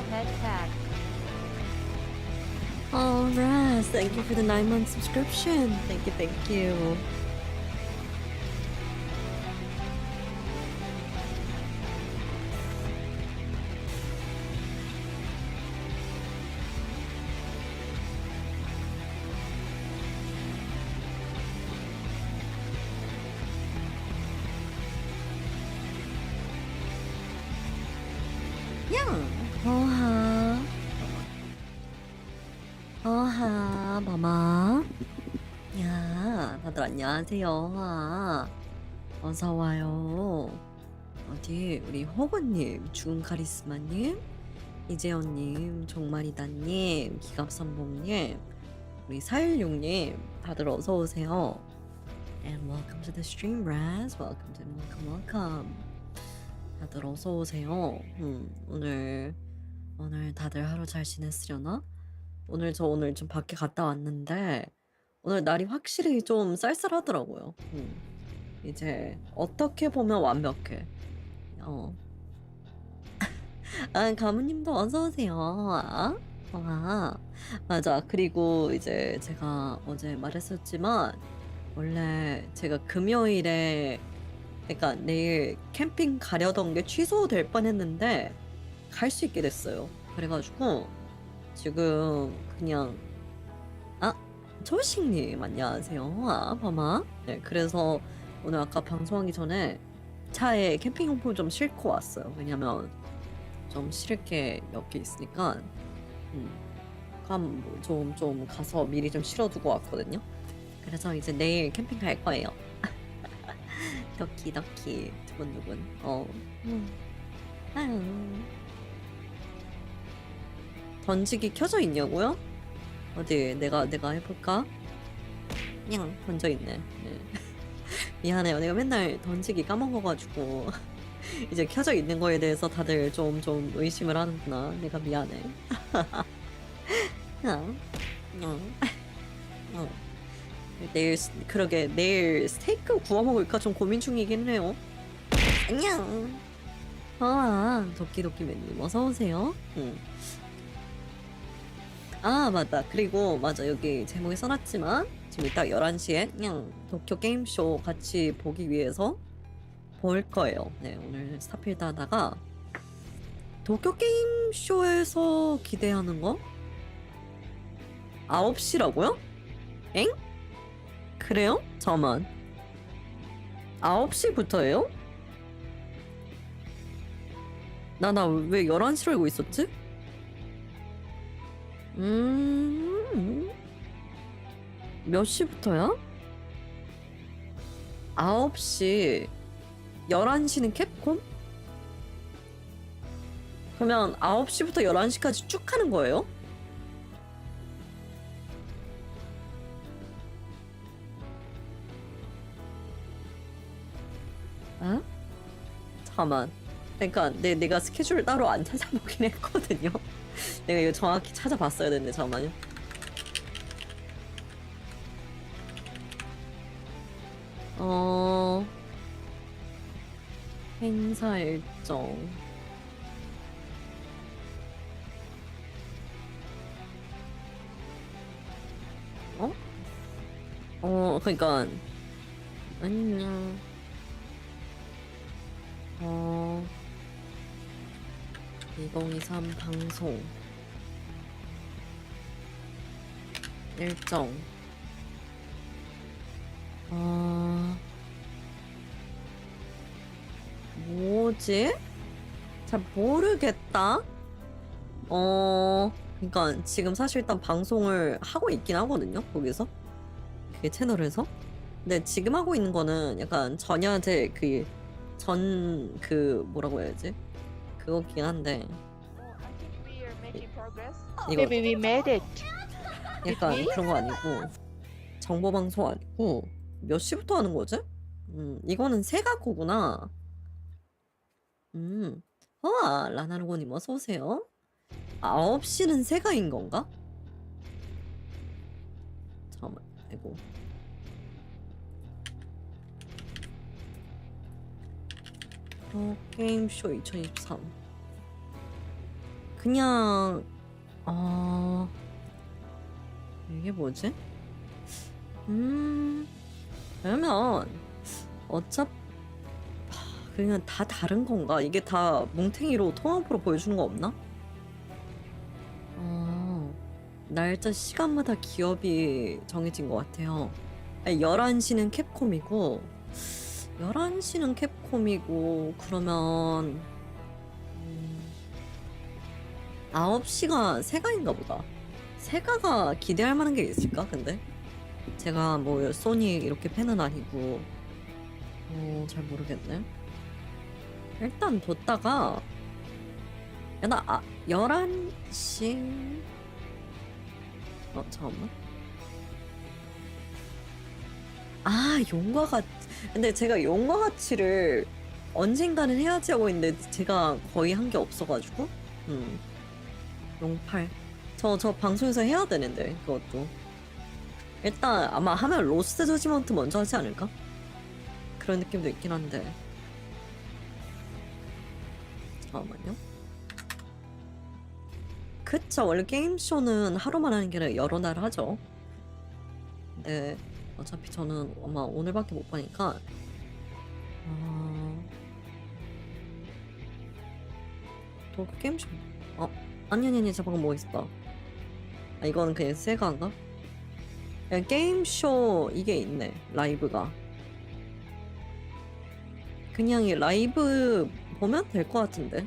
head pack. Oh, Raz, thank you for the 9-month subscription. Thank you, thank you. 어하 어하 마마 야 다들 안녕하세요. 어하 어서와요. 어디 우리 호구님, 죽은 카리스마님, 이재현님, 종마리다님, 기갑선봉님, 우리 416님 다들 어서오세요. And welcome to the stream, Raz. Welcome to welcome. 다들 어서오세요. 오늘 다들 하루 잘 지냈으려나? 오늘 좀 밖에 갔다 왔는데 오늘 날이 확실히 좀 쌀쌀하더라고요. 이제 어떻게 보면 완벽해. 가무님도 어서오세요. 맞아. 그리고 이제 제가 어제 말했었지만 원래 제가 금요일에, 그러니까 내일 캠핑 가려던 게 취소될 뻔했는데 갈 수 있게 됐어요. 그래가지고 지금 그냥 초식님 안녕하세요. 범아. 네, 그래서 오늘 아까 방송하기 전에 차에 캠핑용품 좀 싣고 왔어요. 왜냐면 좀 실을 게 몇 개 있으니까 좀 가서 미리 좀 실어두고 왔거든요. 그래서 이제 내일 캠핑 갈 거예요. 덕키 두근두근. 아유. 던지기 켜져 있냐고요? 어디 내가 해볼까? 그냥 던져 있네. 네. 미안해요. 내가 맨날 던지기 까먹어가지고 이제 켜져 있는 거에 대해서 다들 좀 의심을 하는구나. 내가 미안해. 내일 스테이크 구워 먹을까 좀 고민 중이긴 해요. 안녕. 도끼맨님 어서 오세요. 맞다. 그리고 맞아, 여기 제목에 써놨지만 지금 이따 11시에 그냥 도쿄 게임쇼 같이 보기 위해서 볼 거예요. 네, 오늘 스타필드 하다가 도쿄 게임쇼에서 기대하는 거 9시라고요? 엥? 그래요? 잠깐만, 9시부터예요? 나 왜 11시로 알고 있었지? 몇 시부터야? 9시. 11시는 캡콤? 그러면 9시부터 11시까지 쭉 하는 거예요? 잠깐만. 그러니까 내가 스케줄 따로 안 찾아보긴 했거든요. 내가 이거 정확히 찾아봤어야 되는데, 잠깐만요. 행사 일정. 그러니까 안녕. 2023 방송 일정. 뭐지? 잘 모르겠다. 그러니까 지금 사실 일단 방송을 하고 있긴 하거든요, 거기서. 그 채널에서. 근데 지금 하고 있는 거는 약간 전야제 뭐라고 해야지? 그거긴 한데. 이거 Maybe we made it. 약간 그런 거 아니고, 정보 방송 아니고, 몇 시부터 하는 거지? 이거는 세가코구나. 라나르고님 어서 오세요. 9시는 세가인 건가? 잠깐만, 이거. 게임쇼 2023. 그냥 이게 뭐지? 그러면 어차피 그냥 다 다른 건가? 이게 다 뭉탱이로 통합으로 보여주는 거 없나? 날짜 시간마다 기업이 정해진 것 같아요. 아니, 11시는 캡콤이고 11시는 캡콤이고 그러면 9시가 세가인가 보다. 세가가 기대할 만한 게 있을까 근데? 제가 뭐 소니 이렇게 팬은 아니고 잘 모르겠네. 일단 뒀다가 야, 나 11시 잠깐만. 용과 같이. 근데 제가 용과 같이를 언젠가는 해야지 하고 있는데 제가 거의 한 게 없어가지고 용팔 저 방송에서 해야 되는데 그것도 일단 아마 하면 로스트 저지먼트 먼저 하지 않을까? 그런 느낌도 있긴 한데 잠깐만요. 그쵸, 원래 게임쇼는 하루만 하는 게 아니라 여러 날 하죠. 근데 어차피 저는 아마 오늘밖에 못 보니까 또 게임쇼 아니 저 방금 뭐 있었다. 이거는 그냥 세가인가? 그냥 게임쇼 이게 있네. 라이브가 그냥 이 라이브 보면 될 것 같은데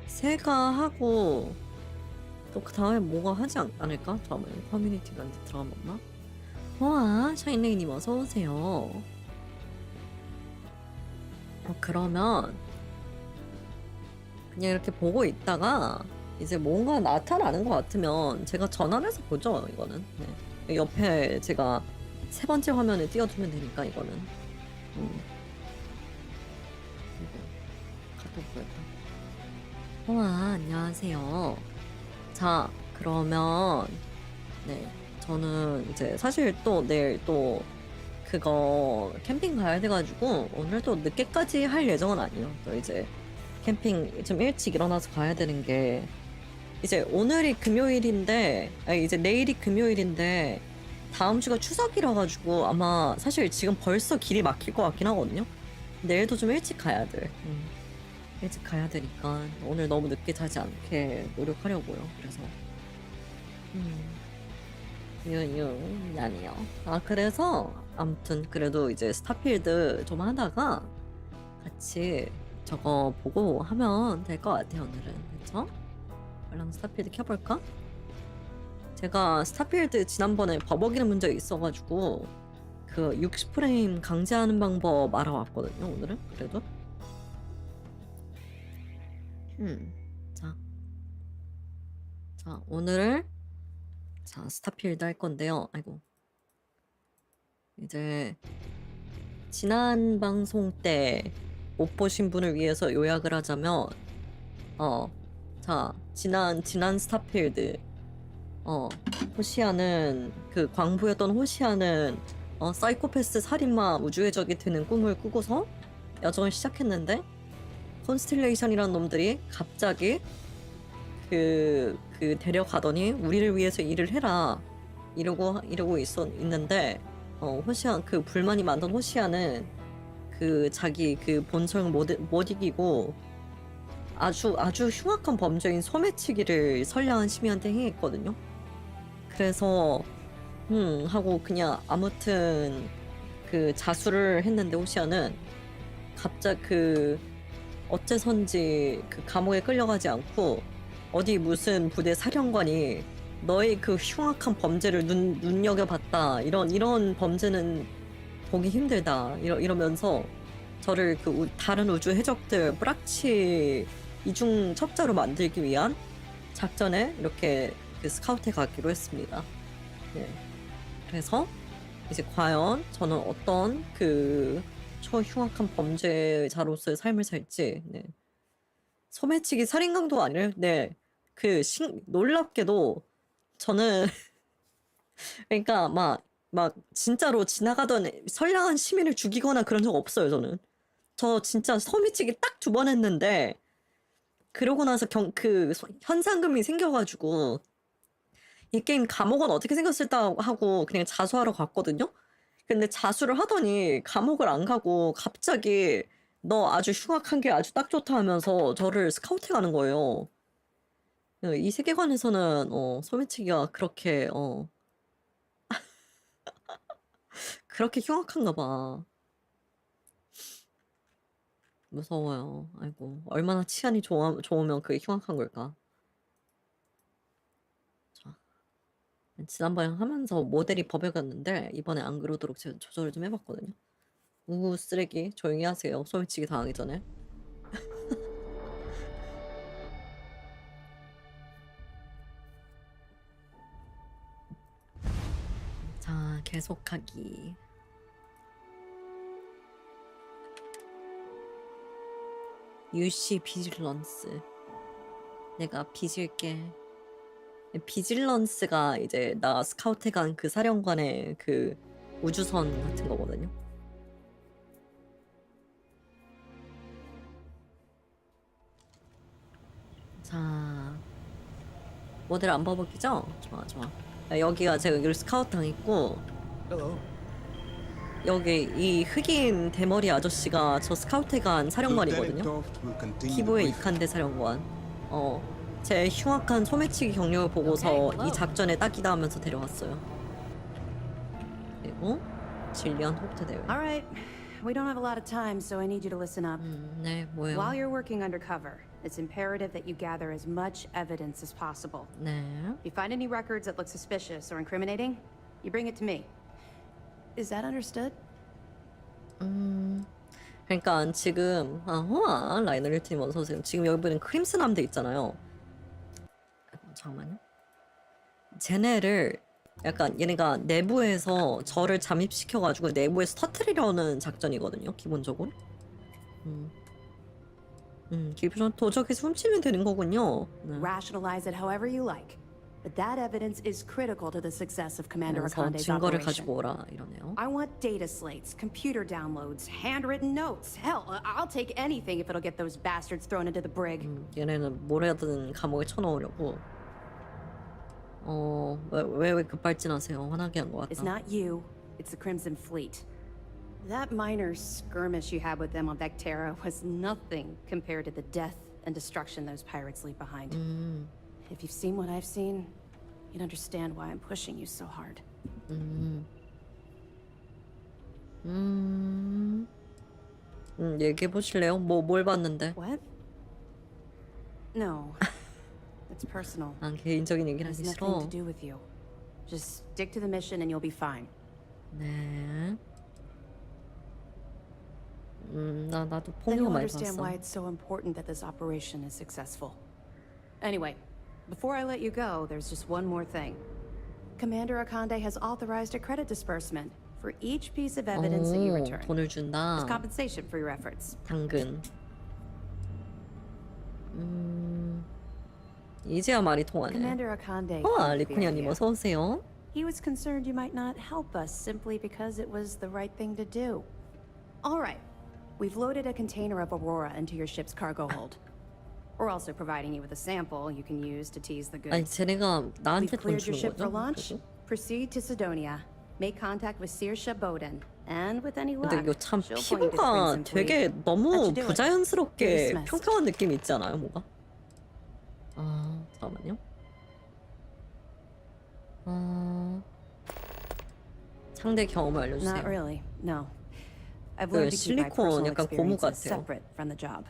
세가 하고 또 그 다음에 뭐가 하지 않을까? 잠깐만요. 커뮤니티가 이제 들어가면 없나? 와, 샤인레이님 어서오세요. 그러면 그냥 이렇게 보고 있다가 이제 뭔가 나타나는 것 같으면 제가 전화를 해서 보죠. 이거는 네. 옆에 제가 세 번째 화면에 띄워두면 되니까 이거는 카톡 보였다. 와, 안녕하세요. 자, 그러면 네, 저는 이제 사실 또 내일 또 그거 캠핑 가야 돼가지고 오늘 또 늦게까지 할 예정은 아니에요. 또 이제 캠핑 좀 일찍 일어나서 가야 되는 게 이제 오늘이 금요일인데 이제 내일이 금요일인데 다음 주가 추석이라 가지고 아마 사실 지금 벌써 길이 막힐 것 같긴 하거든요. 내일도 좀 일찍 가야 돼. 일찍 가야 되니까 오늘 너무 늦게 자지 않게 노력하려고요. 그래서 미안해요. 그래서 아무튼 그래도 이제 스타필드 좀 하다가 같이 저거 보고 하면 될 것 같아요. 오늘은 그쵸? 얼른 스타필드 켜볼까? 제가 스타필드 지난번에 버벅이는 문제가 있어가지고 그 60프레임 강제하는 방법 알아왔거든요. 오늘은 그래도 자 오늘 스타필드 할 건데요. 아이고 이제 지난 방송 때 못 보신 분을 위해서 요약을 하자면 지난 스타필드 호시아는 그 광부였던 호시아는 사이코패스 살인마 우주의 적이 되는 꿈을 꾸고서 여정을 시작했는데 콘스텔레이션이라는 놈들이 갑자기 그 데려가더니 우리를 위해서 일을 해라 이러고 있는데 호시아 그 불만이 많던 호시아는 그 자기 그 본성을 못 이기고 아주 흉악한 범죄인 소매치기를 선량한 시민한테 행했거든요. 그래서 하고 그냥 아무튼 그 자수를 했는데 호시아는 갑자기 그 어째선지 그 감옥에 끌려가지 않고 어디 무슨 부대 사령관이 너의 그 흉악한 범죄를 눈여겨봤다 이런 범죄는 보기 힘들다 이러면서 저를 그 다른 우주 해적들 뿌락치 이중 첩자로 만들기 위한 작전에 이렇게 그 스카우트에 가기로 했습니다. 네. 그래서 이제 과연 저는 어떤 그 초흉악한 범죄자로서의 삶을 살지. 네. 소매치기 살인 강도가 아니라 그 놀랍게도 저는 그러니까 막 진짜로 지나가던 선량한 시민을 죽이거나 그런 적 없어요. 저는 저 진짜 소매치기 딱 2번 했는데 그러고 나서 현상금이 생겨가지고 이 게임 감옥은 어떻게 생겼을까 하고 그냥 자수하러 갔거든요. 근데 자수를 하더니 감옥을 안 가고 갑자기 너 아주 흉악한 게 아주 딱 좋다 하면서 저를 스카우트 가는 거예요. 이 세계관에서는 소매치기가 그렇게 흉악한가 봐. 무서워요. 아이고, 얼마나 치안이 좋으면 그게 흉악한 걸까. 자, 지난번에 하면서 모델이 버벅였는데 이번에 안 그러도록 제가 조절을 좀 해봤거든요. 우우 쓰레기 조용히 하세요. 소매치기 당하기 전에. 자, 계속하기. UC 비질런스. 내가 빚을게. 비질런스가 이제 나 스카우트 간 그 사령관의 그 우주선 같은 거거든요. 자, 모델 안 버벅이죠? 좋아. 여기가 제가 여기를 스카우트 당했고, 여기 이 흑인 대머리 아저씨가 저 스카우트 간 사령관이거든요. 피부에 익한데 사령관. 제 흉악한 소매치기 경력을 보고서 이 작전에 딱이다 하면서 데려왔어요. 그리고 질리안 호프트 대회. Alright, we don't have a lot of time, so I need you to listen up. 네, 뭐예요? While you're working undercover, it's imperative that you gather as much evidence as possible. 네. If you find any records that look suspicious or incriminating, you bring it to me. Is that understood? 그러니까 지금 라이너 릴트님 어서 오세요. 지금 여기 보면 크림슨 함대 있잖아요. 잠깐만요. 쟤네를 약간 얘네가 내부에서 저를 잠입시켜가지고 내부에서 터뜨리려는 작전이거든요. 기본적으로. 기본 도적에서 훔치면 되는 거군요. 네. Rationalize it however you like. But that evidence is critical to the success of Commander 그래서 Akande's 증거를 operation. 가지고 오라 이러네요. I want data slates, computer downloads, handwritten notes. Hell, I'll take anything if it'll get those bastards thrown into the brig. 얘네는 뭐래든 감옥에 쳐넣으려고. 왜 급발진하세요? 화나게 한 것 같다. It's not you, it's the Crimson Fleet. That minor skirmish you had with them on Vectera was nothing compared to the death and destruction those pirates leave behind. If you've seen what I've seen, you'd understand why I'm pushing you so hard. 얘기해 보실래요? 뭘 봤는데? What? No. It's personal. 난 개인적인 얘기를 It 하기 has nothing to 싫어. do with you. Just stick to the mission and you'll be fine. 네. 나도 Then 폭력 you'll 많이 understand 봤어. why it's so important that this operation is successful. Anyway, before I let you go, there's just one more thing. Commander Akande has authorized a credit disbursement for each piece of evidence that you return. 돈을 준다. As compensation for your efforts. 당근. 이제야 말이 통하네. Commander Akande. 리쿠냐님 어서 오세요. He was concerned you might not help us simply because it was the right thing to do. All right. We've loaded a container of Aurora into your ship's cargo hold. We're also providing you with a sample you can use to tease the 아니 goods. 쟤네가 We've 나한테 돈 cleared your 주는 ship for 거죠? launch. 그래도? Proceed to Sidonia. Make contact with Sirsha Bowden. And with any luck, 근데 이거 참 she'll point you to the 피부가 Crimson Fleet. 되게 너무 How'd you do it? 부자연스럽게 You're dismissed. 평평한 느낌이 있지 않아요, 뭐가? 잠깐만요. 상대 경험을 알려주세요. Not really. No. I've 그 learned to keep my 실리콘 personal 약간 고무 experiences 같아요. separate from the job.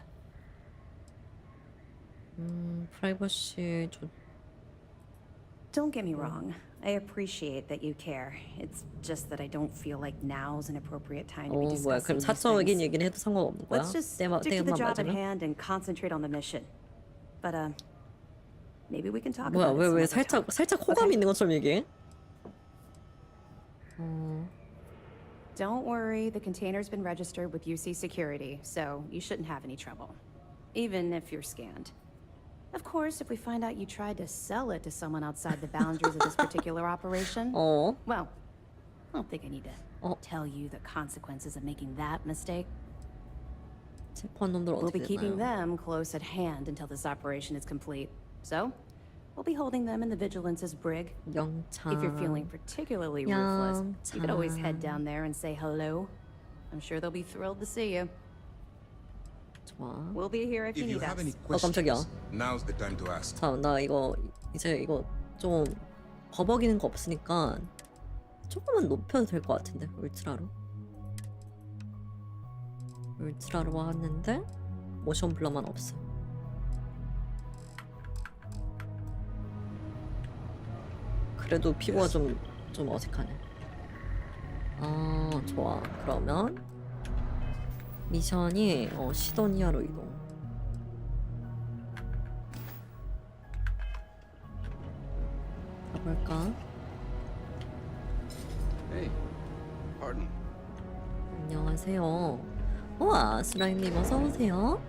프라이버시 Don't get me wrong. I appreciate that you care. It's just that I don't feel like now's an appropriate time to be 뭐야? 그럼 discussing these 사적인 things. 얘기는 해도 상관없는 거야? Let's just 때만 stick to the job at 맞으면? hand and concentrate on the mission. But maybe we can talk 뭐야? about it 왜 some other time. 살짝 호감 있는 것처럼 얘기해? Don't worry, the container's been registered with UC Security, so you shouldn't have any trouble. Even if you're scanned. Of course, if we find out you tried to sell it to someone outside the boundaries of this particular operation, well, I don't think I need to tell you the consequences of making that mistake. 체포한 놈들 We'll 어떻게 be keeping 되나요? them close at hand until this operation is complete. So, we'll be holding them in the Vigilance's brig. If you're feeling 영창 particularly ruthless, you could always head down there and say hello. I'm sure they'll be thrilled to see you. 좋아. We'll be here if you If you need have us. any 깜짝이야. questions, now's the time to ask. 자, 나 이거 이제 이거 좀 버벅이는 거 없으니까 조금만 높여도 될 것 같은데 울트라로. 울트라로 왔는데 모션 블러만 없어. 그래도 피부가 좀 어색하네. 아, 좋아. 그러면 미션이 시도니아로 이동. 가볼까? Hey, pardon. 안녕하세요. 우와, 슬라임님 어서 오세요.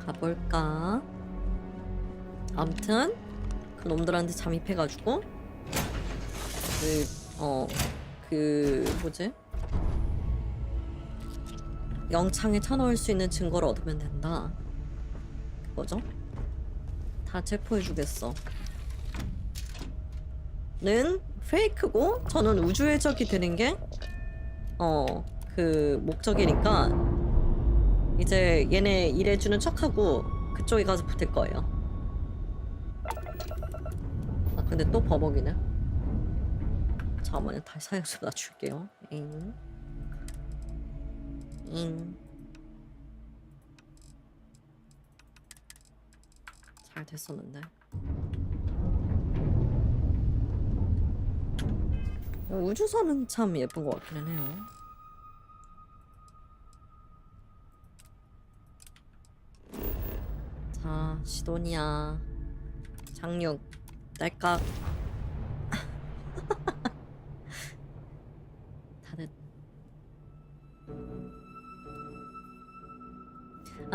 가볼까? 아무튼 그 놈들한테 잠입해가지고 뭐지? 영창에 쳐넣을 수 있는 증거를 얻으면 된다. 그거죠? 다 체포해주겠어. 는 페이크고 저는 우주의 적이 되는 게 그 목적이니까 이제 얘네 일해주는 척하고 그쪽에 가서 붙을 거예요. 아 근데 또 버벅이네. 잠깐만요. 다시 사양 좀 낮출게요. 잘 됐었는데. 우주선은 참 예쁜 것 같기는 해요. 자, 시도니아 착륙 딸깍. 다들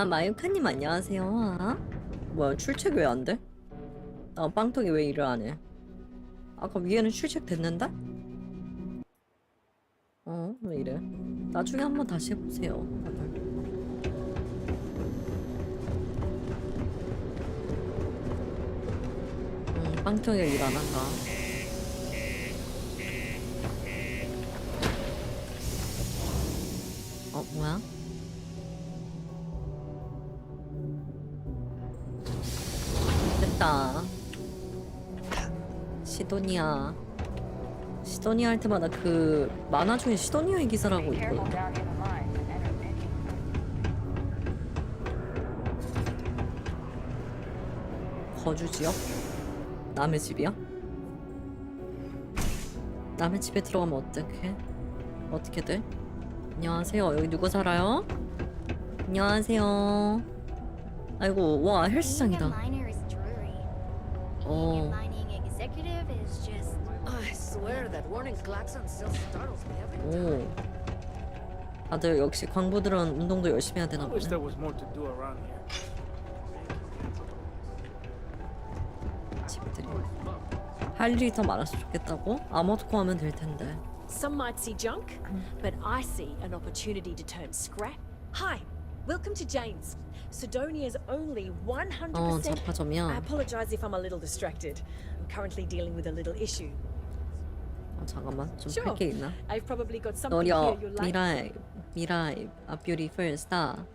마유카님 안녕하세요. 뭐야 출첵 왜 안 돼? 빵통이 왜 일을 안 해? 아까 위에는 출첵 됐는데? 왜 이래? 나중에 한번 다시 해보세요. 빵통이가 일 안 한다. 뭐야? 됐다. 시도니아 할 때마다 그 만화 중에 시도니아의 기사라고 있거든. 거주 지역? 남의 집이야? 남의 집에 들어가면 어떡해? 어떻게 돼? 안녕하세요. 여기 누구 살아요? 안녕하세요. 아이고, 와 헬스장이다. 오. 다들 역시 광부들은 운동도 열심히 해야 되나 보네. 집들이 할 일이 더 많아서 좋겠다고? 아무것도 하면 될 텐데. Some might see junk, but I see an opportunity to turn scrap. Hi, welcome to Jane's. Sidonia's only 100%. 잡화점이야. I apologize if I'm a little distracted. I'm currently dealing with a little issue. 잠깐만 좀 Sure. 할 게 있나? I've probably got something 노력 here you'll like. 미라이 a beautiful star.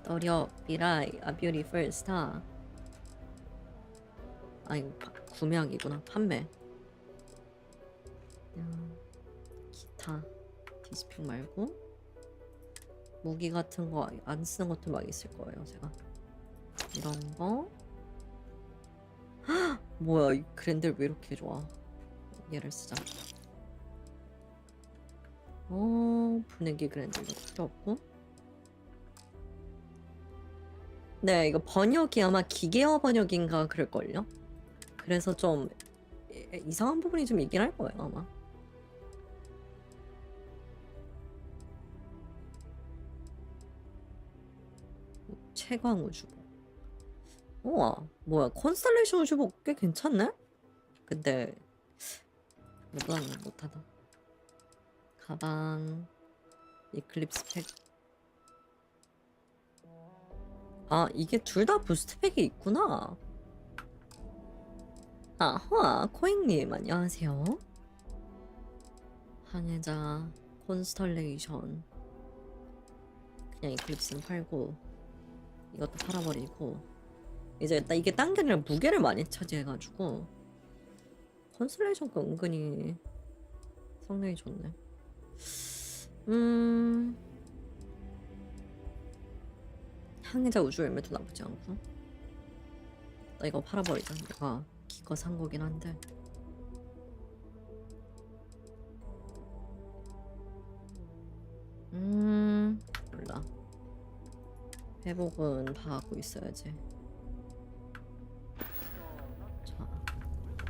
노력 미라이 a beautiful star. 아니 구매하기구나. 판매. 기타 디스플 말고 무기 같은 거 안 쓰는 것도 막 있을 거예요. 제가 이런 거. 헉! 뭐야 이 그랜들 왜 이렇게 좋아? 얘를 쓰자. 분위기 그랜들도 필요 없고. 네, 이거 번역이 아마 기계어 번역인가 그럴걸요? 그래서 좀 이상한 부분이 좀 있긴 할 거예요, 아마. 채광 우주복. 우와, 뭐야, 컨스텔레이션 우주복 꽤 괜찮네? 근데 못하다. 가방. 이클립스 팩. 아, 이게 둘 다 부스트 팩이 있구나. 아하, 코잉님 안녕하세요. 항해자 콘스털레이션. 그냥 이클립스는 팔고 이것도 팔아버리고. 이제 이게 딴 게 아니라 무게를 많이 차지해가지고 콘스텔레이션가 은근히 성능이 좋네. 항해자 우주 열매도 나쁘지 않고. 나 이거 팔아버리자. 내가 기껏 산 거긴 한데. 몰라. 회복은 봐갖고 있어야지. 자,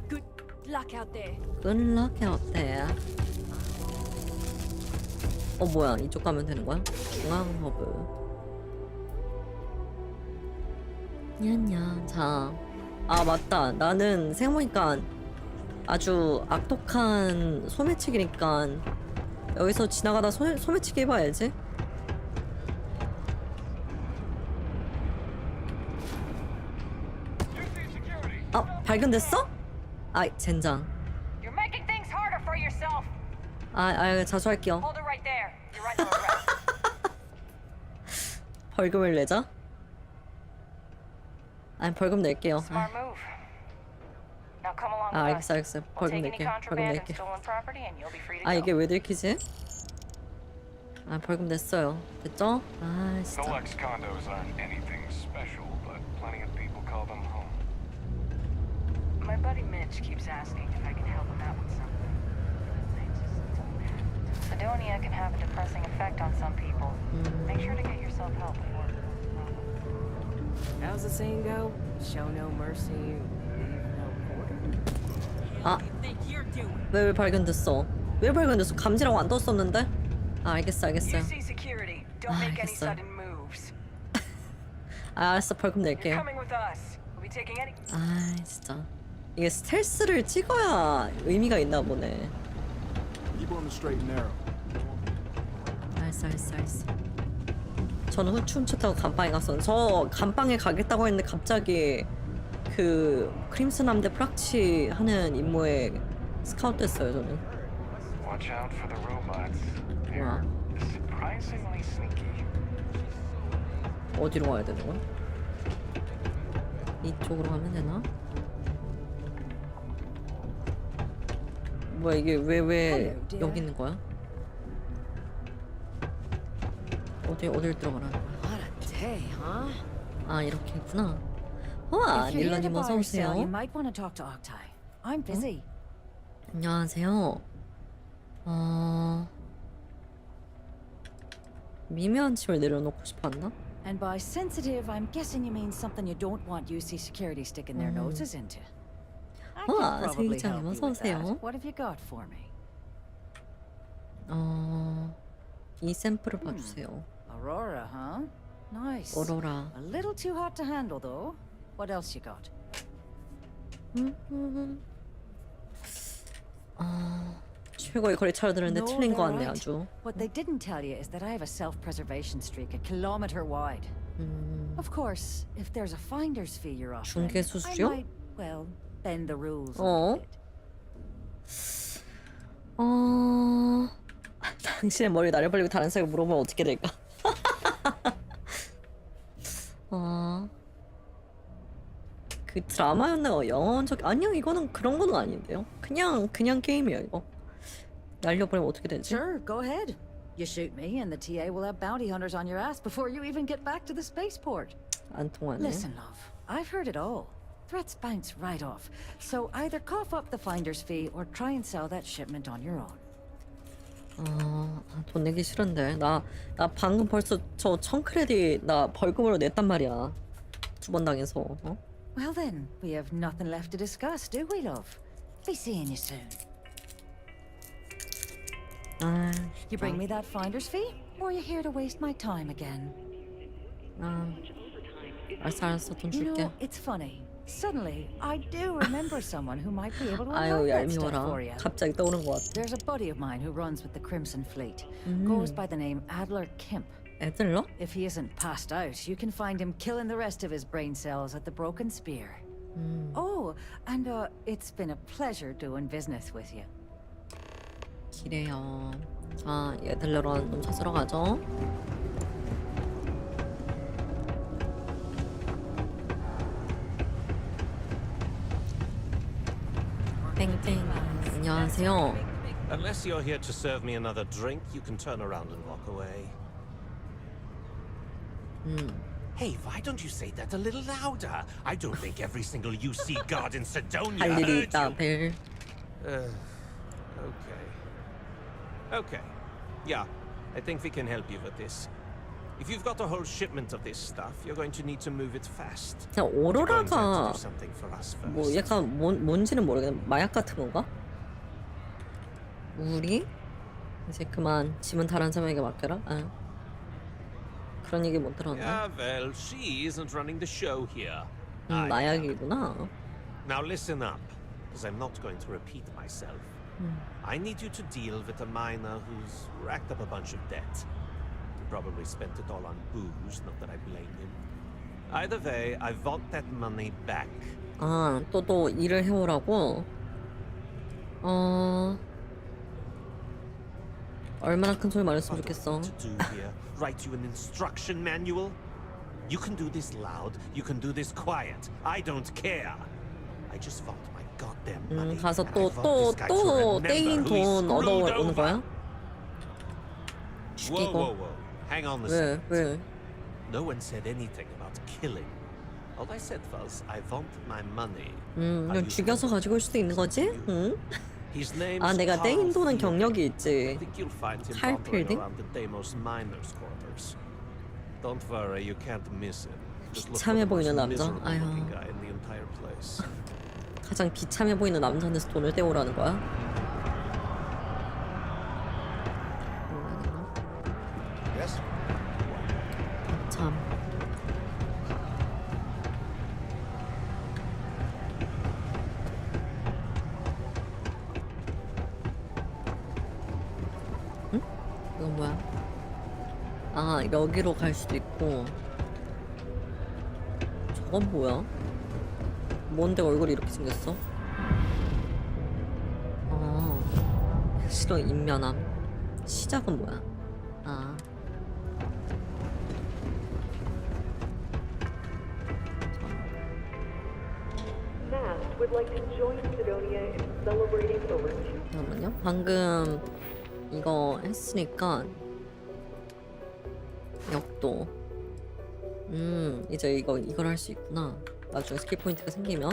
Good luck out there. 끈락해 어때? 뭐야, 이쪽 가면 되는 거야? 중앙허브. 냠냠. 자, 아 맞다. 나는 생각해보니까 아주 악독한 소매치기니까 여기서 지나가다 소매치기 해봐야지. 아, 발견됐어? 아이, 젠장. You're making things harder for yourself. 자주 할게요. Hold it right there. You're right on the arrest. 벌금을 내자? 아니, 벌금 낼게요. Smart move. Now come along with us. 알겠어. We'll 벌금 take any 낼게. 벌금 contraband and 낼게. stolen property, and you'll be free to 아, go. 이게 왜 들키지? 아, 벌금 냈어요. 됐죠? 아, The 진짜. Lex condos aren't anything special, but plenty of people call them home. My buddy Mitch keeps asking if I can help him out with something. I just don't have to. Sidonia can have a depressing effect on some people. Make sure to get yourself help before. How's the saying go? Show no mercy, leave no quarter. 아, 왜 발견됐어? 왜 발견됐어? 감지라고 안 떴었는데? 아, 알겠어요. UC security. Don't make any 알겠어. sudden moves. 아, 알았어. 벌금 You're 낼게요. coming with us. We'll be taking any. 아, 진짜. 이게 스텔스를 찍어야 의미가 있나 보네. Keep on the straight and narrow. 알았어. 저는 후추 훔쳤다고 감방에 갔었는데, 저 감방에 가겠다고 했는데 갑자기 그 크림슨 함대 프락치 하는 임무에 스카우트 됐어요, 저는. Watch out for the robots. 뭐야? They're surprisingly sneaky. 어디로 가야 되는 거야? 이쪽으로 가면 되나? 뭐야, 이게 왜 여기 있는 거야? 어딜 들어가라. What a day, huh? 아, 이렇게 있구나. 와, If you're here to 닐러님 buy 어서 or sell, you 오세요. might want to talk to Octai. I'm busy. 안녕하세요. 미묘한 침을 내려놓고 싶었나? And by sensitive, I'm guessing you mean something you don't want UC security sticking their noses into. I can 아, probably 세이장님 help you 어서 with that. 오세요. What have you got for me? 이 샘플을 봐주세요. Aurora, huh? Nice. 오로라. A little too hot to handle, though. What else you got? 최고의 거리 차려들었는데 No, 틀린 거 they're 같네 right. 아주. What they didn't tell you is that I have a self-preservation streak a kilometer wide. Of course, if there's a finder's fee you're offering, 중개 I 수수료? might, well, bend the rules a 어? little bit. 당신의 머리 나를 벌리고 다른 사람에게 물어보면 어떻게 될까? 그 드라마였나? 영원적 아니요, 이거는 그런 거는 아닌데요. 그냥 게임이에요 이거. 날려버리면 어떻게 되지? Sure, go ahead. You shoot me, and the TA will have bounty hunters on your ass before you even get back to the spaceport. 안 통하네. Listen, love, I've heard it all. Threats bounce right off. So either cough up the finder's fee or try and sell that shipment on your own. 돈 내기 싫은데 나 방금 벌써 저 1000크레딧 나 벌금으로 냈단 말이야. 2번 당해서. Well then, we have nothing left to discuss, do we, love? Be seeing you soon. You bring me that finder's fee, or you here to waste my time again? 알았어 돈 You 줄게. know, it's funny. Suddenly, I do remember someone who might be able to 아유 unlock that stuff 얄미워라. for you. 갑자기 떠오른 것 같아. There's a buddy of mine who runs with the Crimson Fleet. Goes by the name Adler Kemp. 애들러? If he isn't passed out, you can find him killing the rest of his brain cells at the Broken Spear. Oh, and it's been a pleasure doing business with you. 기래요. 자, 애들러라는 놈 찾으러 가죠. 땡땡. 안녕하세요. Unless you're here to serve me another drink, you can turn around and walk away. Hey, why don't you say that a little louder? I don't think every single UC guard in Sidonia 할 일이 heard 있다, you. 벨. Okay. Okay. Yeah, I think we can help you with this. If you've got a whole shipment of this stuff, you're going to need to move it fast. 그냥 You're going to have to 오로라가 do something for us first. 뭐 약간 뭔지는 모르겠는데 마약 같은 건가? 우리? 이제 그만 짐은 다른 사람에게 맡겨라? 아. 그런 얘기 못 들었나? Yeah, well, she isn't running the show here. I am. 마약이구나. Now listen up, because I'm not going to repeat myself. I need you to deal with a miner who's racked up a bunch of debt. He probably spent it all on booze, not that I blame him. Either way, I want that money back. 아, 또 일을 해오라고? 얼마나 큰 소리 말했으면 좋겠어. What to do here? Write you an instruction manual? You can do this loud, you can do this quiet. I don't care. I just want my goddamn money. 가서 and I want this guy to 또 remember 떼인 who he 돈 screwed 얻어오는 over. 거야? Whoa, 죽이고. whoa, whoa. Hang on a 왜, second. 왜? No one said anything about killing. All I said was, I want my money. 그냥 죽여서 가지고 올 수도 있는 거지? 응? His name's 아, 내가 떼인 돈은 Carl 경력이 I 있지. think you'll find him 스타필드? wandering around the Deimos miners' quarters. Don't worry, you can't miss him. Just look for 비참해 the most 보이는 남자? miserable 아유. looking guy in the entire place. 가장 비참해 보이는 남자한테서 돈을 떼오라는 거야? Yes? 참. 응? 이건 뭐야? 아, 여기로 갈 수도 있고. 저건 뭐야? 뭔데 얼굴이 이렇게 생겼어? 실은 인면함. 시작은 뭐야? 아. Nast would like to join Sidonia in celebrating over two. 잠깐만요. 방금 이거 했으니까 역도. 이제 이걸 할 수 있구나. 나중에 스킬 포인트가 생기면.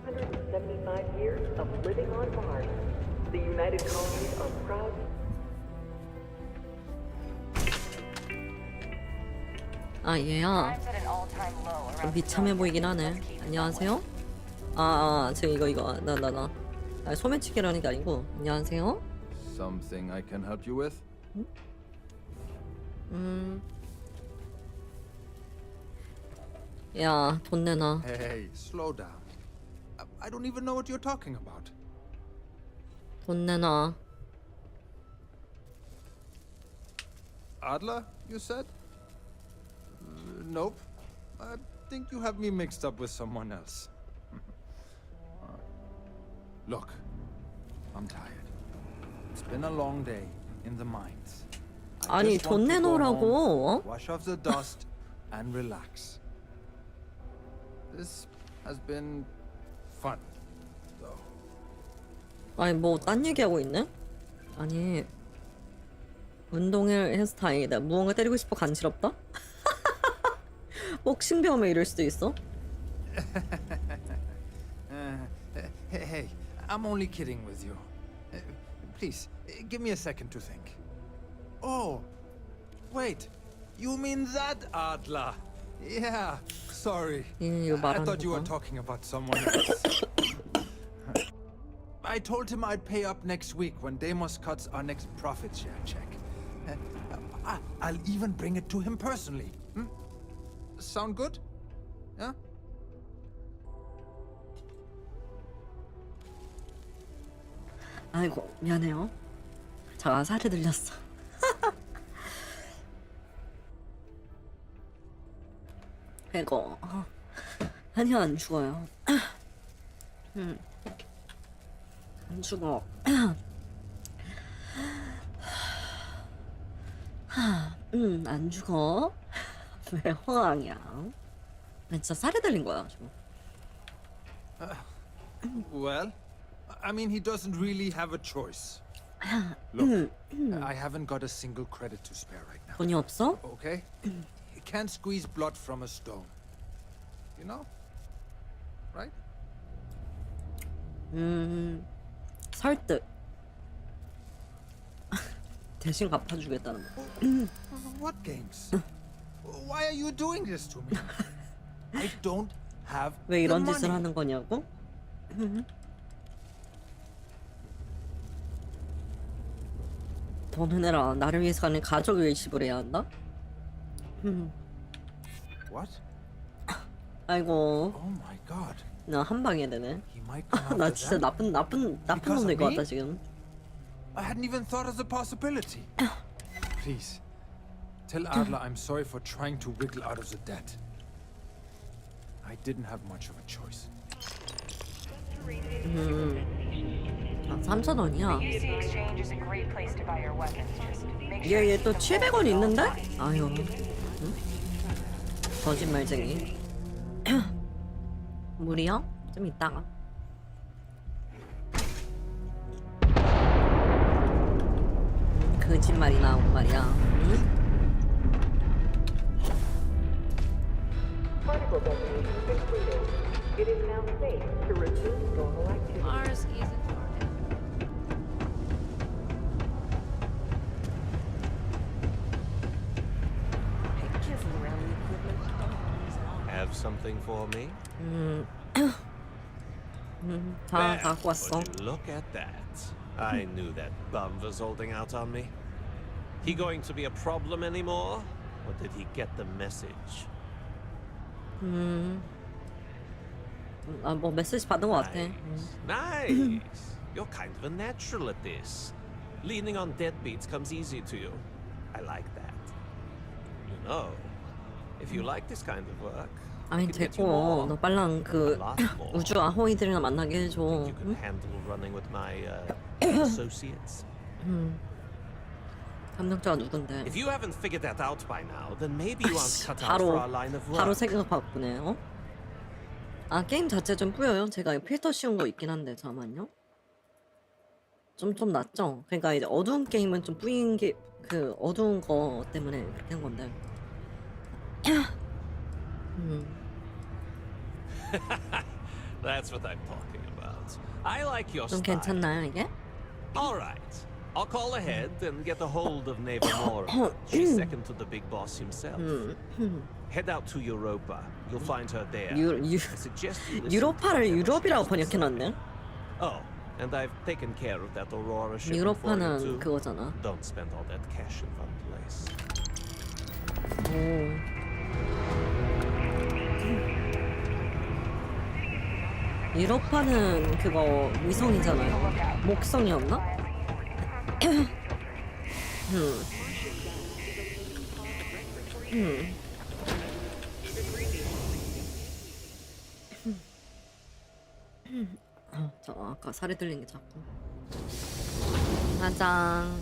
175 years of living on Mars. The United Colonies are proud. 아, 얘야. Time's at an all-time low around 비참해 보이긴 하네. Let's keep it 안녕하세요. 제가 이거 나 소매치기라는 게 아니고. 안녕하세요. Something I can help you with? 야, 돈 내놔. Hey, slow down. I don't even know what you're talking about. 돈 내놔. Adler, you said? Nope. I think you have me mixed up with someone else. Look, I'm tired. It's been a long day in the mines. I 아니, just want 돈 to go 내놓으라고. home, wash off the dust, and relax. This has been fun, though. 아니, 뭐 딴 얘기하고 있네? 아니, 운동을 해서 다행이다. 무언가 때리고 싶어 간지럽다? 복싱병에 이럴 수도 있어? Hey, I'm only kidding with you. Please, give me a second to think. Oh, wait. You mean that Adler? Yeah, sorry. 이거 I 말하는 thought you were 거가? talking about someone else. I told him I'd pay up next week when Deimos cuts our next profit share check. I'll even bring it to him personally. Sound good? Yeah? 아이고 미안해요. 제가 살이 들렸어. 이거 아니야 안 죽어요. 안 죽어. 안 죽어. 왜 허황이야? 나 진짜 살이 들린 거야 지금. Well, I mean, he doesn't really have a choice. Look, I haven't got a single credit to spare right now. 돈이 없어? Okay? You can't squeeze blood from a stone. You know? Right? 설득. 대신 갚아주겠다는 거. What games? Why are you doing this to me? I don't have 왜 the 이런 짓을 money. 하는 거냐고? 돈을 내라. 나를 위해서 가는 가족을 일시불 해야 한다? What? 아이고, Oh my god. 나 한 방에 되네. He might come 나 after 진짜 them. 나쁜 Because 놈 될 of 것 me? 같다 지금. I hadn't even thought of the possibility. Please, tell Adler I'm sorry for trying to wiggle out of the debt. I didn't have much of a choice. 3,000원이야. UC Exchange is a great place to buy your weapons. Just make sure 얘 you 또 keep them 700원 well 있는데? tied. 아유, 응? 거짓말쟁이. 물이요? 좀 이따가. 거짓말이 나오고 말이야. 응? Particle detonation completed. It is now safe to resume normal activity. Mars isn't. Careful around the equipment. Have something for me? 다 There. 갖고 왔어. Would you look at that. I knew that bum was holding out on me. He going to be a problem anymore? Or did he get the message? 아, 뭐 메시지 받은 것 같아. Nice. You're kind of a natural at this. Leaning on deadbeats comes easy to you. I like that. You know, if you like this kind of work, I 아니 could get you 됐고 more. 너 빨랑 그 A lot more. 우주 아호이들이랑 만나게 해줘. Think you could 응? handle running with my associates? 감독자가 누군데? If you haven't figured that out by now, then maybe you aren't cut out 바로 for our line of 바로 work. 생각 바꾸네. 어? 아 게임 자체 좀 뿌여요. 제가 필터 씌운 거 있긴 한데 잠깐만요. 좀 낫죠? 그러니까 이제 어두운 게임은 좀 뿌인 게 그 어두운 거 때문에 그렇게 한 건데. That's what I'm talking about. I like your 좀 style. 괜찮나요 이게? All right. I'll call ahead and get a hold of Neva Mora. She's second to the big boss himself. Head out to Europa. You'll find her there. I suggest you listen to 유로파를 the 유럽이라고 demonstrations. 번역해놨네. Oh, and I've taken care of that Aurora shipment for you 유로파는 too. 그거잖아. Don't spend all that cash in one place. 오. 유로파는 그거 위성이잖아요. 목성이었나? 저 아까 살이 들린 게 자꾸. 가장.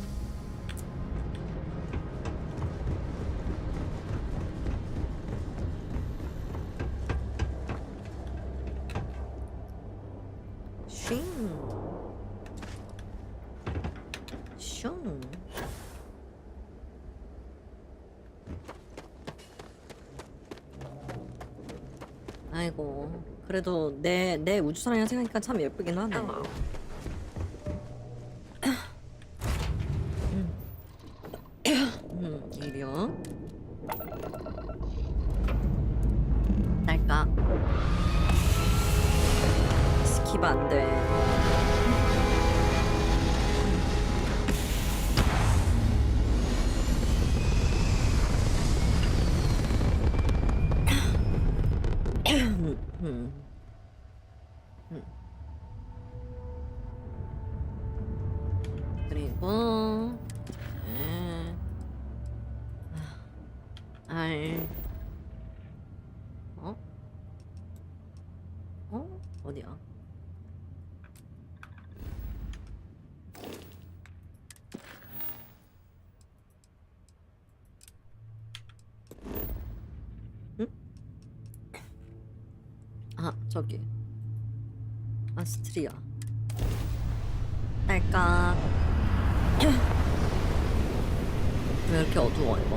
슝. 슝. 아이고, 그래도 내 우주선이랑 생각하니까 참 예쁘긴 하네. 이리요. 딸까? 스킵 안 돼. 뭐 알. 어? 어? 어디야? 응? 아, 저기. 아스트리아. 딸까? 왜 이렇게 어두워 이거?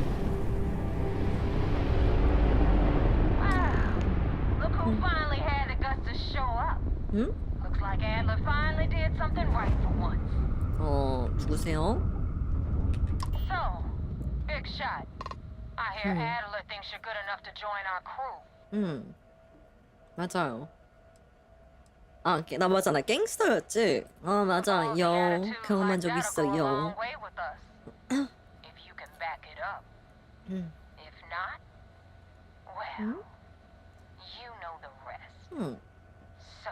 Look who finally had the guts to show up. 응? Looks like Adler finally did something right for once. 누구세요? So, big shot. I hear Adler thinks you're good enough to join our crew. 맞아요. 아, 나 맞아. 나 갱스터였지? 맞아. 여, 경험한 적 있어, 여. If you can back it up. If not, well, you know the rest. So,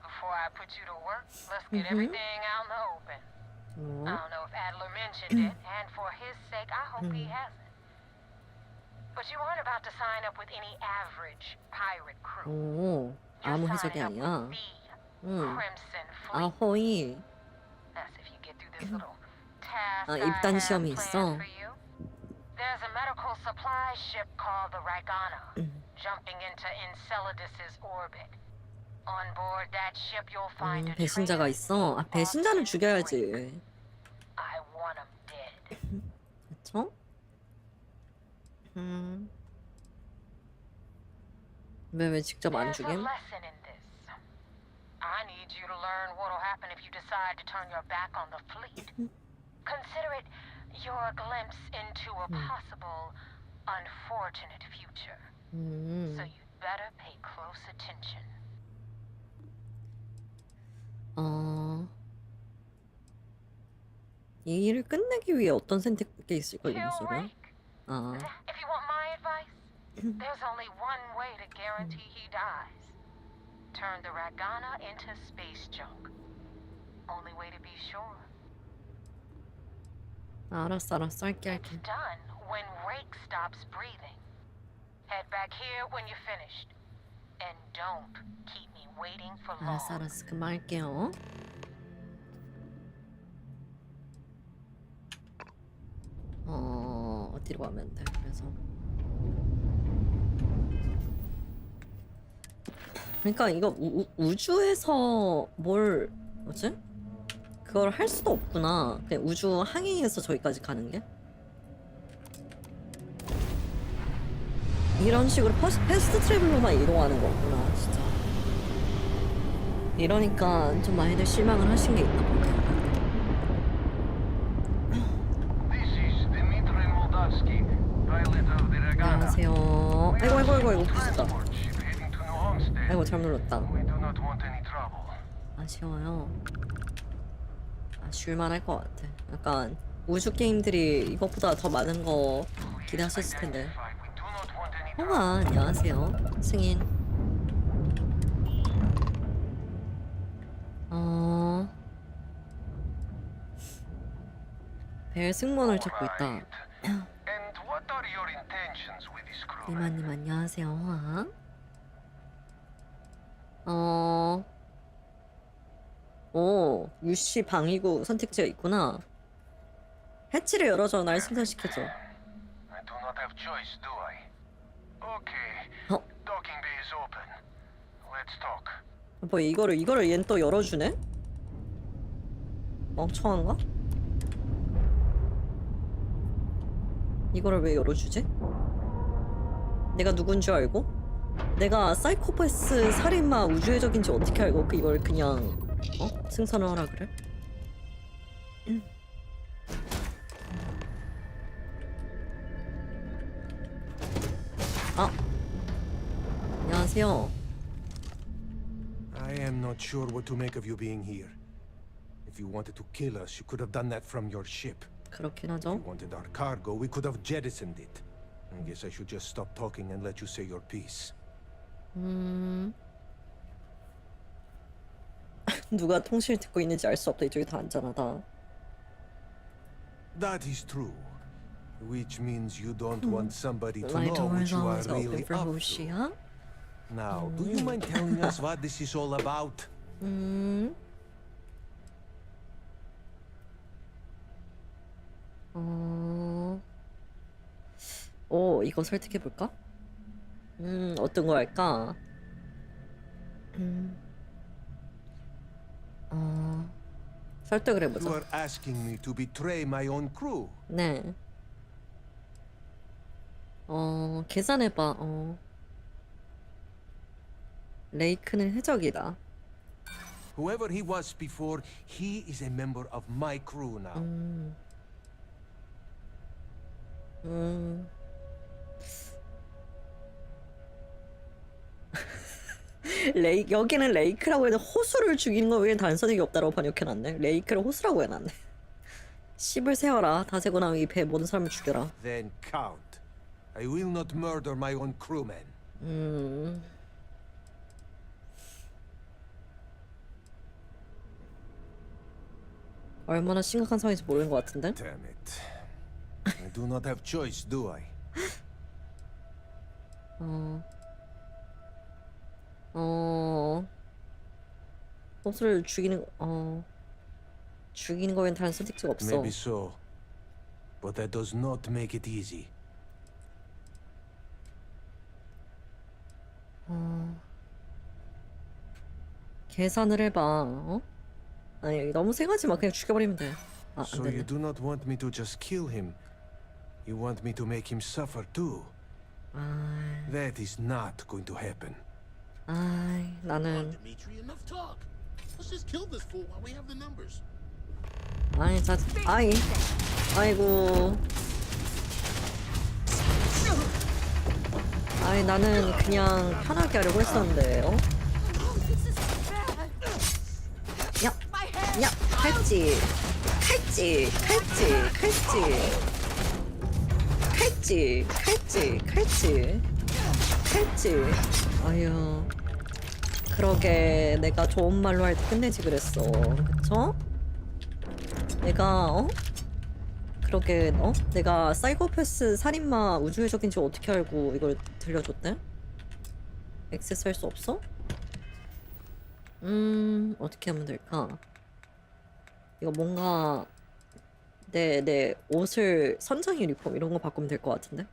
before I put you to work, let's get everything out in the open. I don't know if Adler mentioned it, and for his sake, I hope he hasn't. But you aren't about to sign up with any average pirate crew. 오, 아무 해석이 아니야. Crimson Fleet. 아호이. That's if you get through this little task 아, I 입단 have 시험이 planned 있어. for you. There's a medical supply ship called the Ragana, jumping into Enceladus's orbit. On board that ship, you'll find a 배신자가 trainer 있어. 아, 배신자는 죽여야지. I want him dead. 그쵸? 왜 직접 안 There's a 죽임? lesson in this. I need you to learn what'll happen if you decide to turn your back on the fleet. Consider it your glimpse into a possible unfortunate future. So you'd better pay close attention. 이 일을 끝내기 위해 어떤 선택이 있을까, 이 Kill 소리야? Rick. 아, If you want my advice, there's only one way to guarantee he dies. Turn the Ragana into space junk. Only way to be sure. 알았어, 할게. It's done when Rake stops breathing. Head back here when you're finished. And don't keep me waiting for long. 알았어, 그만할게요. 어디로 가면 돼? 그래서 그러니까 이거 우주에서 뭘 뭐지? 그걸 할 수도 없구나. 그냥 우주 항해에서 저기까지 가는 게 이런 식으로 패스트 트래블로만 이동하는 거구나. 진짜 이러니까 좀 많이들 실망을 하신 게 있나 보네요. 안녕하세요. 아이고 부셨다. 아이고 잘못 눌렀다. 아쉬워요. 아쉬울만 할 것 같아. 약간 우주 게임들이 이것보다 더 많은 거 기대하셨을 텐데. 홍아 안녕하세요. 승인. 벨 승무원을 찾고 있다. 이만님 안녕하세요. 홍아. 오, 유씨 방위구 선택지가 있구나. 해치를 열어줘. 날 승선시켜줘. 뭐 이거를 얜 또 열어주네? 멍청한가? 이거를 왜 열어주지? 내가 누군지 알고? 내가 사이코패스 살인마 우주의 적인지 어떻게 알고 이걸 그냥 승선을 하라 그래? 아 안녕하세요. I am not sure what to make of you being here. If you wanted to kill us, you could have done that from your ship. 그렇긴 If 하죠. you wanted our cargo, we could have jettisoned it. I guess I should just stop talking and let you say your piece. 누가 통신을 듣고 있는지 알 수 없다. 이쪽이 다 안전하다. That is true. Which means you don't want somebody to My know what door's you are always really open for up to. Hoshia. Now, do you mind telling us what this is all about? 이거 설득해볼까? 어떤 거 할까? 설득을 You 해보자. are asking me to betray my own crew. 네. 계산해봐. 레이크는 해적이다. Whoever he was before, he is a member of my crew now. 여기는 레이크라고 해도 호수를 죽이는 거 외에 다른 선택이 없다고 번역해놨네. 레이크를 호수라고 해놨네. 씹을 세어라. 다 세고 나면 이 배 모든 사람을 죽여라. Then count. I will not murder my own crewmen. 얼마나 심각한 상황인지 모르는 것 같은데? Damn it. I do not have choice, do I? 호수를 죽이는 거엔 다른 선택지가 없어. Maybe so. But that does not make it easy. 계산을 해봐. 아니 너무 생하지 마. 그냥 죽여버리면 돼. 안 So you 되네. do not want me to just kill him. You want me to make him suffer too. That is not going to happen. 나는 Dimitri, enough talk. Let's just kill this fool while we have the numbers. 아이고. 나는 그냥 편하게 하려고 했었는데. 야, 칼찌. 아유. 그러게 내가 좋은 말로 할 때 끝내지 그랬어. 그쵸? 내가 그러게 내가 사이코패스 살인마 우주해적인지 어떻게 알고 이걸 들려줬대? 액세스 할 수 없어? 어떻게 하면 될까? 이거 뭔가 내 옷을 선장 유니폼 이런 거 바꾸면 될 것 같은데?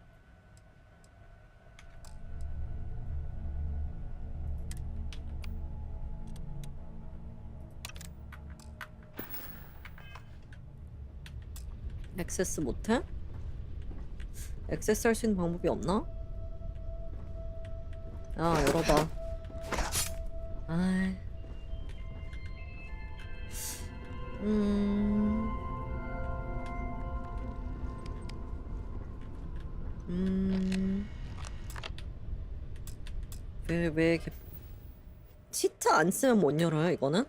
액세스 못해? 액세스 할 수 있는 방법이 없나? 야, 열어봐. 아이. 왜 이렇게 치트 안 쓰면 못 열어요, 이거는?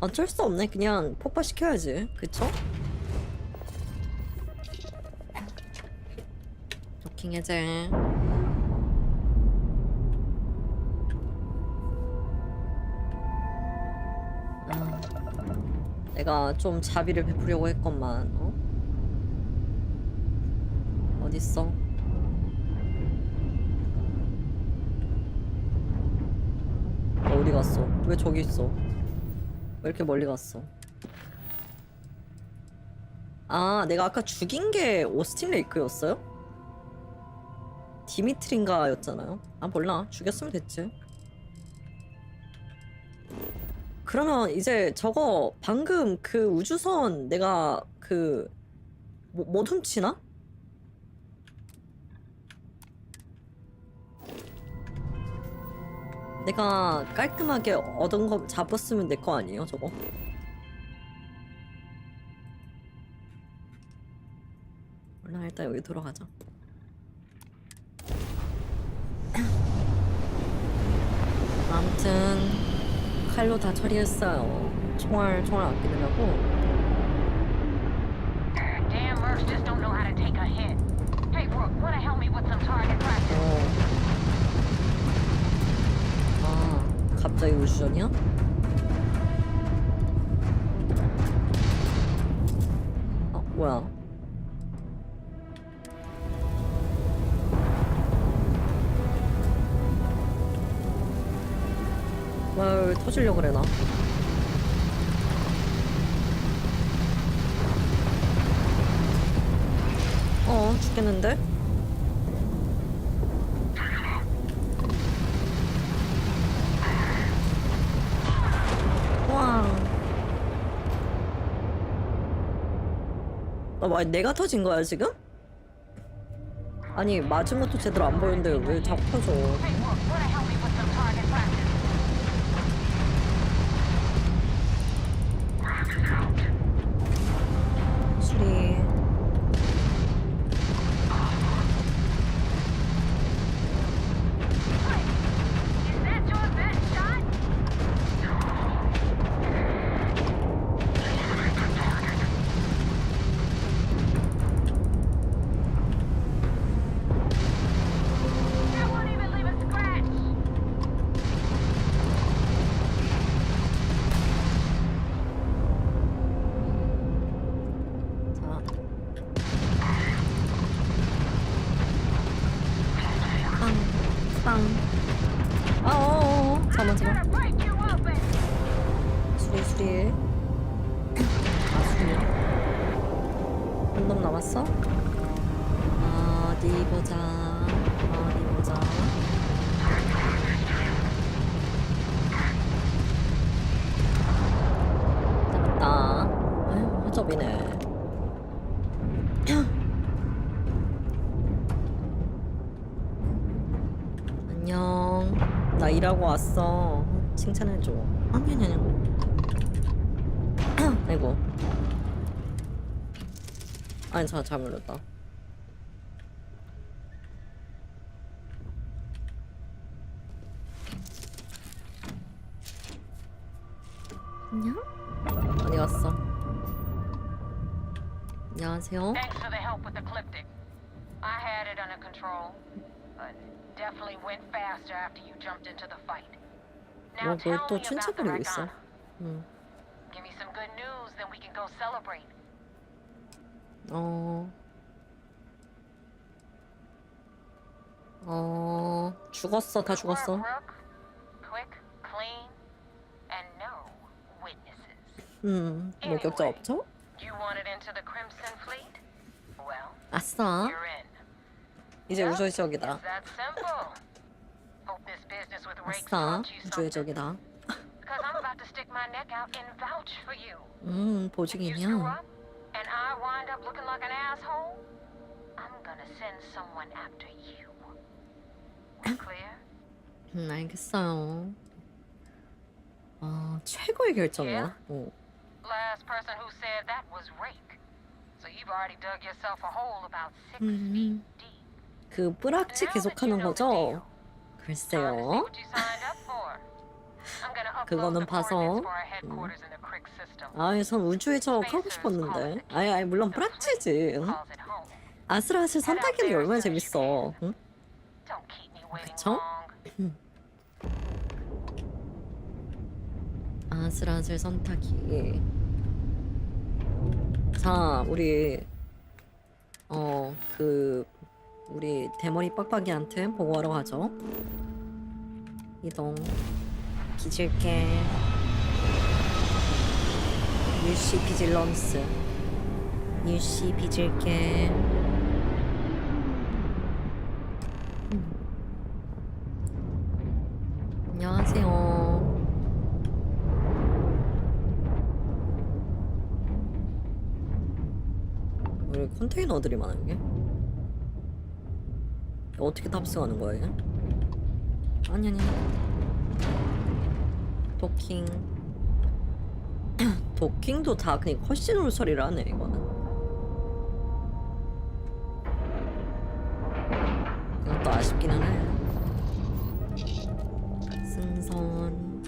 어쩔 수 없네. 그냥 폭파시켜야지. 그쵸? 도킹 해제. 내가 좀 자비를 베푸려고 했건만. 어딨어? 어디 갔어? 왜 저기 있어? 왜 이렇게 멀리 갔어? 내가 아까 죽인 게 오스틴 레이크였어요? 디미트린가 였잖아요. 몰라. 죽였으면 됐지. 그러면 이제 저거 방금 그 우주선 내가 못 훔치나? 내가 깔끔하게 얻은 거 잡았으면 내 거 아니에요, 저거? 몰라, 일단 여기 돌아가자. 아무튼 칼로 다 처리했어요. 총알 아끼느라고. Damn Mercs just don't know how to take a hit. Hey, Brooke, wanna help me with some target practice? 갑자기 우주전이야? 뭐야? 뭘 터지려고 그래 나? 죽겠는데? 와. 내가 터진 거야 지금? 아니 맞은 것도 제대로 안 보이는데 왜 자꾸 터져? 수리. 잠깐만. 수리. 수리. 한 놈 남았어? 어디 보자. 잡았다. 아유, 허접이네. 안녕. 나 일하고 왔어. 칭찬해줘. 아니. 아이고. 아니, 잘 눌렀다. 안녕? 어디 갔어? 안녕하세요. Thanks for the help with the cliptic. I had it under control, but definitely went faster after you jumped into the fight. Now tell 또 me about the 칭찬거리고 있어. Ragana. Give me some good news, then we can go celebrate. 죽었어. 다 죽었어. Quick, clean, and no witnesses. 목격자 없죠? You wanted into the Crimson Fleet? Well, 아싸. you're in. 이제 우주의 적이다. It's that simple. Hope this business with Rake 아싸. taught you 우주의 something. 적이다. Because I'm about to stick my neck out and vouch for you. If you screw 보직이냐? up and I wind up looking like an asshole, I'm gonna send someone after you. Clear? 알겠어요. 최고의 결정이야. Last person who said that was Rake. So you've already dug yourself a hole about 6 feet deep. 그 뿌락치 계속하는 거죠? 글쎄요. 그거는 봐서. 전 우주의 적 하고 싶었는데. 아니 물론 뿌락치지. 응? 아슬아슬 선택하는 게 얼마나 재밌어. 응? 그쵸? 아슬아슬 선타기. 자, 우리 우리 대머리 빡빡이한테 보고하러 가죠. 이동. 기질게. 뉴시 비질런스. 뉴시 비질게. 안녕하세요. 왜 컨테이너들이 많아 이게? 어떻게 탑승하는 거야 이게? 아니 도킹. 도킹도 다 그냥 컷신으로 처리를 하네 이거는. 그것도 아쉽기는 해. 승선.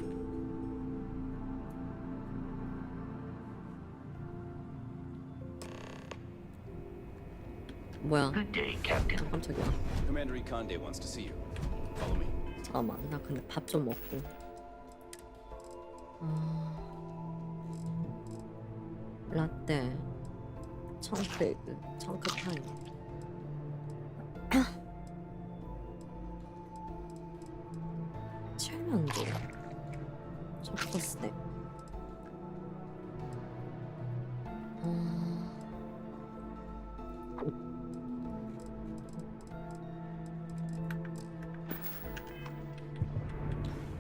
뭐야? 깜짝이야. Commander Ikonde wants to see you. Follow me. 잠깐만, 나 근데 밥 좀 먹고. 라떼. 청크레이드, 청크파인. 칠면조, 초코스낵.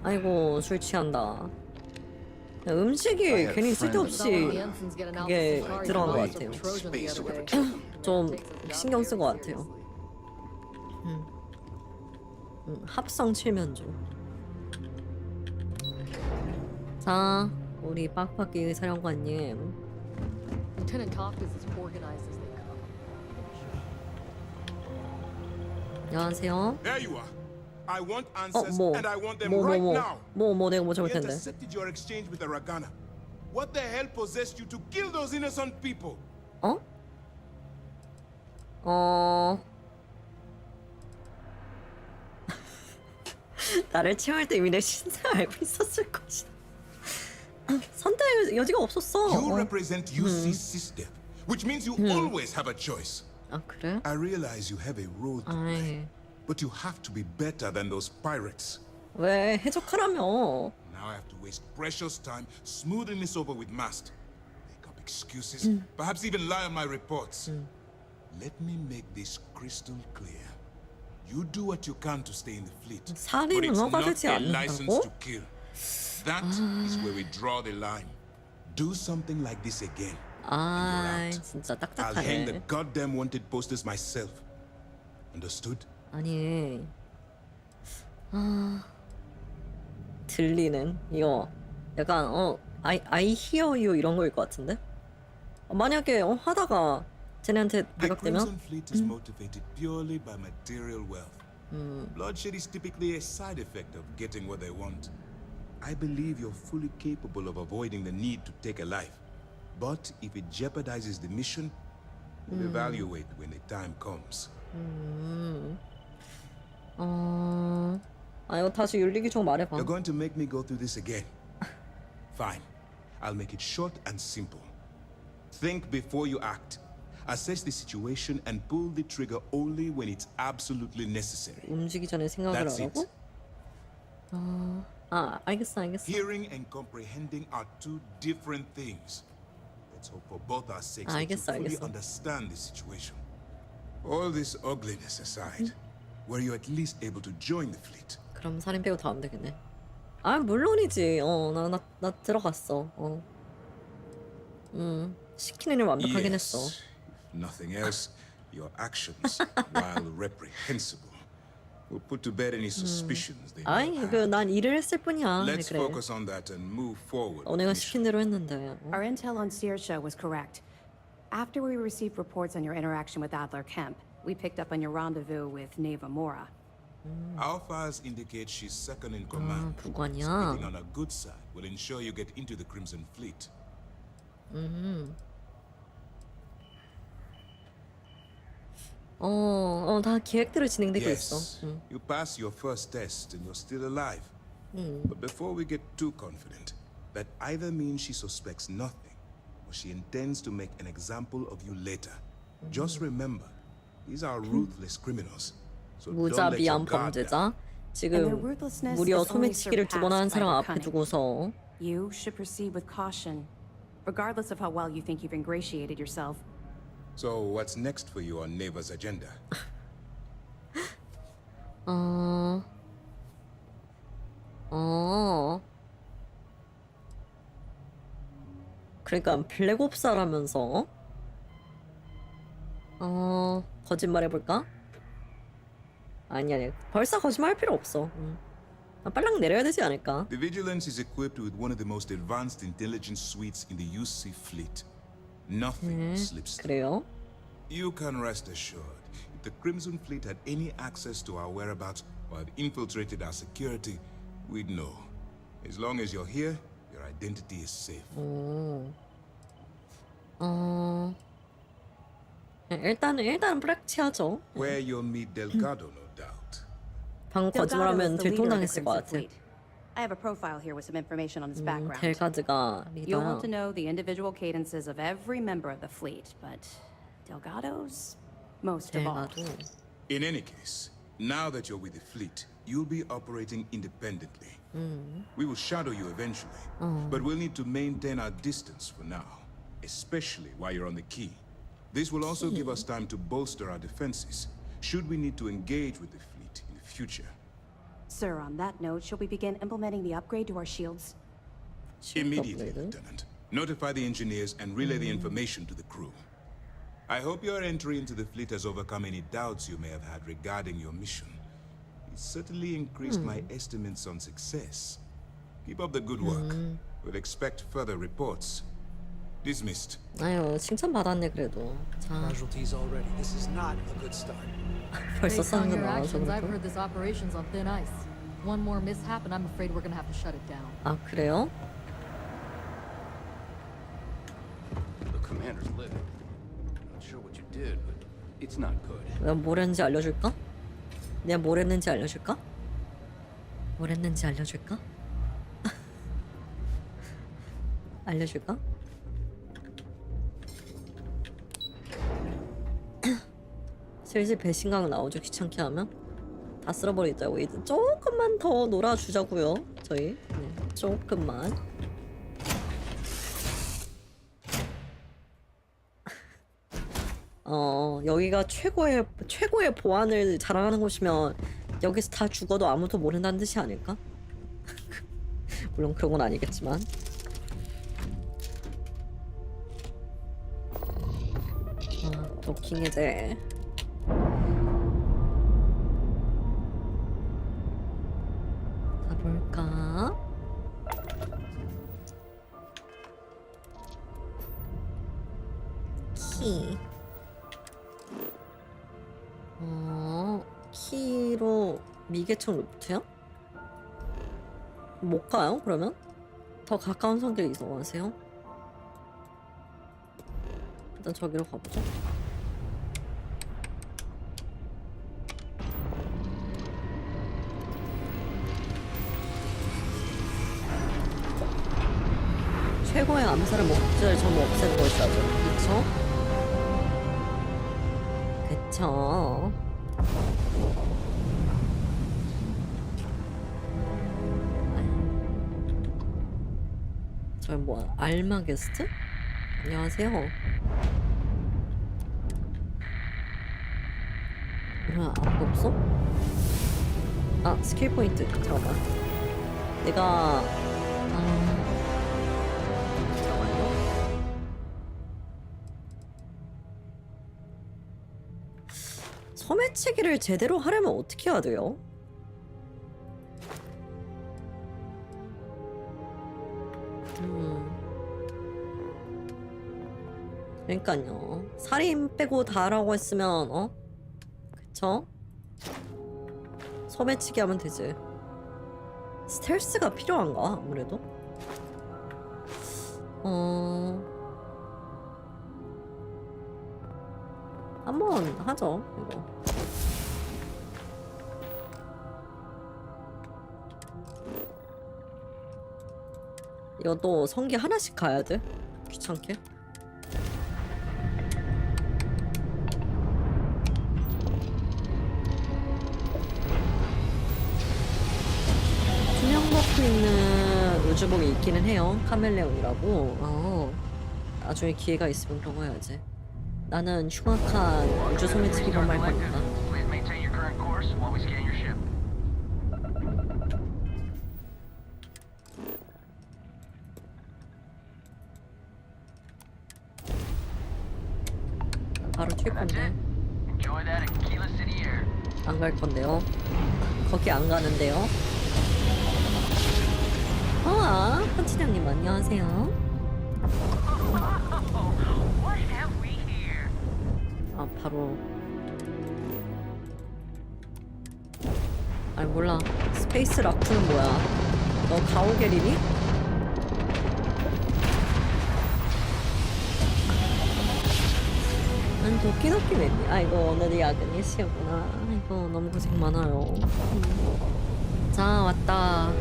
아이고 술 취한다. 음식이 괜히 쓸데없이 이게 들어간 것 같아요. 좀 신경 쓴 것 같아요. 합성 칠면조. 자, 우리 빡빡이 사령관님. 안녕하세요. There you are. I want answers 뭐, and I want them right now. 내가 뭐 We 잘못했는데. intercepted your exchange with the Ragana. What the hell possessed you to kill those innocent people? 나를 채울 때 이미 내 신세를 알고 있었을 것이다. 선택의 여지가 없었어. You represent UC's system, which means you always have a choice. 아 그래? I realize you have a role to play, but you have to be better than those pirates. 왜 해적하라며? Now I have to waste precious time smoothing this over with Mast. Make up excuses, perhaps even lie on my reports. Let me make this crystal clear. You do what you can to stay in the fleet, but 살인은 it's not 허가되지 a license 않는다고? to kill. That is where we draw the line. Do something like this again. 아, 진짜 I'll hang the 딱딱하네. goddamn wanted posters myself. Understood? 아니, 들리는 이거 약간 I hear you 이런 거일 것 같은데? 만약에 하다가 쟤네한테 The 발각되면 Crimson Fleet is motivated purely by material wealth. Bloodshed is typically a side effect of getting what they want. I believe you're fully capable of avoiding the need to take a life. But if it jeopardizes the mission, we'll evaluate when the time comes. 이거 다시 윤리기 좀 말해봐. You're going to make me go through this again. Fine. I'll make it short and simple. Think before you act. Assess the situation and pull the trigger only when it's absolutely necessary. 움직이기 전에 생각을 That's 하라고? it. 알겠어. Hearing and comprehending are two different things. Let's hope for both our sakes that you fully understand the situation. All this ugliness aside, were you at least able to join the fleet? 그럼 살인 빼고 다 하면 되겠네. 물론이지. 나 들어갔어. 시키는 일 완벽하긴 했어. Yes. If nothing else, your actions, while reprehensible, will put to bed any suspicions they may have. 난 일을 했을 뿐이야. Let's 그래. focus on that and move forward. 내가 시킨 대로 했는데. Our intel on Searsha was correct. After we received reports on your interaction with Adler Kemp, we picked up on your rendezvous with Neva Mora. Our files indicate she's second in command. 부관이야. Speaking on a good side will ensure you get into the Crimson Fleet. 다 계획대로 진행되고 있어. Yes, you pass your first test and you're still alive. But before we get too confident, that either means she suspects nothing or she intends to make an example of you later. Just remember, these are ruthless criminals. So don't let your 무자비한 guard down. 범죄자. 지금 무려 소매치기를 2번 한 사람 앞에 두고서 You should proceed with caution, regardless of how well you think you've ingratiated yourself. So what's next for you on Neva's agenda? 그러니까 블랙옵사라면서 거짓말 해볼까? 아니 벌써 거짓말 할 필요 없어. 빨랑 내려야 되지 않을까? The Vigilance is equipped with one of the most advanced intelligence suites in the UC fleet. Nothing slips through. 그래요? You can rest assured, if the Crimson Fleet had any access to our whereabouts or had infiltrated our security, we'd know. As long as you're here, your identity is safe. 일단은 프랙치하죠. Where you'll meet Delgado, no doubt. 방금 거짓말하면 들통당했을 것 같아. I have a profile here with some information on his background. 델가드가 You'll want 리더야. to know the individual cadences of every member of the fleet, but Delgados? Most of all. 델가도. In any case, now that you're with the fleet, you'll be operating independently. We will shadow you eventually, but we'll need to maintain our distance for now, especially while you're on the quay. This will also give us time to bolster our defenses, should we need to engage with the fleet in the future. Sir, on that note, shall we begin implementing the upgrade to our shields? Immediately, Lieutenant. Notify the engineers and relay the information to the crew. I hope your entry into the fleet has overcome any doubts you may have had regarding your mission. It certainly increased my estimates on success. Keep up the good work. We'll expect further reports. Dismissed. 아유, 칭찬 받았네 그래도. 자, Casualties already. This is not a good start. 벌써 Based on 싸는 거 your 나와서 actions, I've 그렇고. heard this operation's on thin ice. One more mishap and I'm afraid we're gonna have to shut it down. 아 그래요? The commander's livid. Not sure what you did, but it's not good. 내가 뭘 했는지 알려줄까? 내가 뭘 했는지 알려줄까? 뭘 했는지 알려줄까? 알려줄까? 슬슬 배신각 나오죠. 귀찮게 하면 다 쓸어버리자고. 이제 조금만 더 놀아주자고요. 저희 조금만. 여기가 최고의 보안을 자랑하는 곳이면 여기서 다 죽어도 아무도 모른다는 뜻이 아닐까? 물론 그런 건 아니겠지만. 도킹 이제 가볼까? 키. 키로 미개척 루트요? 못 가요? 그러면? 더 가까운 성길 이동하세요. 일단 저기로 가보죠. 최고의 암살을 목적을 전부 없애는 것이라죠. 그쵸? 그쵸? 저 뭐야? 알마 게스트? 안녕하세요. 뭐야? 아무도 없어? 아, 스킬 포인트. 잠깐만. 내가 소매치기를 제대로 하려면 어떻게 해야 돼요? 그러니까요. 살인 빼고 다 하라고 했으면 그쵸? 소매치기 하면 되지. 스텔스가 필요한가? 아무래도 한번 하죠. 이거 이것도 성기 하나씩 가야 돼. 귀찮게. 투명 버프 있는 우주복이 있기는 해요. 카멜레온이라고. 나중에 기회가 있으면 그런 거 해야지. 나는 흉악한 우주 소매치기만 할 거니까. 바로 튈 건데. 안 갈 건데요. 거기 안 가는데요. 헌치장님 안녕하세요. 아 바로 아니 몰라. 스페이스 라쿠는 뭐야? 너 가오갤이니? 난 도끼도끼 맵니? 아이고 오늘이 야근이시구나. 아이고 너무 고생 많아요. 자 왔다.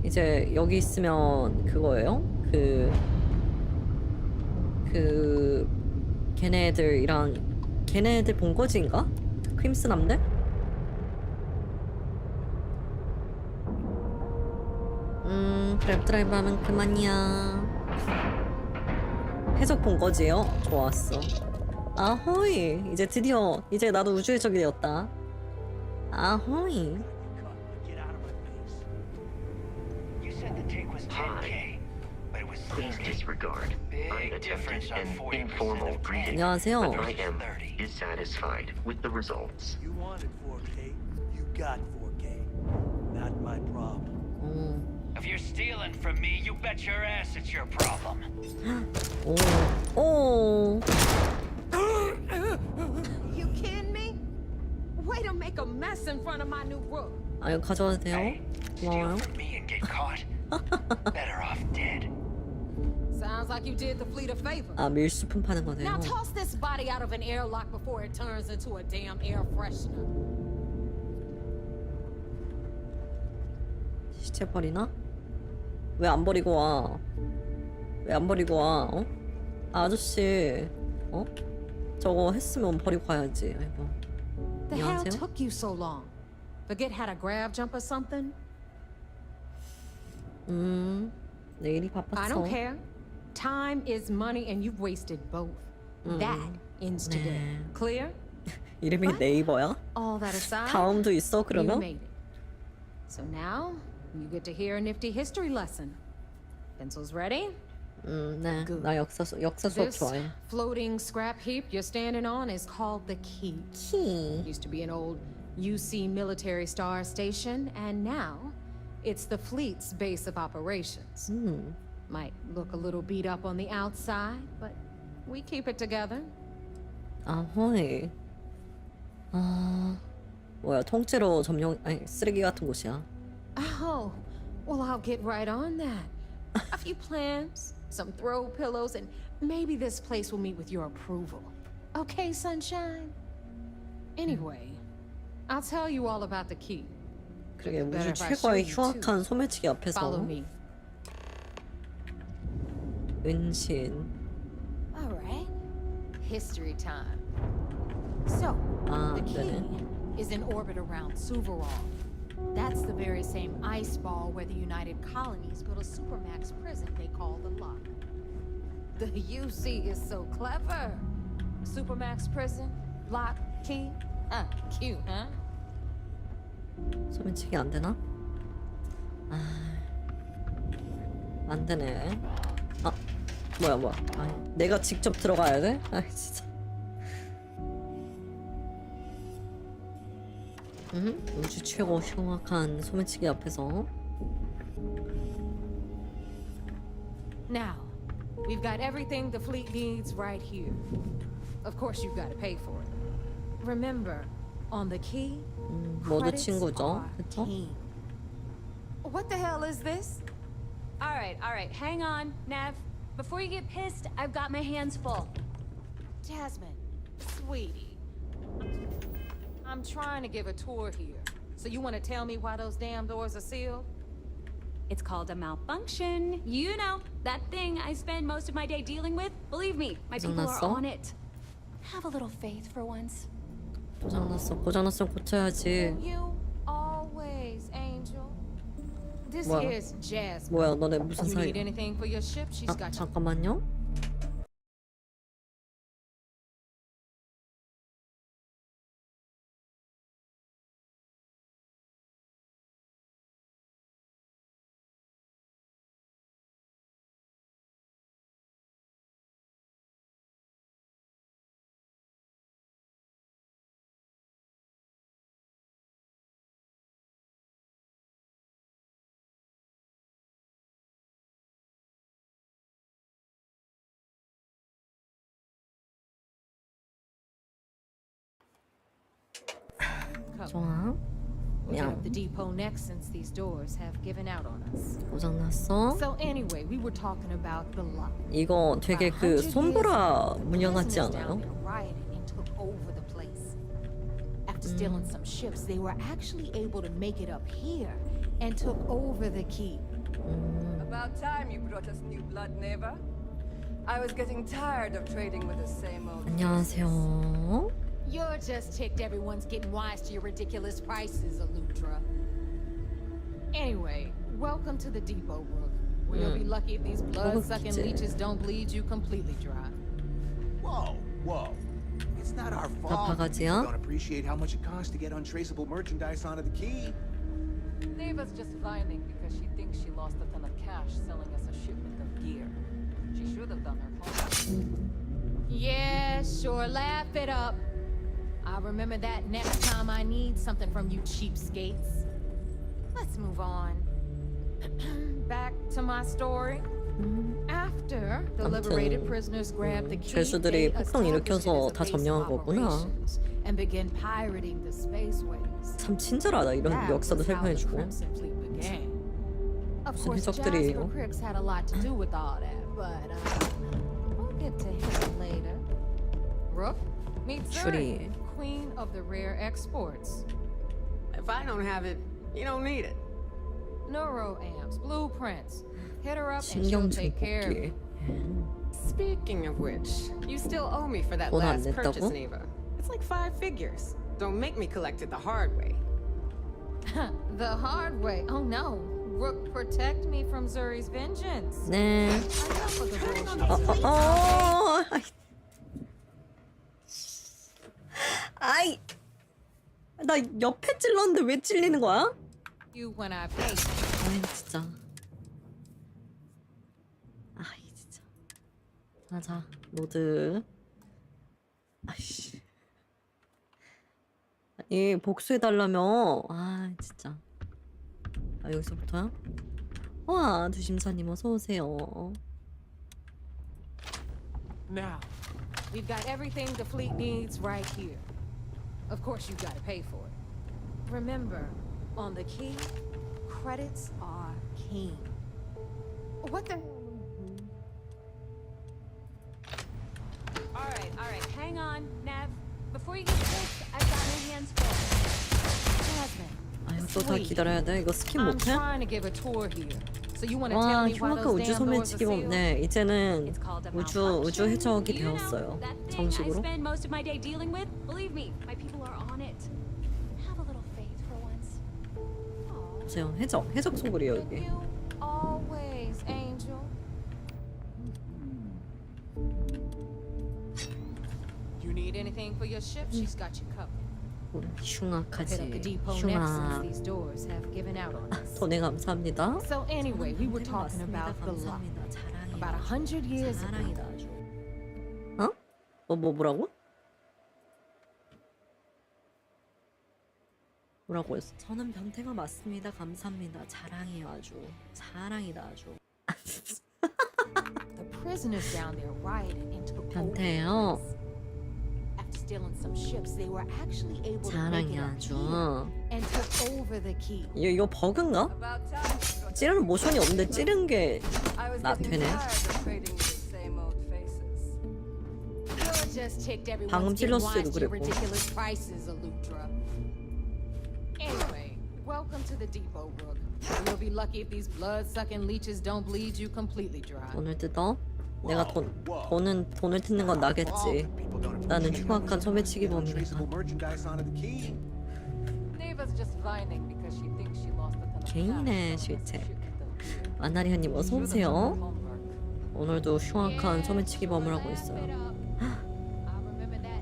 이제 여기 있으면 그거예요? 그 걔네들 본거지인가? 크림슨 함대? 그랩 드라이브 하면 그만이야. 해적 본거지요? 좋았어. 아호이! 이제 나도 우주의 적이 되었다. 아호이. Please disregard. I attempted an informal greeting, 안녕하세요. but I am dissatisfied with the results. You wanted 4K, you got 4K. Not my problem. If you're stealing from me, you bet your ass it's your problem. 오. You kidding me? Way to make a mess in front of my new roof. 아, 이거 가져와도 돼요? 고마워요. From me and get caught. Better off dead. Sounds like you did the fleet a favor. 아, 밀수품 파는 거네요. Now toss this body out of an airlock before it turns into a damn air freshener. 시체 버리나? 왜 안 버리고 와? 왜 안 버리고 와? 어? 아저씨, 어? 저거 했으면 버리고 가야지. 아이고. The hell 안녕하세요. took you so long? Forget how to grab jump or something? 내일이 I 바빴어. don't care. Time is money and you've wasted both. That ends today. 네. Clear? 이름이 네이버야? All that aside, 다음도 있어 you 그러면? made it. So now you get to hear a nifty history lesson. Pencils ready? 네. 나 역사 수업 This 좋아해. floating scrap heap you're standing on is called the Key. Used to be an old UC military star station, and now it's the fleet's base of operations. Might look a little beat up on the outside, but we keep it together. 아호이. 아, 뭐야? 통째로 쓰레기 같은 곳이야. Oh, well, I'll get right on that. A few plans, some throw pillows, and maybe this place will meet with your approval. Okay, sunshine? Anyway, I'll tell you all about the Key. 그러게 우주 최고의 흉악한 소매치기 앞에서 Follow me. 은신. All right. History time. So, 아, the Key 네네. is in orbit around Suvorov. That's the very same ice ball where the United Colonies built a supermax prison they call the Lock. The UC is so clever. Supermax prison, Lock, Key. Cute, huh? 소매치기 안 되나? 아, 안 되네. 아, 뭐야? 아, 내가 직접 들어가야 돼? 아, 진짜. 우주 최고 흉악한 소매치기 앞에서. Now, we've got everything the fleet needs right here. Of course, you've got to pay for it. Remember, on the Key, 모두 credits 친구죠, are 그쵸? king. What the hell is this? All right, hang on, Nev. Before you get pissed, I've got my hands full. Jasmine, sweetie. I'm trying to give a tour here. So you want to tell me why those damn doors are sealed? It's called a malfunction. You know, that thing I spend most of my day dealing with. Believe me, my people are 고장났어? on it. Have a little faith for once. 고장났으면 고쳐야지. You always, Angel. This 뭐야? here's Jasmine. 뭐야, 너네 무슨 You 사이야? need anything for your ship? She's 아, got you. 잠깐만요. 좋아. We'll get up the depot next since these doors have given out on us. 고장났어. So anyway, we were talking about the Lock. 이거 되게 그 솜브라 문양 같지 않아요? Rioted and took over the place. After stealing some ships, they were actually able to make it up here and took over the Key. About time you brought us new blood, neighbor. I was getting tired of trading with the same old. 안녕하세요. You're just ticked everyone's getting wise to your ridiculous prices, Aludra. Anyway, welcome to the depot, Rook. Where you'll be lucky if these blood-sucking leeches don't bleed you completely dry. Whoa, whoa. It's not our fault. 바가지야? We don't appreciate how much it costs to get untraceable merchandise onto the key. Neva's just whining because she thinks she lost a ton of cash selling us a shipment of gear. She should have done her homework. Yeah, sure, laugh it up. I'll remember that next time I need something from you cheapskates. Let's move on. Back to my story. After the liberated prisoners grabbed the key, 죄수들이 they 폭동 일으켜서 established 다 it as a base of 점령한 거구나. operations and began pirating the spaceways. 참 친절하다. 이런 That 역사도 was how the 설명해주고. Crimson Fleet began. Of 무슨 course, 해적들이에요? Jasper Cricks had a lot to do with all that, but we'll get to him later. Rook, meet Zuri, Shuri. Queen of the Rare Exports. If I don't have it, you don't need it. Neuroamps, blueprints. Hit her up and she'll take care of 신경증 you. Speaking of which, you still owe me for that 돈 안 last purchase, 냈다고? Neva. It's like 5 figures. Don't make me collect it the hard way. The hard way. Oh no. Rook, protect me from Zuri's vengeance. 네. Enough of the bullshit. 아이. 나 옆에 찔렀는데 왜 찔리는 거야? You when I pay. 아이 진짜. 아이 진짜. 자, 로드. 아이씨. 이 복수해달라며. 아 진짜. 아 여기서부터야? 와 두심사님 어서 오세요. Now, we've got everything the fleet needs right here. Of course, you gotta pay for it. Remember, on the key, credits are king. What the? All right, hang on, Nev. Before you get pissed, I've got my hands full. Jasmine. 아 이거 또 다 기다려야 돼? 이거 스킵 I'm 못해? trying to give a tour here. So you want to 와 tell me why 흉악한 those 우주 damn doors are 소매치기 sealed? 네 이제는 우주 해적이 되었어요. That thing I 정식으로. spend most of my day dealing with. Believe me, my people are on it. Have a little faith for once. 보세요 해적 속을이에요 여기. Always, Angel. You need anything for your ship? She's got you covered. 우리 Hit up the 흉악하지. depot next since 흉악. these doors have given out on us. 돈에 감사합니다. So anyway, we were talking about the law. About 100 years ago. 자랑이다 아주. 어? 뭐라고? 뭐라고 했어? 저는 변태가 맞습니다. 감사합니다. 자랑이에요 아주. 자랑이다 아주. The prisoners down there rioted into the 변태예요. After stealing some ships, they were actually able to make 자랑이 it up 아주. here and took over the key. 이거 버그인가? 찌르는 모션이 없는데 찌른 게 나 되네. You're just ticked 방금 everyone's getting 찔렀을 wise 때도 to your 그랬고. ridiculous prices, Aludra. Anyway, welcome to the depot, Rook. You'll be lucky if these blood-sucking leeches don't bleed you completely dry. 돈을 뜯어? 내가 돈을 뜯는 건 나겠지. 나는 흉악한 소매치기 범이니까. Neva's just whining because she thinks she lost a ton of 개인의 실책. 아나리아님 어서 오세요. 오늘도 흉악한 소매치기 범을 하고 있어요.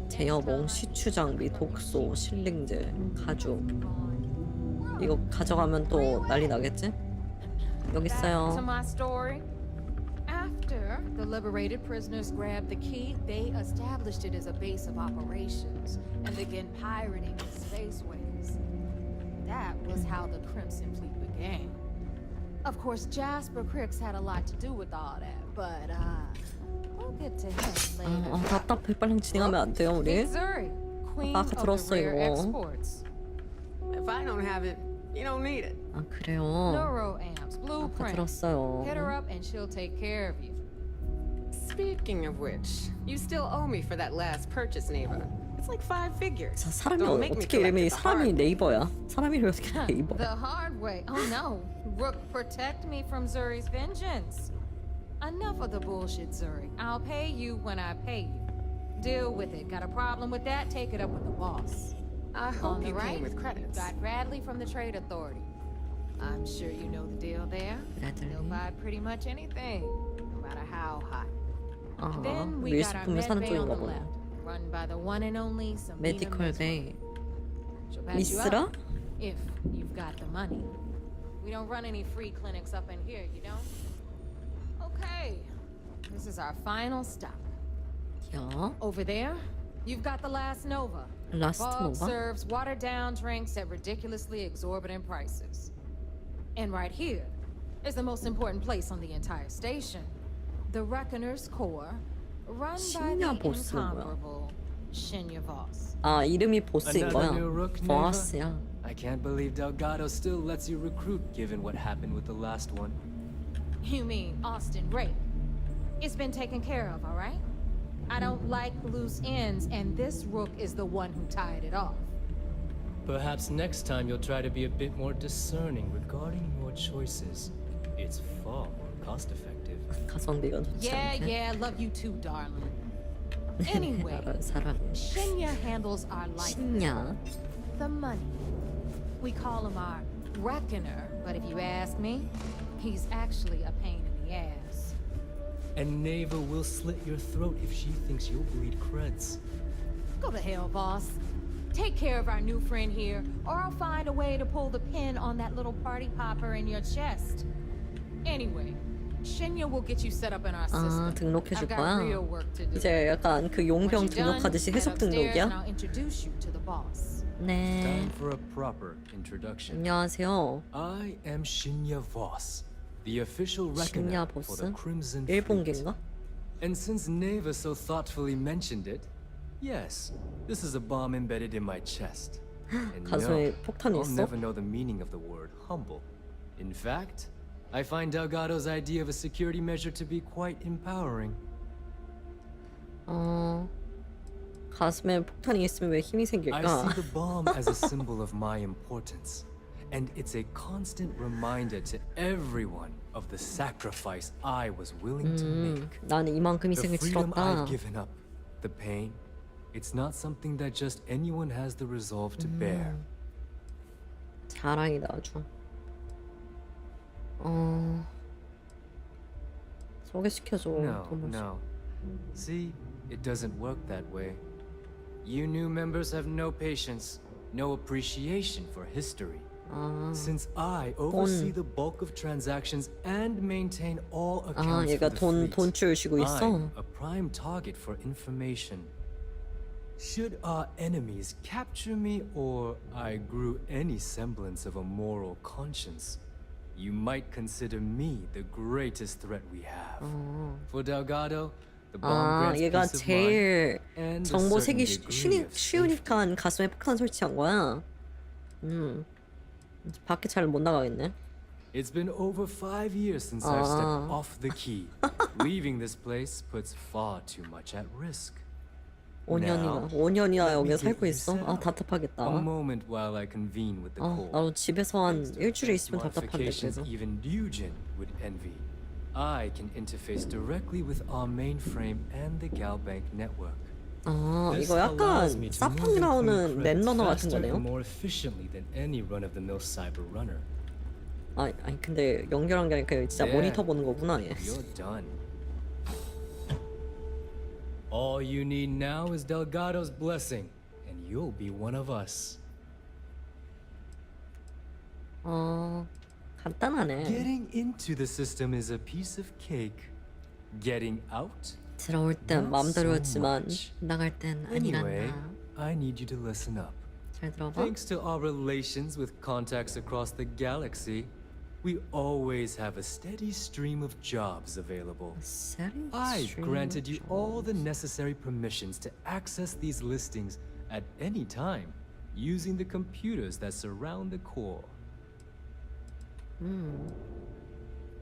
제여몽, 시추 장비, 독소, 실링제, 가죽. 이거 가져가면 또 난리 나겠지? 여기 Back to 있어요. my story. After the liberated prisoners grabbed the key, they established it as a base of operations and began pirating the spaceways. That was how the Crimson Fleet began. Of course, Jasper Cricks had a lot to do with all that, but we'll get to him later. 답답해. 빨리 진행하면 안 돼요 우리? Zuri, Queen 아까 of the 들었어 Rare 이거. Exports. If I don't have it, you don't need it. 아 그래요. Neuroamps, 아까 blueprints. 들었어요. Hit her up and she'll take care of you. Speaking of which, you still owe me for that last purchase, Neva. It's like 5 figures. 사람이 Don't make me 어떻게 이름이 collect it the hard 사람이 way. 네이버야? 사람이 이름이 어떻게 The 네이버야? hard way. Oh no. Rook, protect me from Zuri's vengeance. Enough of the bullshit, Zuri. I'll pay you when I pay you. Deal with it. Got a problem with that? Take it up with the boss. I On hope the you right, came with you've credits. got Bradley from the Trade Authority. I'm sure you know the deal there. They'll buy pretty much anything, no matter how hot. Then we got our 밀수품을 med 사는 bay on the 쪽인가 보네. left, run by the one and only Samina 메디컬 Mesmer. 베이. She'll patch you 미스라? up if you've got the money. We don't run any free clinics up in here, you know? Okay, this is our final stop. 야, Over there, you've got the Last Nova. 라스트 Fog 노바? serves watered-down drinks at ridiculously exorbitant prices. And right here is the most important place on the entire station. The Reckoner's Core, run by the 신야 보스는 뭐야? incomparable Shinya Voss. 아, 이름이 보스인 거야. Another new rook, Neva? 보스야. I can't believe Delgado still lets you recruit given what happened with the last one. You mean Austin Rape? It's been taken care of, all right? I don't like loose ends, and this rook is the one who tied it off. Perhaps next time you'll try to be a bit more discerning regarding your choices. It's far more cost-effective. 가성비가 좋지 Yeah, 않게. yeah, love you too, darling. Anyway, 사람. Shinya handles our life. 신야. The money. We call him our Reckoner, but if you ask me, he's actually a pain in the ass. And Neva will slit your throat if she thinks you'll bleed creds. Go to hell, boss. Take care of our new friend here, or I'll find a way to pull the pin on that little party popper in your chest. Anyway, Shinya will get you set up in our system. 아, 등록해 줄 I've got 거야? real work to do. 이제 약간 그 용병 Once you're done, 등록하듯이 head 해석 upstairs and 등록이야? I'll introduce you to the boss. 네. Time for a proper introduction. 안녕하세요. I am Shinya Voss, the official reckoner 신야 for 보스? the Crimson Fleet. 일본계인가? And since Neva so thoughtfully mentioned it, yes, this is a bomb embedded in my chest. And 가슴에 no, 폭탄이 I'll 있어? never know the meaning of the word humble. In fact, I find Delgado's idea of a security measure to be quite empowering. 가슴에 폭탄이 있으면 왜 힘이 I 생길까? see the bomb as a symbol of my importance, and it's a constant reminder to everyone of the sacrifice I was willing to make. 나는 이만큼 The 희생을 freedom 치렀다. I've given up, the pain, it's not something that just anyone has the resolve to bear. 자랑이다 아주. 소개시켜줘. No, 도무지. no. See, it doesn't work that way. You new members have no patience, no appreciation for history. Since I oversee the bulk of transactions and maintain all accounts 얘가 for the fleet, 돈줄 쥐고 있어? I'm a prime target for information. Should our enemies capture me or I grew any semblance of a moral conscience, you might consider me the greatest threat we have. For Delgado, the bomb grants 얘가 peace of 제일 mind and a 정보 certain 세기 degree of 쉬우니까 가슴에 폭탄 설치한 거야. 밖에 잘 못 나가겠네. It's been over 5 years since I've stepped off the key. Leaving this place puts far too much at risk. 5년이나 여기 살고 있어? 아, A 답답하겠다. moment while I convene with the core. 나도 집에서 한 일주일에 있으면 답답한데 Modifications 그래도. even Dujin would envy. I can interface directly with our mainframe and the Galbank network. This 이거 약간 allows me to move 사펑 and 나오는 clean 랜러너 같은 faster 거네요. and more efficiently than any run-of-the-mill cyber runner. 아니 근데 연결한 게 아니라 진짜 There. 모니터 보는 거구나 얘. You're done. All you need now is Delgado's blessing, and you'll be one of us. 간단하네. Getting into the system is a piece of cake. Getting out? 들어올 땐 마음대로였지만 나갈 땐 Anyway, 아니란다. I need you to listen up. 잘 들어봐. Thanks to our relations with contacts across the galaxy, we always have a steady stream of jobs available. I've granted you all the necessary permissions to access these listings at any time, using the computers that surround the core.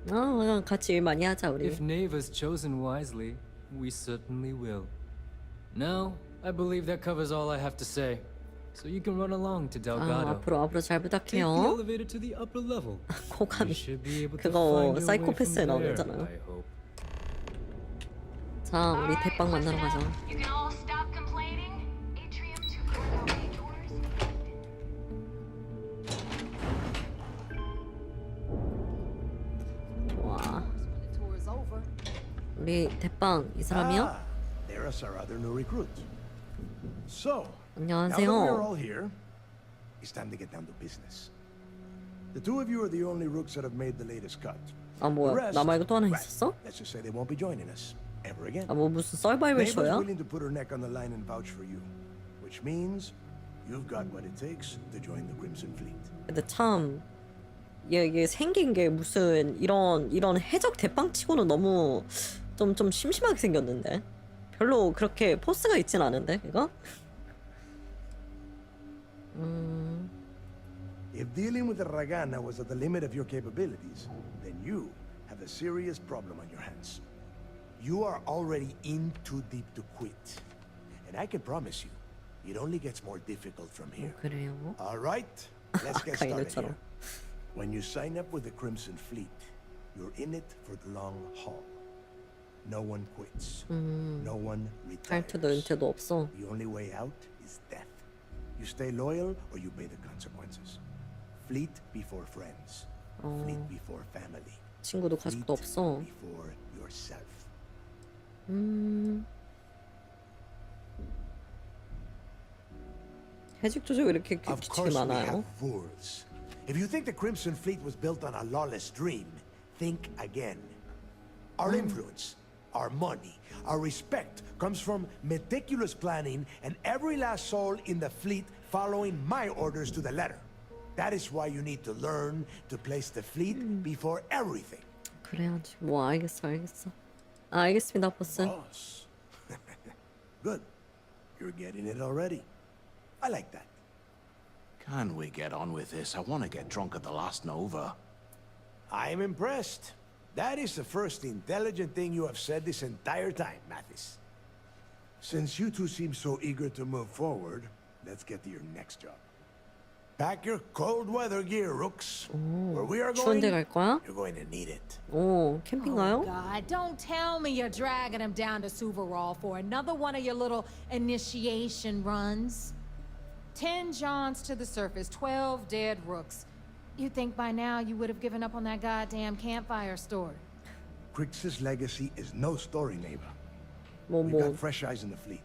그냥 같이 일 많이 하자 우리. If Neva's chosen wisely, we certainly will. Now, I believe that covers all I have to say. So you can run along to Delgado. 앞으로 잘 Take the 부탁해요. elevator to the upper level. 고감이 You should be able to 그거 find your way 사이코패스에 from there, 나오잖아요. I hope. 자, 우리 대빵 만나러 가자. You can all stop complaining. Atrium to corridor doors. 좋아. When the tour is over. 우리 대빵 이 사람이요? Ah, there's our other new recruit. So, now that we're 안녕하세요. all here, it's time to get down to business. The two of you are the only rooks that have made the latest cut. 아 The 뭐야? rest, 나 말고 또 하나 well, 있었어? let's just say they won't be joining us ever again. 아 뭐 무슨 서바이벌 Neighbor's 쇼야? willing to put her neck on the line and vouch for you, which means you've got what it takes to join the Crimson Fleet. 근데 참 이게 생긴 게 무슨 이런 해적 대빵치고는 너무 좀 심심하게 생겼는데 별로 그렇게 포스가 있진 않은데 이거? If dealing with the Ragana was at the limit of your capabilities, then you have a serious problem on your hands. You are already in too deep to quit. And I can promise you, it only gets more difficult from here. 그래요? All right, let's get started 가이드처럼. here. When you sign up with the Crimson Fleet, you're in it for the long haul. No one quits. No one retires. 탈퇴도 은퇴도 없어. The only way out is death. You stay loyal or you pay the consequences. Fleet before friends. Fleet before family. 친구도 가족도 없어. Before yourself. 해직 조직 왜 이렇게 Of 규칙이 course we 많아요? have rules. If you think the Crimson Fleet was built on a lawless dream, think again. Our influence, our money, our respect comes from meticulous planning and every last soul in the fleet following my orders to the letter. That is why you need to learn to place the fleet before everything. 그래야지. 뭐 알겠어. 알겠습니다, 보스. Boss. Good. You're getting it already. I like that. Can we get on with this? I want to get drunk at the last Nova. I'm impressed. That is the first intelligent thing you have said this entire time, Mathis. Since you two seem so eager to move forward, let's get to your next job. Pack your cold weather gear, Rooks. Where we are 추운 going, 데 갈 거야? you're going to need it. 오, 캠핑 가요? Oh, God, don't tell me you're dragging him down to Suvarall for another one of your little initiation runs. 10 Johns to the surface, 12 dead rooks. You'd think by now you would have given up on that goddamn campfire story. Crix's legacy is no story, neighbor. 뭐 We got fresh eyes in the fleet.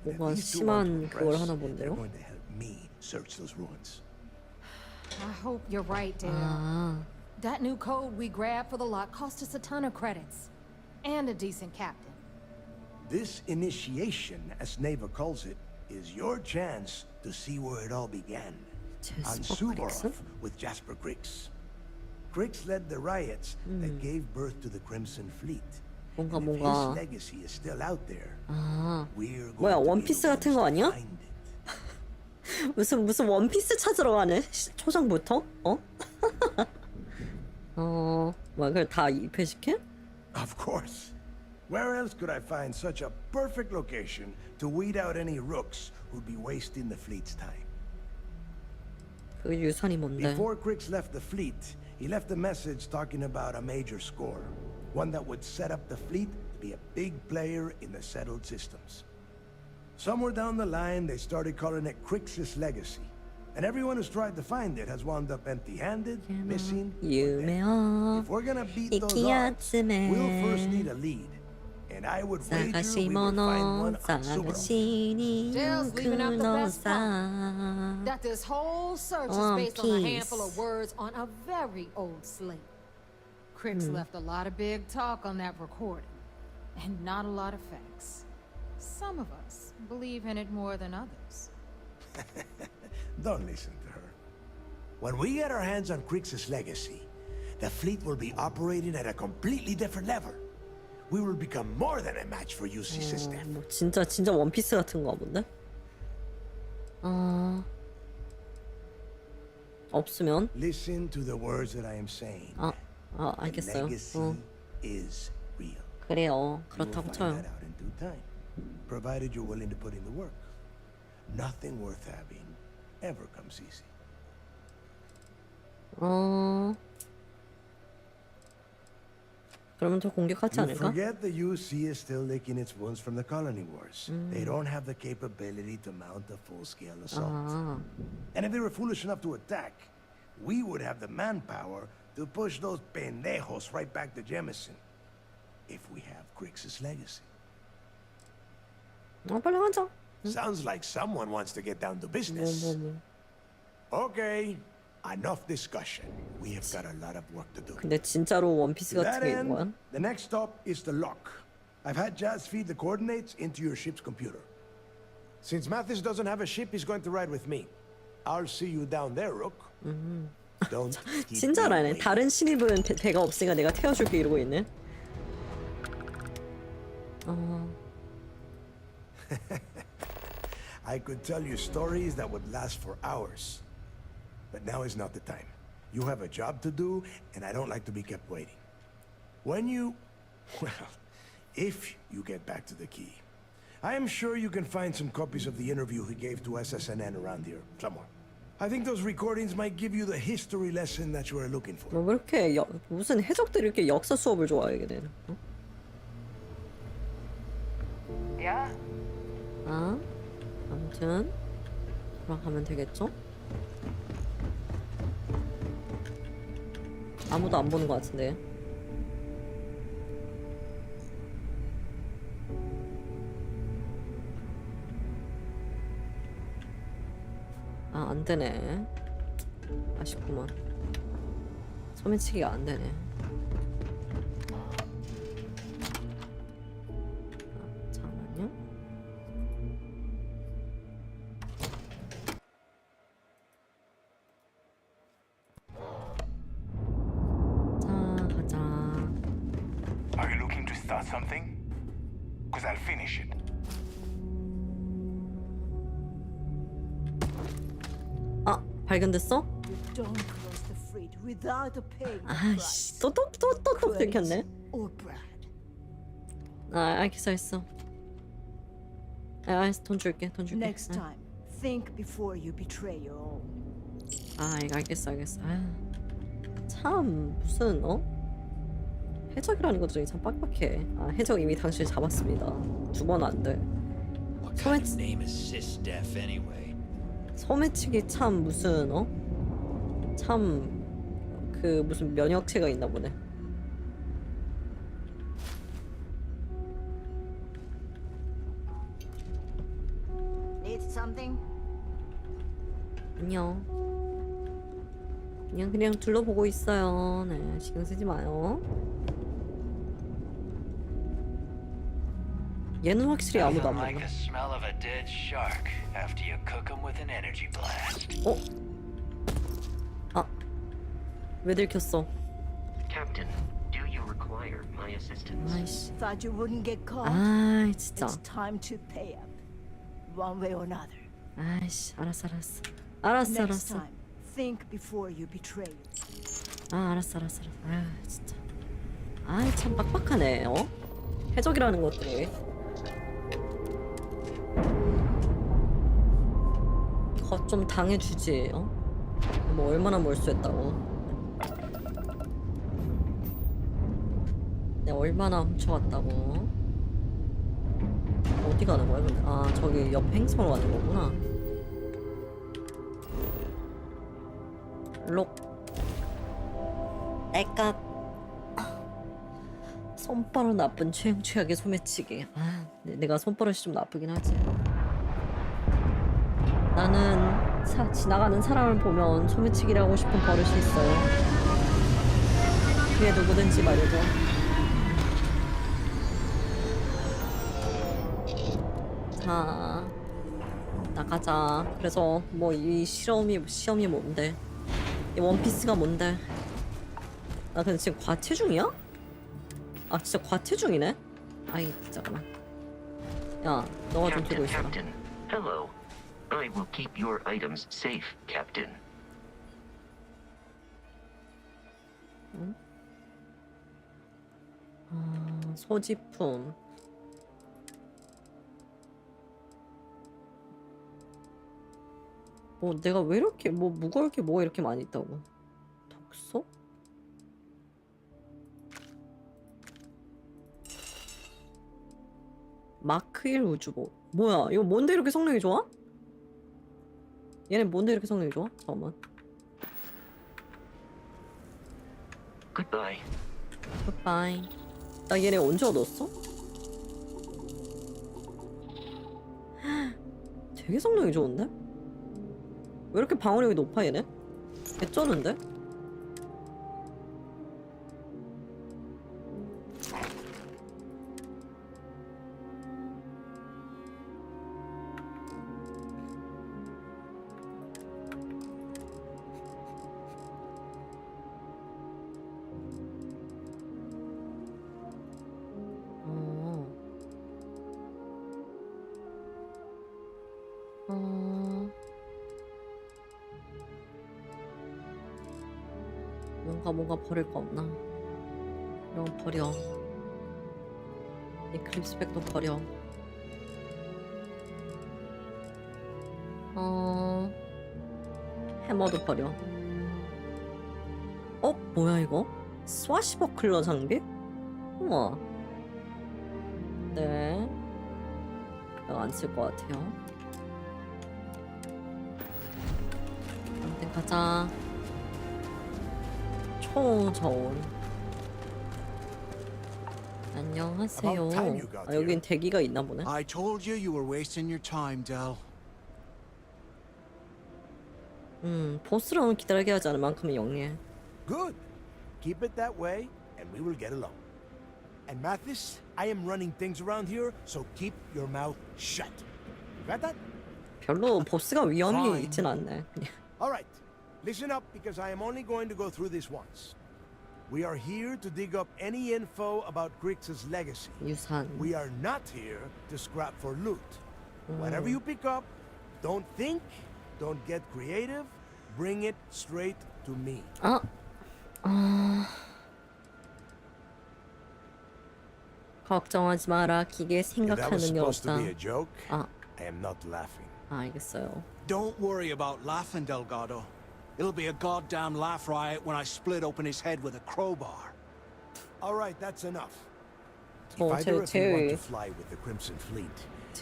And if 뭐가 these two want to 심한 그걸 impress, 하나 they're 본데요? going to help me search those ruins. I hope you're right, Dale. 아, That new code we grabbed for the lot cost us a ton of credits. And a decent captain. This initiation, as Neva calls it, is your chance to see where it all began. On Suvorov with Jasper Crix. Crix led the riots that gave birth to the Crimson Fleet. And if his 뭔가 legacy is still out there, 아, we're 뭐야 going to be 원피스 the 같은 ones 거 to 아니야? find it. 무슨 원피스 찾으러 가네? 초장부터? 뭐야 그걸 다 입회시켜? Of course. Where else could I find such a perfect location to weed out any rooks who'd be wasting the fleet's time? 그 유산이 뭔데? Before Crix left the fleet, he left a message talking about a major score. One that would set up the fleet to be a big player in the settled systems. Somewhere down the line, they started calling it Crix's legacy. And everyone who's tried to find it has wound up empty-handed, missing, or dead. If we're gonna beat those odds, we'll first need a lead. And I would wager we will find one on Suvorov. Dale's leaving out the best part. That this whole search is based on a handful of words on a very old slate. Crix left a lot of big talk on that recording, and not a lot of facts. Some of us believe in it more than others. Don't listen to her. When we get our hands on Crix's legacy, the fleet will be operating at a completely different level. We will become more than a match for UC's staff. 뭐 진짜 원피스 같은 거 본데? 없으면? Listen to the words that I am saying. 알겠어요. Legacy is real. 그래요. You will 그렇다고 find 쳐요. that out in due time. provided you're willing to put in the work. Nothing worth having ever comes easy. 그러면 더 공격하지 You 않을까? forget the UC is still licking its wounds from the colony wars. They don't have the capability to mount a full-scale assault. And if they were foolish enough to attack, we would have the manpower to push those pendejos right back to Jemison. If we have Grix's legacy. 빨리 하자. Sounds like someone wants to get down to business. Okay, enough discussion. We have got a lot of work to do. 근데 진짜로 원피스 To 같은 that 게 있는 거야? end, the next stop is the lock. I've had Jazz feed the coordinates into your ship's computer. Since Mathis doesn't have a ship, he's going to ride with me. I'll see you down there, Rook. Don't keep me 친절하네. waiting. 다른 신입은 배가 없으니까 내가 태워줄게 이러고 있네. I could tell you stories that would last for hours. But now is not the time. You have a job to do, and I don't like to be kept waiting. When you... well, if you get back to the key, I am sure you can find some copies of the interview he gave to SSNN around here, somewhere. I think those recordings might give you the history lesson that you are looking for. 왜 이렇게 무슨 해적들이 이렇게 역사 수업을 좋아하게 되는? Yeah? 아무튼 돌아가면 되겠죠? 아무도 안 보는 것 같은데. 안 되네. 아쉽구만. 소매치기가 안 되네. 잠깐만요. 자, 가자. Are you looking to start something? Because I'll finish it. 발견됐어? Don't close the fridge without a paying 아이씨, 또 들켰네. or Brad. 알겠어, 알겠어. 알겠어, 돈 줄게. Next time, think before you betray your own. 알겠어. 참 무슨 해적이라는 것들이 참 빡빡해. 해적 이미 당신을 잡았습니다. 2번 안 돼. What kind of name is Sysdef anyway? 소매치기 참 무슨 참 그 무슨 면역체가 있나 보네. Need something? 안녕. 그냥 둘러보고 있어요. 네, 신경 쓰지 마요. 얘는 확실히 아무도 안 Nothing 만나. like the smell of a dead shark after you cook them with an energy blast. 왜 들켰어? Captain, do you require my assistance? 아이씨. Thought you wouldn't get caught. 진짜. It's time to pay up, one way or another. 아이씨, 알았어. Next time, think before you betray. 알았어. 진짜. 참 빡빡하네. 해적이라는 것들이. 좀 당해주지. 뭐 얼마나 몰수했다고. 내가 얼마나 훔쳐왔다고. 어디 가는 거야 근데? 저기 옆 행성으로 가는 거구나. 록. 내가 손버릇 나쁜 최악의 소매치기. 내가 손버릇이 좀 나쁘긴 하지. 나는 지나가는 사람을 보면 소매치기를 하고 싶은 버릇이 있어요. 그게 누구든지 말이죠. 자, 나가자. 그래서 뭐 이 시험이 뭔데? 이 원피스가 뭔데? 나 근데 지금 과체중이야? 진짜 과체중이네? 잠깐만. 야, 너가 좀 들고 있어라. Captain, hello. I will keep your items safe, Captain. 응? 소지품. 뭐 내가 왜 이렇게 뭐 무거울 게 뭐가 이렇게 많이 있다고. 독소? 마크 1 우주보. 뭐야 이거 뭔데 이렇게 성능이 좋아? 얘네 뭔데 이렇게 성능이 좋아? 잠깐만. Goodbye. 굿바이. 나 얘네 언제 얻었어? 되게 성능이 좋은데? 왜 이렇게 방어력이 높아 얘네? 개쩌는데? 뭔가 버릴 거 없나? 이런 거 버려. 이클립스백도 버려. 해머도 버려. 뭐야 이거? 스와시버클러 장비? 우와. 네. 내가 안 쓸 것 같아요. 아무튼 가자. 초저온. 안녕하세요. 아, 여긴 대기가 있나 보네. I told you you were wasting your time, Del. 보스랑은 기다리게 하지 않을 만큼은 영리해. Good. Keep it that way, and we will get along. And Mathis, I am running things around here, so keep your mouth shut. You got that? 별로 보스가 위험이 있진 않네. All right. Listen up, because I am only going to go through this once. We are here to dig up any info about Grix's legacy. 유산. We are not here to scrap for loot. Whatever you pick up, don't think, don't get creative, bring it straight to me. 걱정하지 마라. 기계 생각하는 일 없다. I am not laughing. 알겠어요. Don't worry about laughing, Delgado. It'll be a goddamn laugh riot when I split open his head with a crowbar. All right, that's enough. If either of you want to fly with the Crimson Fleet,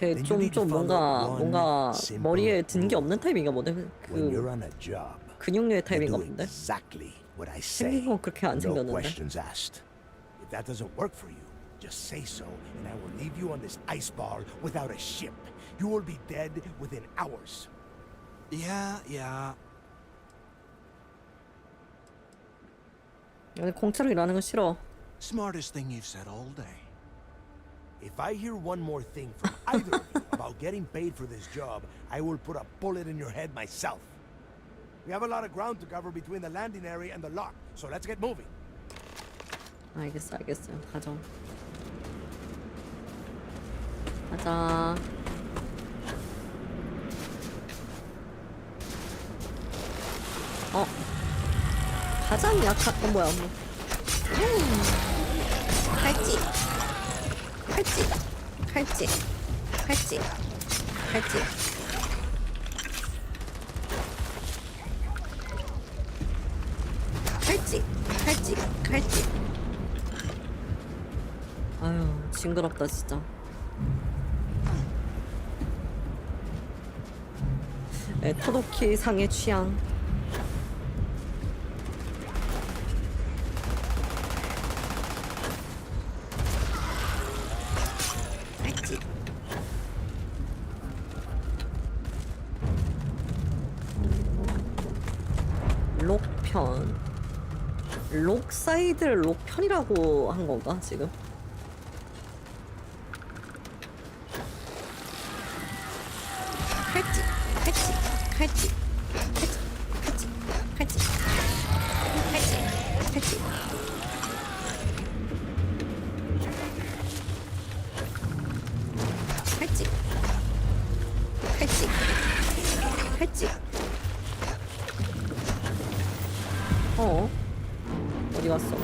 then you need to follow one simple 머리에 든 게 없는 타입인가 보네. When you're on a job, 근육류의 you 타입인가 do 본데. exactly what I say. 생긴 건 그렇게 안 No 생겼는데. questions asked. If that doesn't work for you, just say so, and I will leave you on this ice bar without a ship. You will be dead within hours. Yeah. 공짜로 일하는 건 싫어. Smartest thing you've said all day. If I hear one more thing from either of you about getting paid for this job, I will put a bullet in your head myself. We have a lot of ground to cover between the landing area and the lock, so let's get moving. 알겠어요. 가자. 가자. 가장 약한 뭐야? 칼찌. 아유, 징그럽다 진짜. 토도키 상의 취향. 록편. 록사이드를 록편이라고 한 건가 지금? 칼찌. 어디 갔어?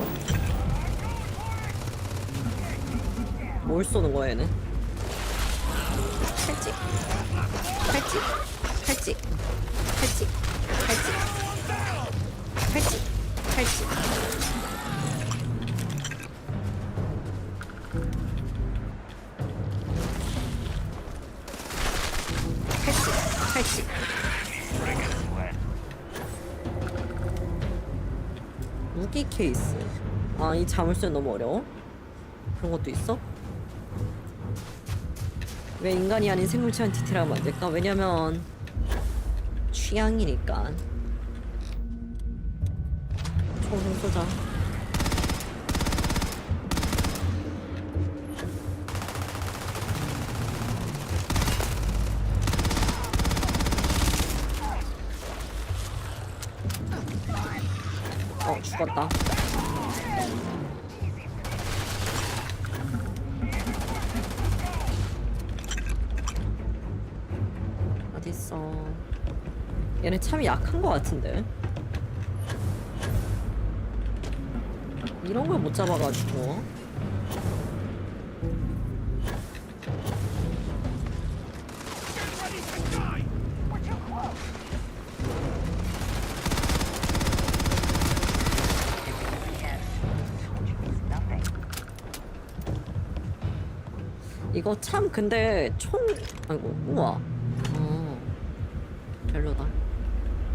뭘 쏘는 거야 얘는? 칼찌. 칼집, 칼집, 칼집, 칼집. 칼집. 무기 케이스. 아, 이 자물쇠는 너무 어려워? 그런 것도 있어? 왜 인간이 아닌 생물체한 디테일하게 만들까? 왜냐면 취향이니까. 총 쏘자. 죽었다. 어딨어? 얘네 참 약한 것 같은데. 이런 걸 못 잡아가지고. 이거 참 근데 총 아이고 우와 별로다.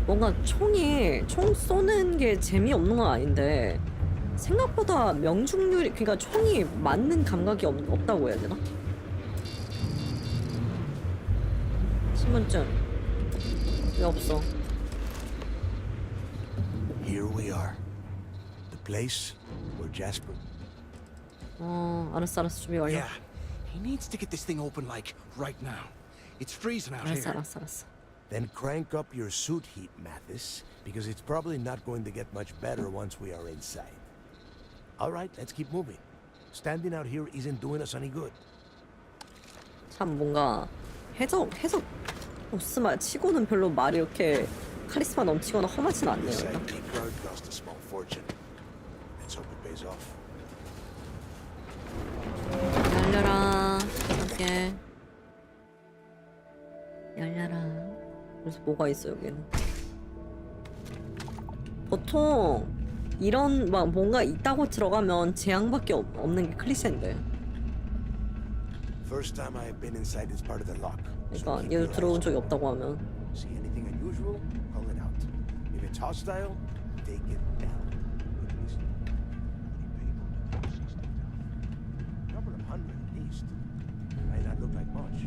뭔가 총 쏘는 게 재미없는 건 아닌데 생각보다 명중률이 그러니까 총이 맞는 감각이 없다고 해야 되나? 신분증 왜 없어? Here we are. The place where Jasper. 알았어 준비 완료. Yeah. He needs to get this thing open like right now. It's freezing out here. 알았어. Then crank up your suit heat, Mathis, because it's probably not going to get much better once we are inside. All right, let's keep moving. Standing out here isn't doing us any good. 참 뭔가 해적 오스마 치고는 별로 말이 이렇게 카리스마 넘치거나 험하진 않네요. Cost a small fortune. Let's hope it pays off. 열려라. 오케이. 열려라. 그래서 뭐가 있어 여기는? 보통 이런 막 뭔가 있다고 들어가면 재앙밖에 없는 게 클리셰인데. First time I have been inside this part of the lock. 그러니까 얘도 들어온 적이 없다고 하면. See anything unusual? Call it out. If it's hostile, take it down. A couple of hundred at least. Might not look like much.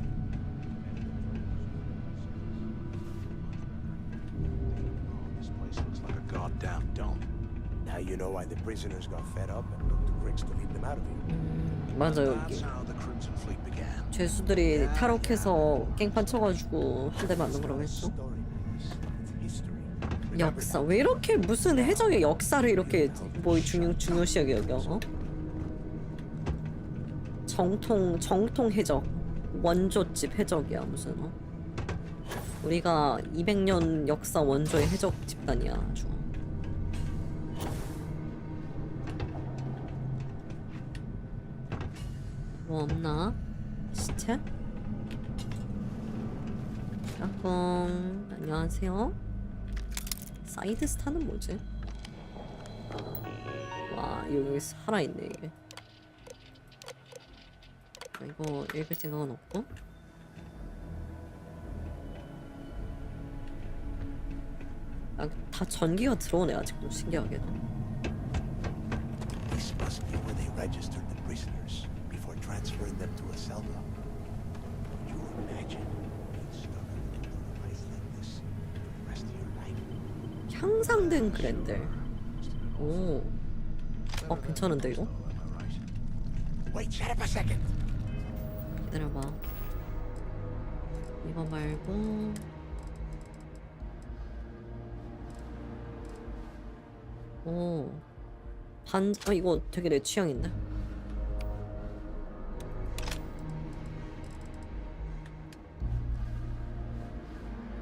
This place looks like a goddamn dome. Now you know why the prisoners got fed up and looked to Griggs to lead them out of here. 맞아 여기. 죄수들이 탈옥해서 깽판 쳐가지고 한 대 맞는 거라고 했어. 역사 왜 이렇게 무슨 해적의 역사를 이렇게 뭐 중요시하게 여겨? 어? 정통 해적 원조집 해적이야 무슨 어? 우리가 200년 역사 원조의 해적 집단이야 아주. 뭐 없나? 시체? 까꿍 안녕하세요. 사이드 스타는 뭐지? 와 여기 살아있네 이게. 이거 읽을 생각은 없고. 아, 다 전기가 들어오네 아직도 신기하게도. This must be where they registered the prisoners before transferring them to a cell block. Could you imagine being stuck in a place like this for the rest of your life? 향상된 그랜들. 오. 괜찮은데 이거? Wait, shut up a second. 기다려봐. 이거 말고. 오. 이거 되게 내 취향인데?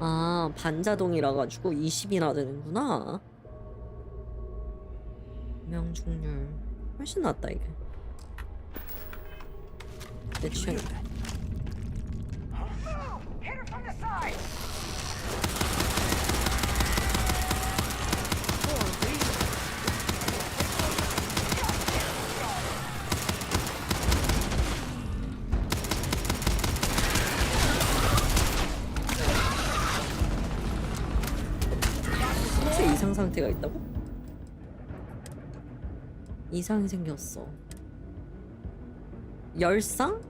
아, 반자동이라 가지고 20이나 되는구나. 명중률 훨씬 낫다 이게. 내 취향이다. 플래시에 이상 상태가 있다고? 이상이 생겼어. 열상?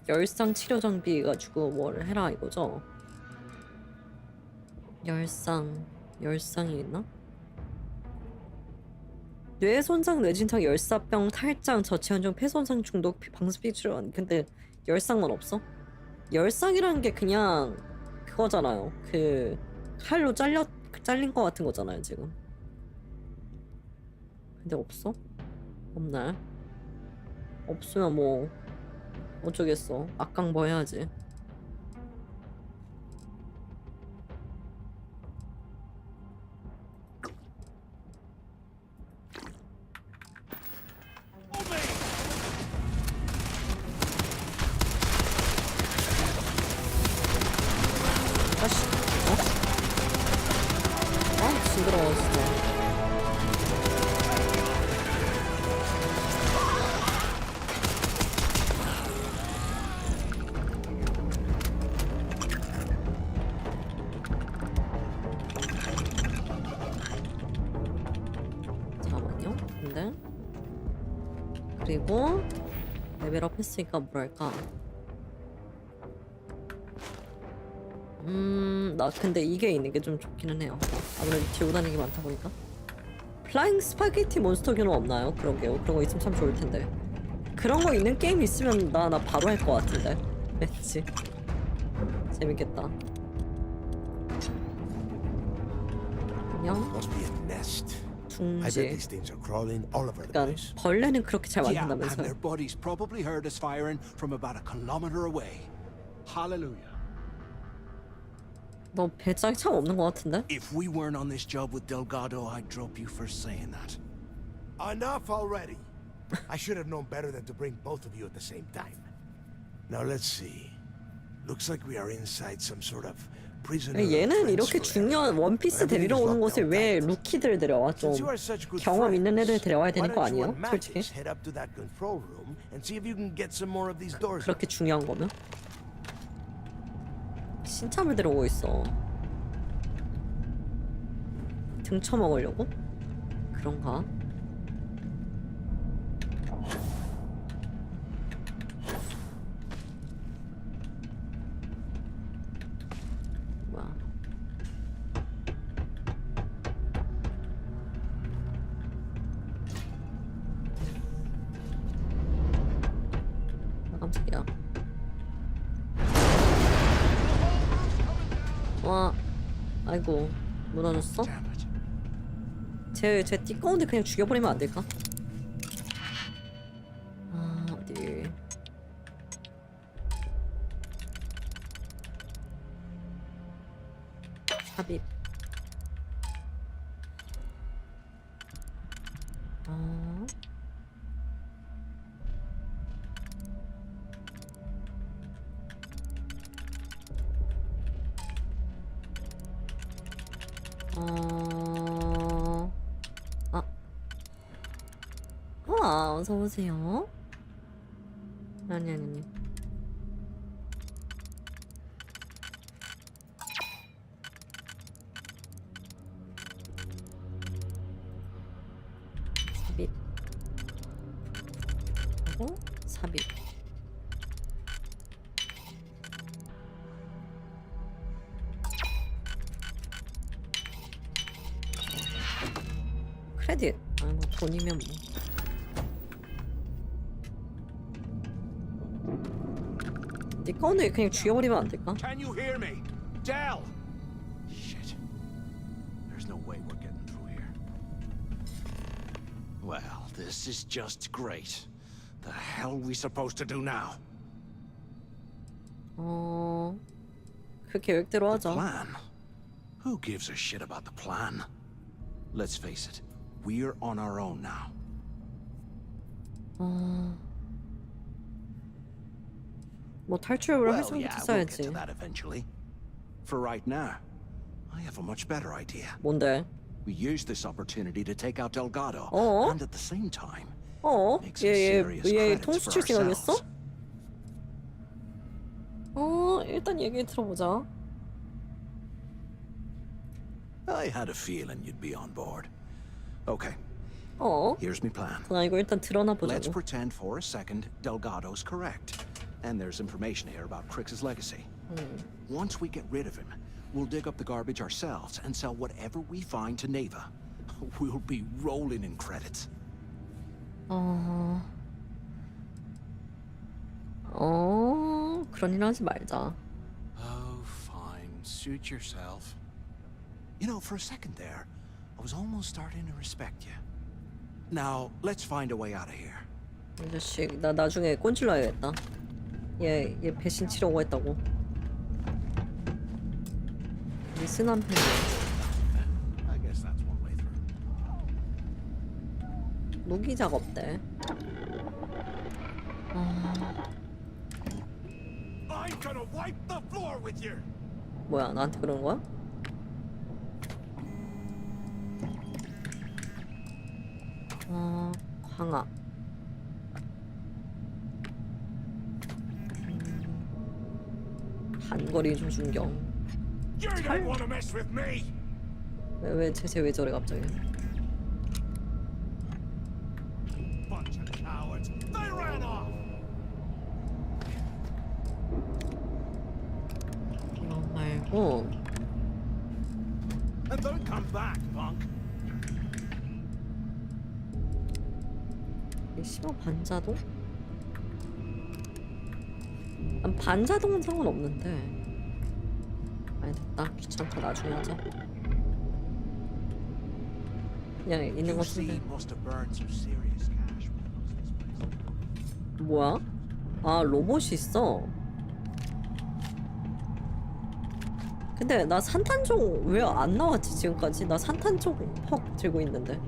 열상 치료 장비 가지고 뭘 해라 이거죠? 열상이 있나? 뇌 손상, 뇌진탕, 열사병, 탈장, 저체온증, 폐손상 중독, 방수피 출혈. 근데 열상만 없어? 열상이라는 게 그냥 그거잖아요. 그 칼로 잘린 거 같은 거잖아요 지금. 근데 없어? 없네. 없으면 뭐 어쩌겠어. 악강뭐 해야지. 아씨, 징그러워 진짜. 잠깐만요. 근데 그리고 레벨업 했으니까 뭐랄까. 나 근데 이게 있는 게 좀 좋기는 해요. 아무래도 들고 다니는 게 많다 보니까. 플라잉 스파게티 몬스터균은 없나요? 그러게요. 그런 거 있으면 참 좋을 텐데. 그런 거 있는 게임 있으면 나 바로 할 것 같은데. 왠지 재밌겠다. 안녕. 둥지. 그러니까 벌레는 그렇게 잘 Yeah, and 만든다면서요. their buddies probably heard us firing from about a kilometer away. Hallelujah. 너 배짱이 참 없는 것 같은데? If we weren't on this job with Delgado, I'd drop you for saying that. Enough already. I should have known better than to bring both of you at the same time. Now let's see. Looks like we are inside some sort of prisoner. 얘는 이렇게 중요한 원피스 데리러 오는 곳에 왜 루키들 데려와? 좀 경험 있는 애들 데려와야 되는 거 아니에요? 솔직히 그렇게 중요한 거면? 신참을 데려오고 있어. 등쳐먹으려고? 그런가? 뭐야? 아, 깜짝이야. 와, 아이고, 무너졌어? 쟤 띠꺼운데 그냥 죽여버리면 안 될까? 아, 어디? 삽입. 아. 어서 오세요. 아니. 삽입. 하고 삽입. 크레딧. 아, 뭐 돈이면 뭐. 네 꺼내 그냥 죽여버리면 안 될까? Can you hear me? Del! Shit. There's no way we're getting through here. Well, this is just great. The hell we supposed to do now? 그 계획대로 하자. Plan? Who gives a shit about the plan? Let's face it. We're on our own now. 뭐 탈출을 할 Well, 생각부터 yeah, we'll get 써야지. to that eventually. For right now, I have a much better idea. 뭔데? We use this opportunity to take out Delgado, and at the same time, make some serious 얘 credits 통수 for 칠 생각했어? ourselves. 일단 얘기 들어보자. I had a feeling you'd be on board. Okay. Here's my plan. 나 이거 일단 드러나 Let's 보자고. pretend for a second Delgado's correct. And there's information here about Crix's legacy. Once we get rid of him, we'll dig up the garbage ourselves and sell whatever we find to Neva. We'll be rolling in credits. 그런 일 하지 말자. Oh, fine. Suit yourself. You know, for a second there, I was almost starting to respect you. Now, let's find a way out of here. 이 자식, 나 나중에 꼰질러 야겠다. 얘 배신 치러 오고 했다고. 미스난 팬. I guess that's one way through. 무기 작업대. I'm gonna wipe the floor with you. 뭐야, 나한테 그러는 거야? 광학. 단거리 조준경. You don't want to mess with me. 왜 쟤 왜 저래 갑자기? Bunch of cowards. They ran off. 이거 말고. And don't come back, punk. 이 씨발 반자동? 난 반자동은 상관없는데. 아니 됐다. 귀찮다. 나중에 하자. 그냥 있는 것 같은데. 뭐야? 아 로봇이 있어. 근데 나 산탄총 왜 안 나왔지 지금까지? 나 산탄총 퍽 들고 있는데.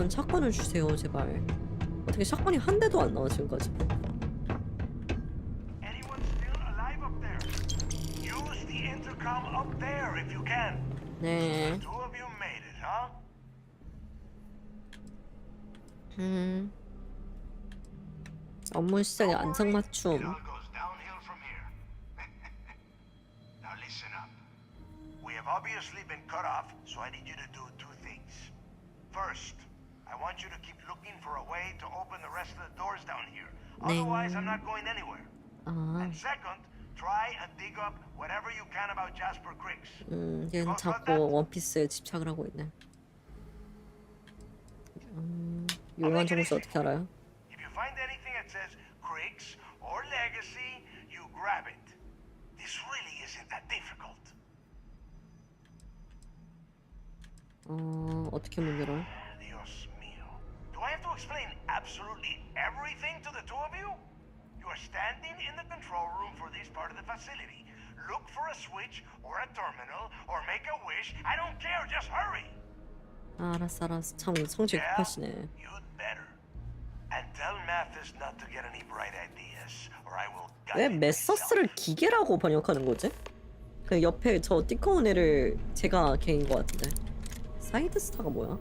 샷건을 주세요 제발. 어떻게 샷건이 한 대도 안 나와 지금까지? Anyone still alive up there? Use the intercom up there if you can. 네. Two of you made it, huh? 업무 시장에 안성맞춤. Now listen up. We have obviously been cut off, so I need you to do two things. First, I want you to keep looking for a way to open the rest of the doors down here. Otherwise, I'm not going anywhere. And second, try and dig up whatever you can about Jasper Cricks. 얘는 자꾸 원피스에 집착을 하고 있네. 용한 정수 어떻게 알아요? If you find anything that says Cricks or Legacy, you grab it. This really isn't that difficult. 어떻게 문 열어? Dios mío. Do I have to explain absolutely everything to the two of you? You are standing in the control room for this part of the facility. Look for a switch or a terminal or make a wish. I don't care. Just hurry. 알았어. 참 성질 급하시네. You'd better. And tell Mathis not to get any bright ideas, or I will gut 왜 it 메서스를 기계라고 번역하는 거지? 그 옆에 저 띠꺼운 애를 제가 개인 것 같은데. 사이드 스타가 뭐야?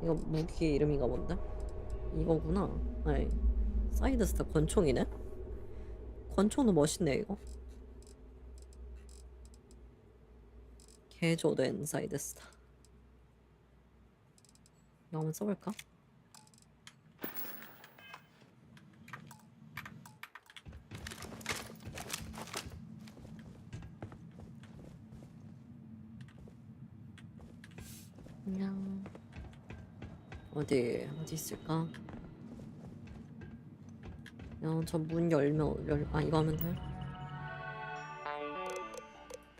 이거 무기 이름인가 본데? 이거구나. 아니, 사이드 스타 권총이네? 권총도 멋있네 이거. 개조된 사이드 스타. 이거 한번 써볼까? 그냥 어디 있을까? 그냥 저 문 열면 이거 하면 돼?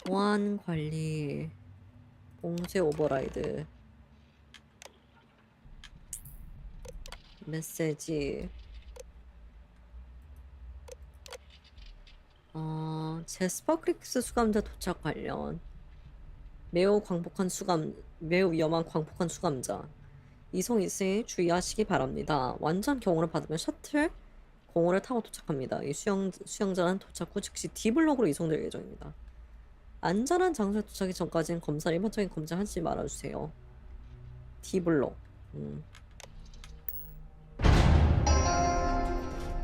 보안 관리, 봉쇄 오버라이드, 메시지, 제스퍼 크릭스 수감자 도착 관련, 매우 위험한 광폭한 수감자, 이송 있으니 주의하시기 바랍니다. 완전 경호를 받으면 셔틀 공호를 타고 도착합니다. 이 수영자는 도착 후 즉시 D블록으로 이송될 예정입니다. 안전한 장소에 도착하기 전까지는 검사 일반적인 검증 하지 말아주세요. D블록.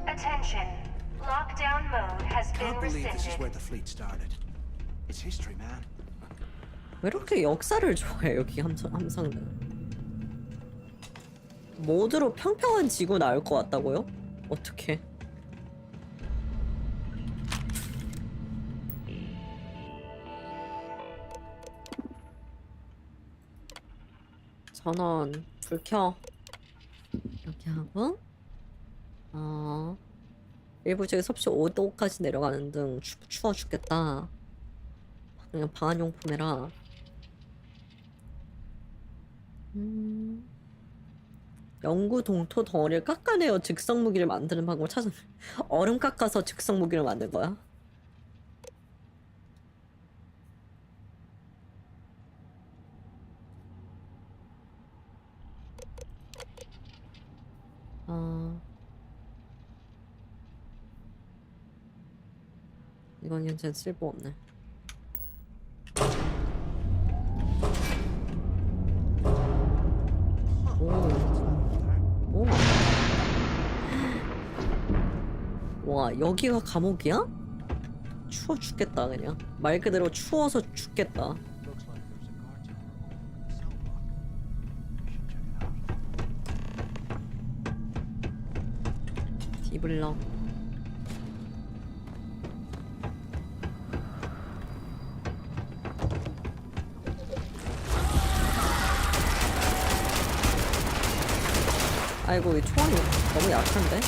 Attention. believe this is where the fleet started. It's history, man. 왜 이렇게 역사를 좋아해 여기 함성들. 모드로 평평한 지구 나올 것 같다고요? 어떻게? 전원 불 켜. 이렇게 하고 일부 지역에 섭씨 5도까지 내려가는 등 추워 죽겠다. 그냥 방한용품해라. 영구 동토 덩어리를 깎아내어 즉석 무기를 만드는 방법을 찾아. 얼음 깎아서 즉석 무기를 만든 거야? 이건 현재 쓸모없네. 오. 와, 여기가 감옥이야? 추워 죽겠다 그냥. 말 그대로 추워서 죽겠다. 디블럭. 아이고 이 총알이 너무 약한데?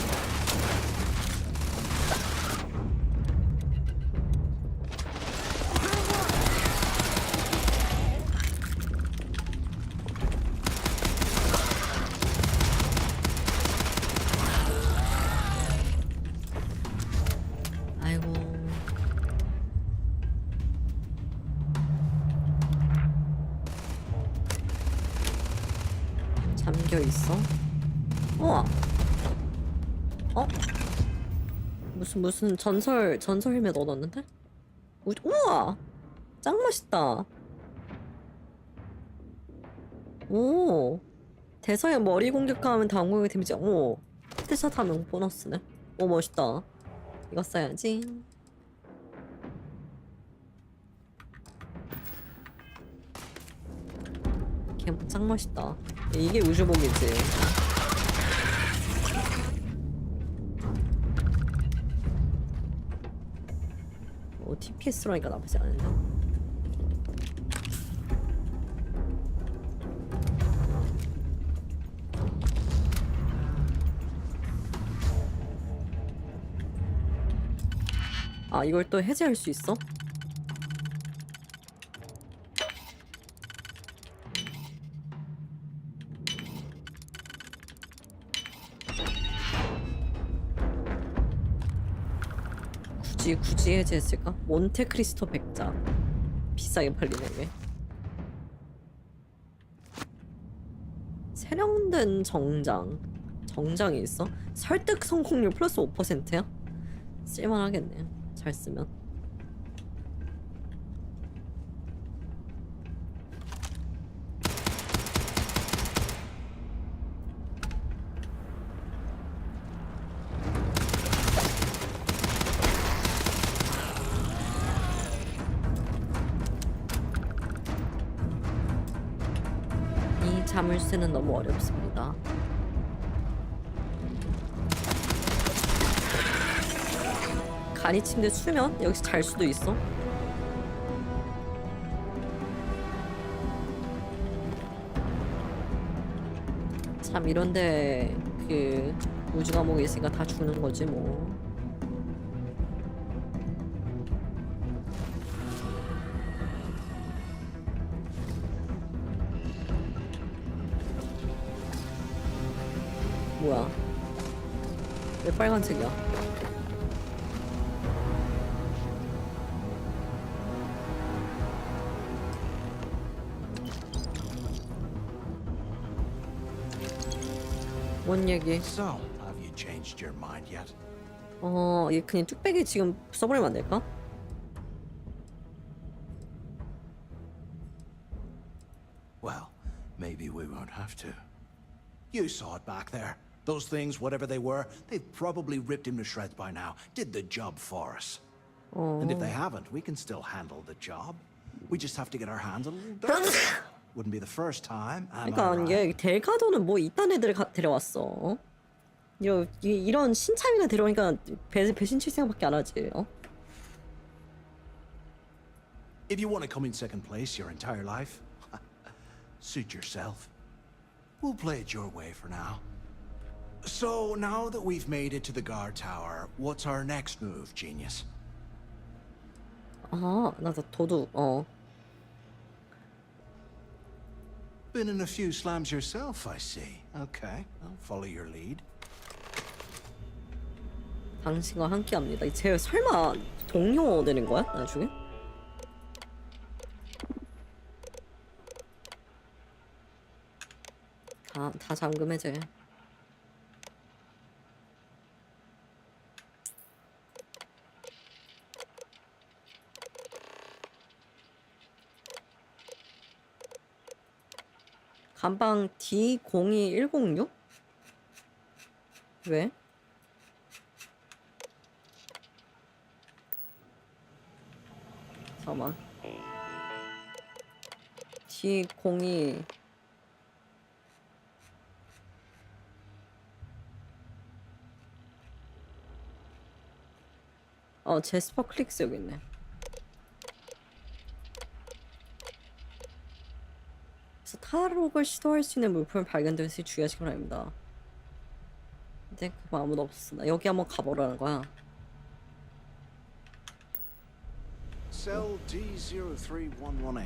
아이고 잠겨 있어? 우와. 무슨 전설 헬멧 얻었는데? 우와. 짱 멋있다. 오. 대서에 머리 공격하면 다음 공격 데미지. 오. 헤드샷 하면 보너스네. 오 멋있다. 이거 써야지. 걔 짱 멋있다. 이게 우주복이지. TPS로 하니까 나쁘지 않은데. 아, 이걸 또 해제할 수 있어? 굳이 해제했을까? 몬테크리스토 백자 비싸게 팔리네 왜? 세련된 정장이 있어? 설득 성공률 플러스 5%야? 쓸만하겠네 잘 쓰면. 자물쇠는 너무 어렵습니다. 간이 침대 수면? 여기서 잘 수도 있어. 참 이런데 그 우주 감옥에 있으니까 다 죽는 거지 뭐. 뭐야? 왜 빨간색이야? 뭔 얘기? So, have you changed your mind yet? 얘 그냥 뚝배기 지금 써버리면 안 될까? Well, maybe we won't have to. You saw it back there. Those things, whatever they were, they've probably ripped him to shreds by now. Did the job for us. And if they haven't, we can still handle the job. We just have to get our hands a little dirty. Wouldn't be the first time. Am I 그러니까 얘 right? 델가도는 뭐 이딴 애들을 데려왔어. 어? 이런 신참이나 데려오니까 배신 칠 생각밖에 안 하지. 어? If you want to come in second place your entire life, suit yourself. We'll play it your way for now. So now that we've made it to the guard tower, what's our next move, genius? 아, 나 도둑. Been in a few slams yourself, I see. Okay, I'll follow your lead. 당신과 함께합니다. 쟤 설마 동료 되는 거야? 나중에? 다 잠금해 쟤. 간방 D02106? 왜? 잠깐만. D02 제스퍼 클릭스 여기 있네. 그래서 탈옥을 시도할 수 있는 물품을 발견될 수 주의하시기 바랍니다. 근데 그거 아무도 없었어. 나 여기 한번 가보라는 거야. Cell D03118.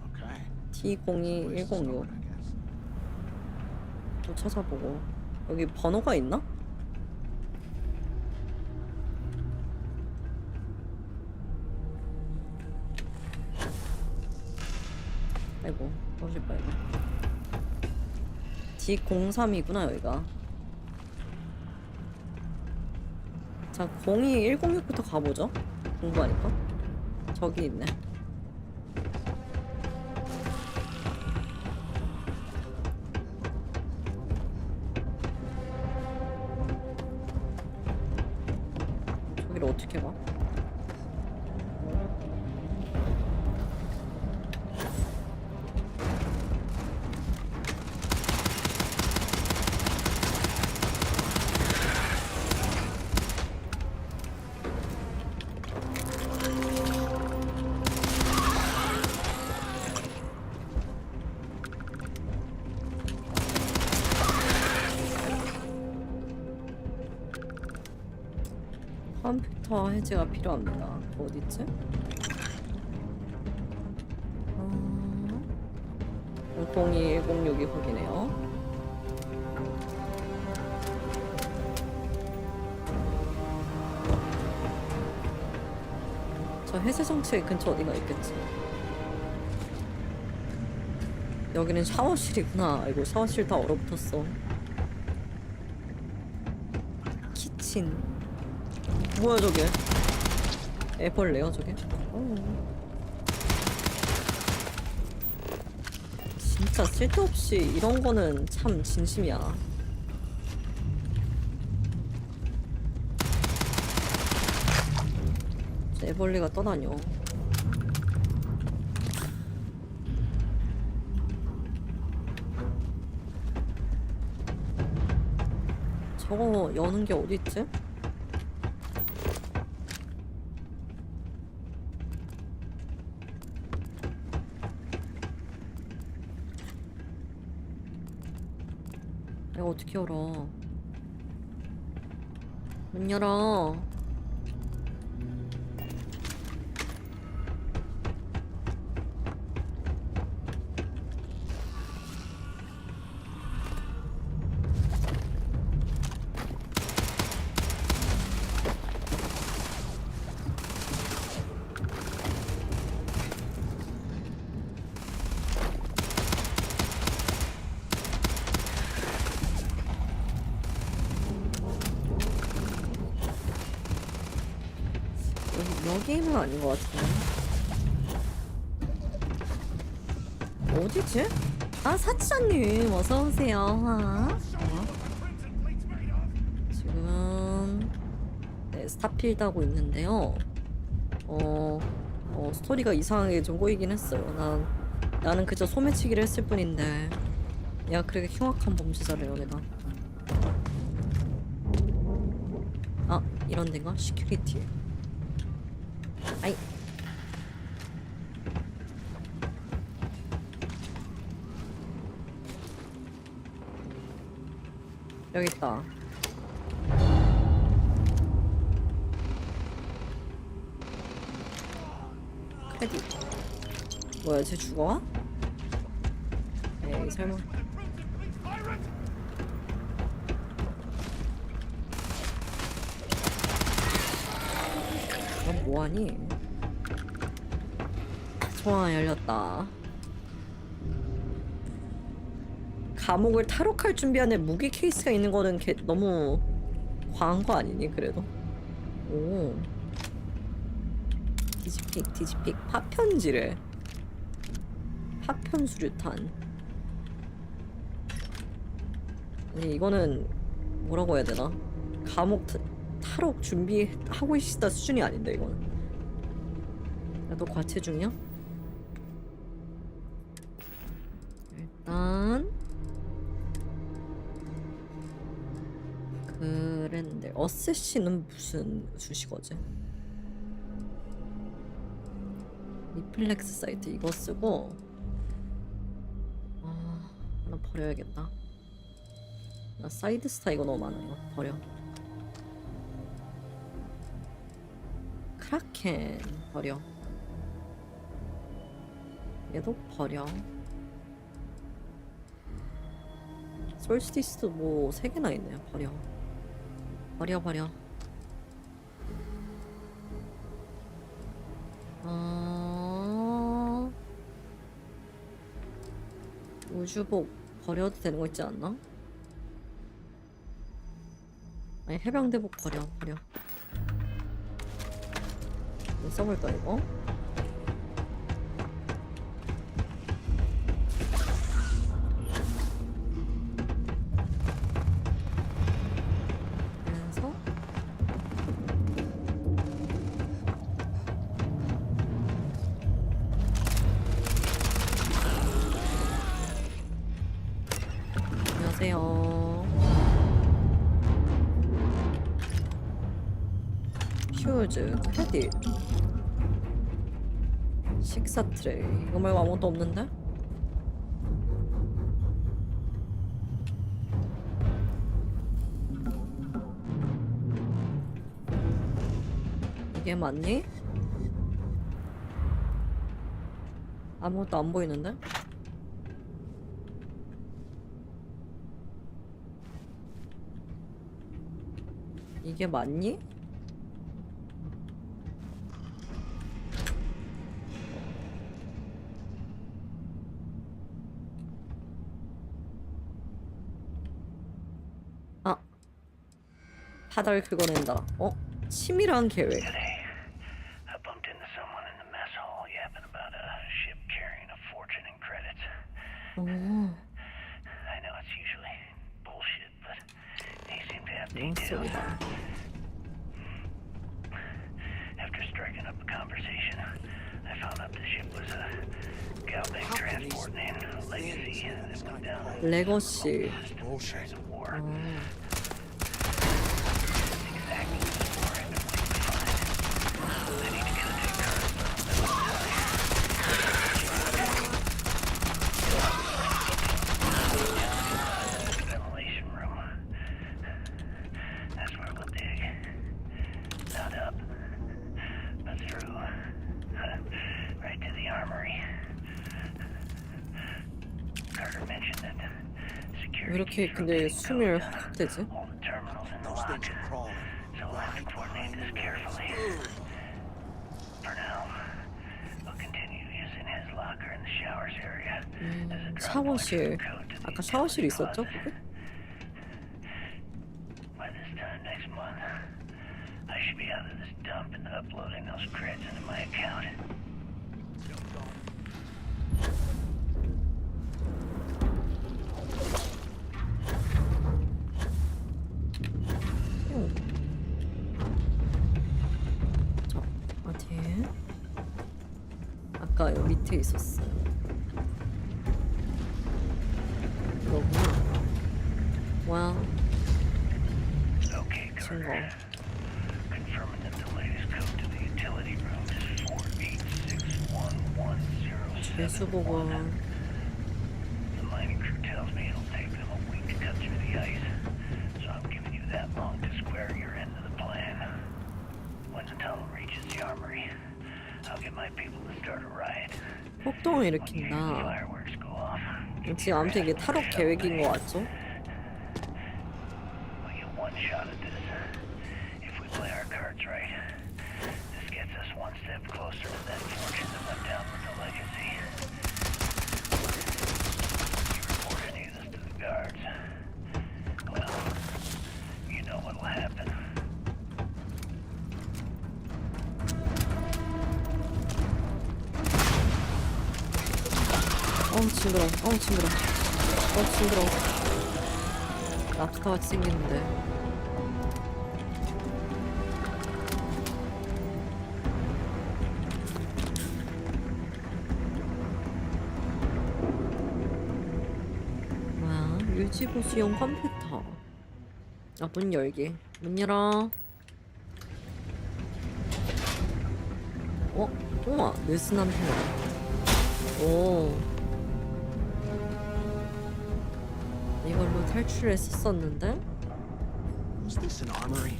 Okay. D02106. 또 찾아보고. 여기 번호가 있나? 아이고, 떨어질 뻔했네. D03이구나, 여기가. 자, 02106부터 가보죠. 공부하니까. 저기 있네. 저기를 어떻게 가? 컴퓨터 해제가 필요합니다. 어딨지? 02106이 거기네요. 저 해제 정책 근처 어디가 있겠지? 여기는 샤워실이구나. 아이고, 샤워실 다 얼어붙었어. 키친. 뭐야 저게? 애벌레요 저게? 진짜 쓸데없이 이런 거는 참 진심이야. 애벌레가 떠다녀. 저거 여는 게 어디 있지? 내가 어떻게 열어? 문 열어. 여기는 아닌 것 같은데. 어디지? 아, 사치장님 어서 오세요. 지금 네, 스타필드 하고 있는데요. 스토리가 이상하게 좀 꼬이긴 했어요. 나는 그저 소매치기를 했을 뿐인데 얘가 그렇게 흉악한 범죄자래요, 내가. 아, 이런 데가? 시큐리티. 아이. 여기 있다. 크레딧. 뭐야, 쟤 죽어? 에이, 설마. 넌 뭐하니? 좋아, 열렸다. 감옥을 탈옥할 준비하는 무기 케이스가 있는 거는 너무 과한 거 아니니, 그래도? 오. 디지픽. 파편지래. 파편수류탄. 아니, 이거는 뭐라고 해야 되나? 감옥 탈옥 준비하고 있다 수준이 아닌데, 이거는. 야, 너 과체중이야? 일단 그랬는데 어쌔신은 무슨 수식어지? 리플렉스 사이트 이거 쓰고 하나 버려야겠다. 나 사이드 스타 이거 너무 많아. 이거 버려. 크라켄 버려. 얘도 버려. 솔스티스도 뭐 3개나 있네요. 버려. 우주복 버려도 되는 거 있지 않나? 아니, 해병대복 버려. 뭐 써볼까 이거? 그래서 안녕하세요. 휴즈, 크레딧, 식사 트레이. 이거 말고 아무것도 없는데? 이게 맞니? 아무것도 안 보이는데? 이게 맞니? 아, 바닥을 긁어낸다. 치밀한 계획. I bumped into someone in the mess hall yapping about a ship carrying a fortune in credits. I know it's usually bullshit, but they seem to have details. After striking up a conversation, I found out the ship was a Galbank transport named Legacy that went down. 레거시. Bullshit. War. 왜 이렇게 근데 숨이 확 되지? 샤워실. 아까 샤워실 있었죠? 거기? 자, 어디? 여기가 여기 밑에 있었어요. 이거구나. 와. 증거. Confirming that the latest code to the utility room is 4861107. 재수복원. The mining crew tells me it'll take them a week to cut through the ice, so I'm giving you that long to square your end of the plan. When the tunnel reaches the armory, I'll get my people to start a riot. 폭동을 일으킨다. Fireworks go off. 지금 아무튼 이게 탈옥 계획인 것 같죠? We get one shot at this. If we play our cards right, this gets us one step closer to that fortune that went down with the legacy. You report any of this to the guards. Well, you know what'll happen. 징그러. 징그러. 징그러. 랍스타같이 생겼는데. 뭐야? 유지보수용 컴퓨터. 아, 문 열기. 문 열어. 우와, 느슨한 편아. 오. 이걸로 탈출했었었는데? Was this an armory?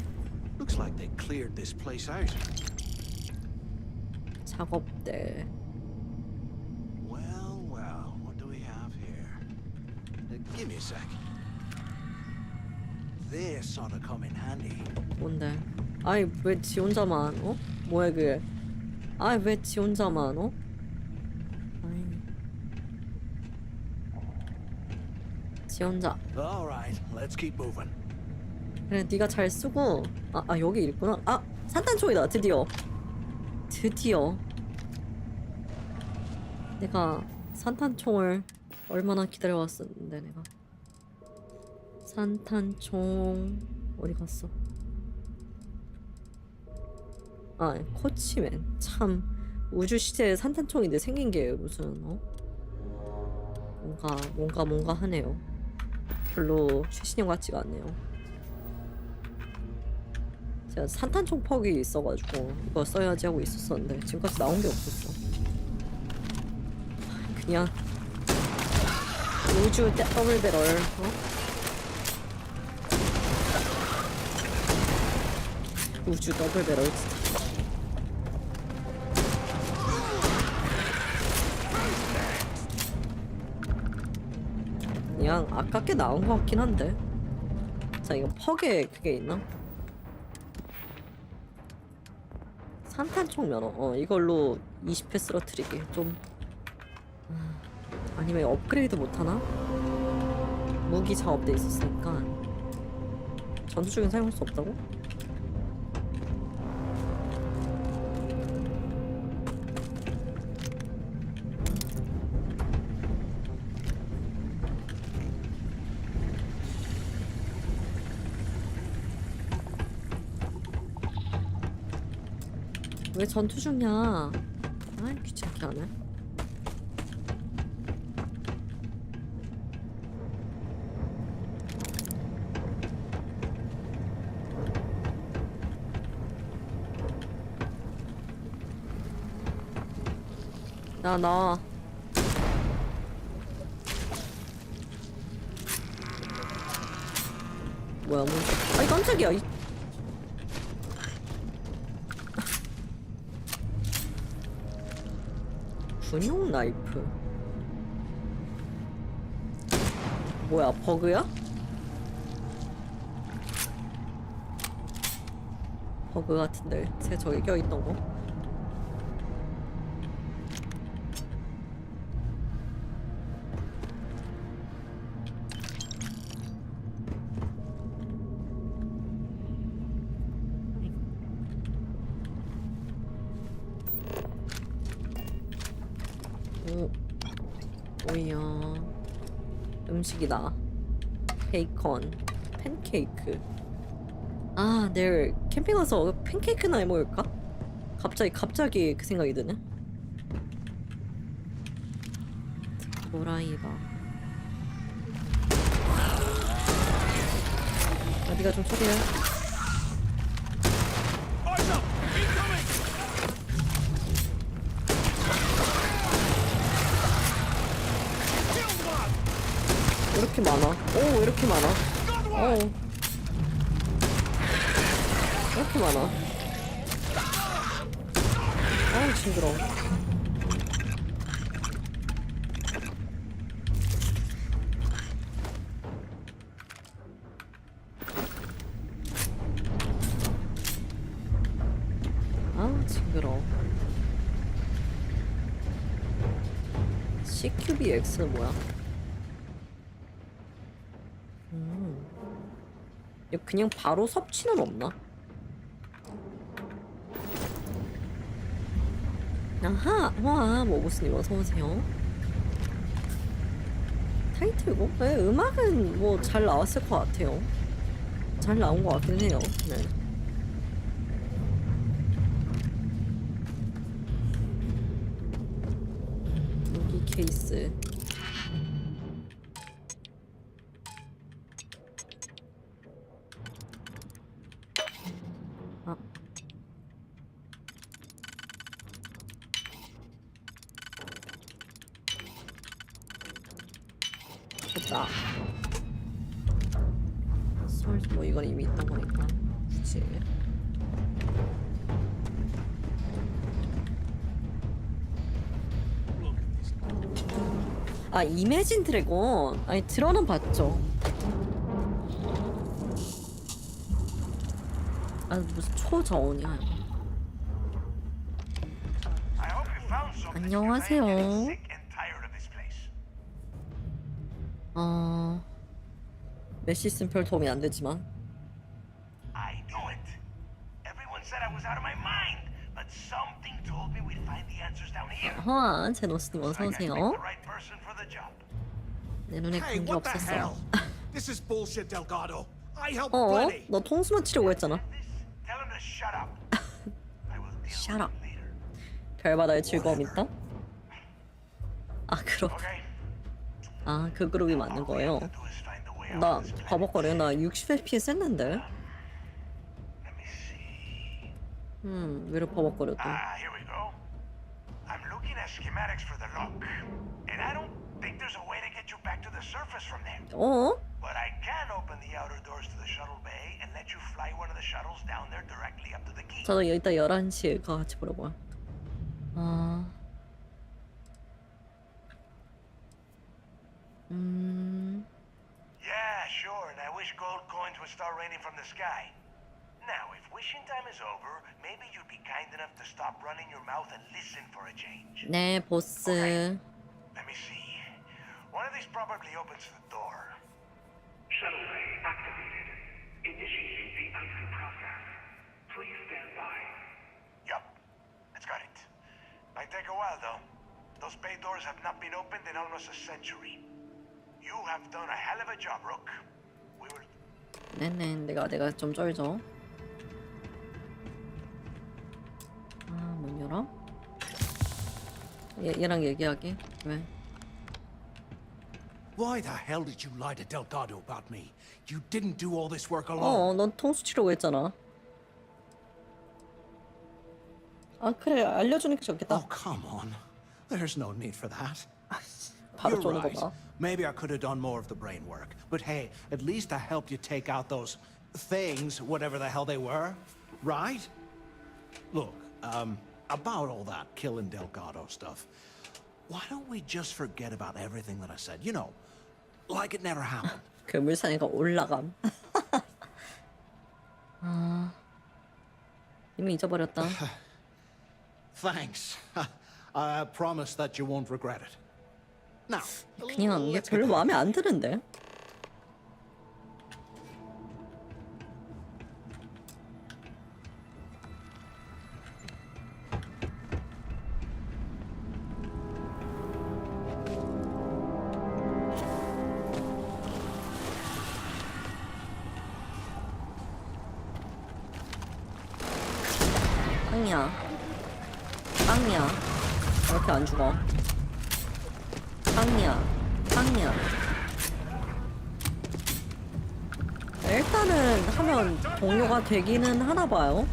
Looks like they cleared this place out. 작업대. Well, well, what do we have here? Give me a sec. This ought to come in handy. 뭔데? 아이, 왜 지 혼자만, 뭐야 그게? 아이, 왜 지 혼자만, 아이. 지 혼자. All right, let's keep moving. 그래, 네가 잘 쓰고. 여기 있구나. 산탄총이다. 드디어. 내가 산탄총을 얼마나 기다려왔었는데 내가. 산탄총 어디 갔어? 코치맨. 참 우주 시대에 산탄총인데 생긴 게 무슨 뭔가 하네요. 별로 최신형 같지가 않네요. 제가 산탄총 퍽이 있어가지고 이거 써야지 하고 있었었는데 지금까지 나온 게 없었어. 그냥 우주 더블 배럴. 우주 더블 배럴 진짜. 그냥 아깝게 나온 것 같긴 한데. 자, 이거 퍽에 그게 있나? 산탄총 면허. 이걸로 20회 쓰러뜨리기 좀. 아니면 업그레이드 못하나? 무기 작업돼 있었으니까. 전투 중에 사용할 수 없다고? 왜 전투 중이야? 아이, 귀찮게 하네. 나와. 뭐야, 아이, 깜짝이야. 군용 나이프. 뭐야, 버그야? 버그 같은데, 제 저기 껴있던 거. 오이야. 음식이다. 베이컨, 팬케이크. 내일 캠핑 와서 팬케이크나 해 먹을까? 갑자기 그 생각이 드네. 도라이바. 어디가 좀 소리해. 왜 이렇게 많아? 오, 왜 이렇게 많아? 오. 왜 이렇게 많아? 아우, 징그러워. 아우, 징그러워. CQBX는 뭐야? 이거 그냥 바로 섭취는 없나? 아하! 와, 모고스님 어서오세요. 타이틀곡? 네, 음악은 뭐 잘 나왔을 것 같아요. 잘 나온 것 같긴 해요. 네. 여기 케이스. 아. 됐다. 뭐 이건 이미 있던 거니까 굳이. 아, 이매진 드래곤. 아니, 들어는 봤죠. 아, 무슨 초저온이야. 안녕하세요. 메시 있으면 별 도움이 안 되지만. 허아, 제노스님 어서 오세요. 내 눈에 그런 게 없었어. 너 통수만 치려고 했잖아. Shut up. 별바다의 즐거움 있다? 아, 아, 그 그룹이 맞는 거예요. 나 버벅거려. 나 60FPS 했는데. 왜 이렇게 버벅거려 또. 어? 저도 이따 11시에 같이 보려고요. 아. Yeah, sure, and I wish gold coins would start raining from the sky. Now, if wishing time is over, maybe you'd be kind enough to stop running your mouth and listen for a change. 네, 보스. Let me see. One of these probably opens the door. Shuttle bay activated. Initiating the icing process. Please stand by. Yup, it's got it. Might take a while though. Those bay doors have not been opened in almost a century. You have done a hell of a job, Rook. We will. 네네, 내가 좀 쩔죠. 아, 문 열어? 얘랑 얘기하게. 왜? Why the hell did you lie to Delgado about me? You didn't do all this work alone. 넌 통수 치려고 했잖아. 아, 그래, 알려주는 게 좋겠다. Oh, come on. There's no need for that. 바로 You're 쪼는 거 right. 봐. Maybe I could have done more of the brain work. But hey, at least I helped you take out those things, whatever the hell they were. Right? Look, about all that killing Delgado stuff, why don't we just forget about everything that I said? You know, like it never happened. 괴물사니까 올라감. 아, 이미 잊어버렸다. Thanks. I promise that you won't regret it. Now, 그냥 이게 별로 마음에 안 드는데. 빵이야. 빵이야. 왜 이렇게 안 죽어? 빵이야. 일단은 하면 동료가 되기는 하나 봐요.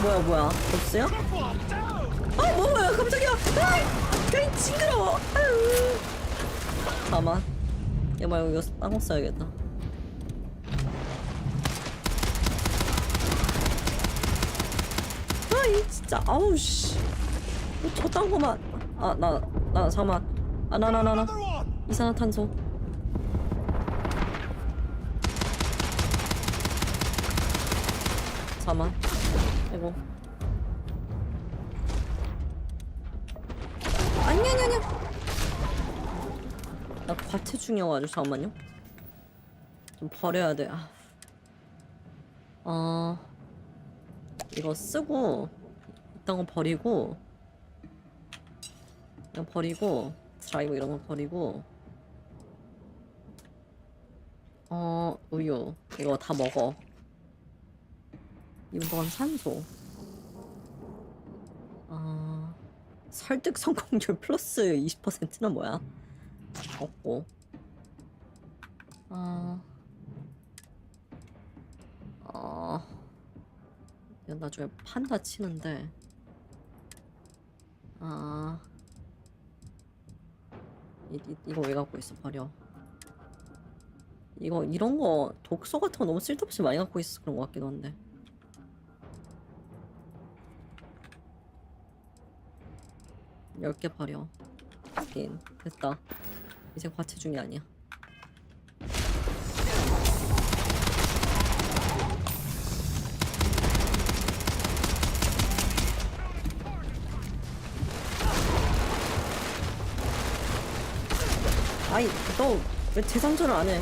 뭐야? 없어요? 뭐야? 깜짝이야! 그냥 징그러워! 아유. 잠깐만. 얘 말고 이거 딴 거 써야겠다. 아이 진짜 아우 씨. 저딴 거만. 나 잠깐만. 나. 이산화탄소. 잠깐만. 아이고. 아니야. 나 과체 중이어가지고 잠깐만요. 좀 버려야 돼. 이거 쓰고 이딴 거 버리고 그냥 버리고 드라이브 이런 거 버리고 우유 이거 다 먹어. 이번 산소 설득 성공률 플러스 20%는 뭐야? 없고 이거 나중에 판다 치는데 이거 왜 갖고 있어? 버려. 이거 이런 거 독소 같은 거 너무 쓸데없이 많이 갖고 있어 그런 거 같기도 한데. 열 개 버려. 하긴 됐다. 이제 과체 중이 아니야. 아이 너 왜 재장전을 안 해?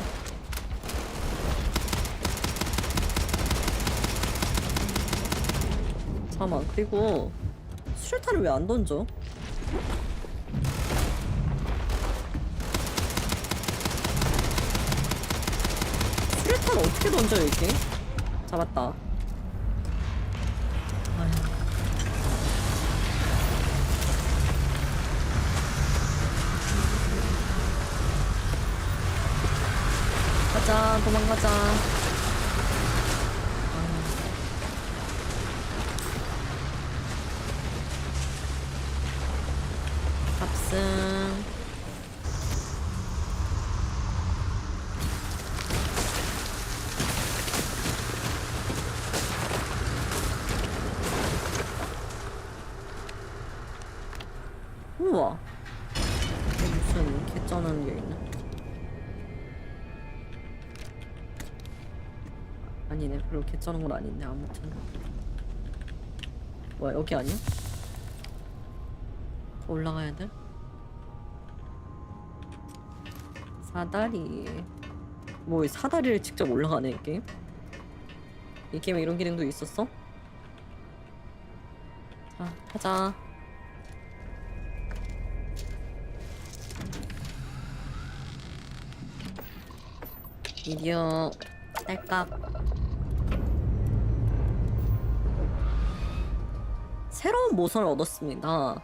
잠깐만. 그리고 수류탄을 왜 안 던져? 수류탄 어떻게 던져요 이게? 잡았다. 가자, 도망가자. 탑승. 우와. 무슨 개쩌는 게 있네. 아니네, 별로 개쩌는 건 아닌데. 아무튼 뭐야, 여기 아니야? 더 올라가야 돼? 사다리. 뭐 사다리를 직접 올라가네 이 게임? 이 게임에 이런 기능도 있었어? 자, 가자. 드디어 딸깍. 새로운 모선을 얻었습니다.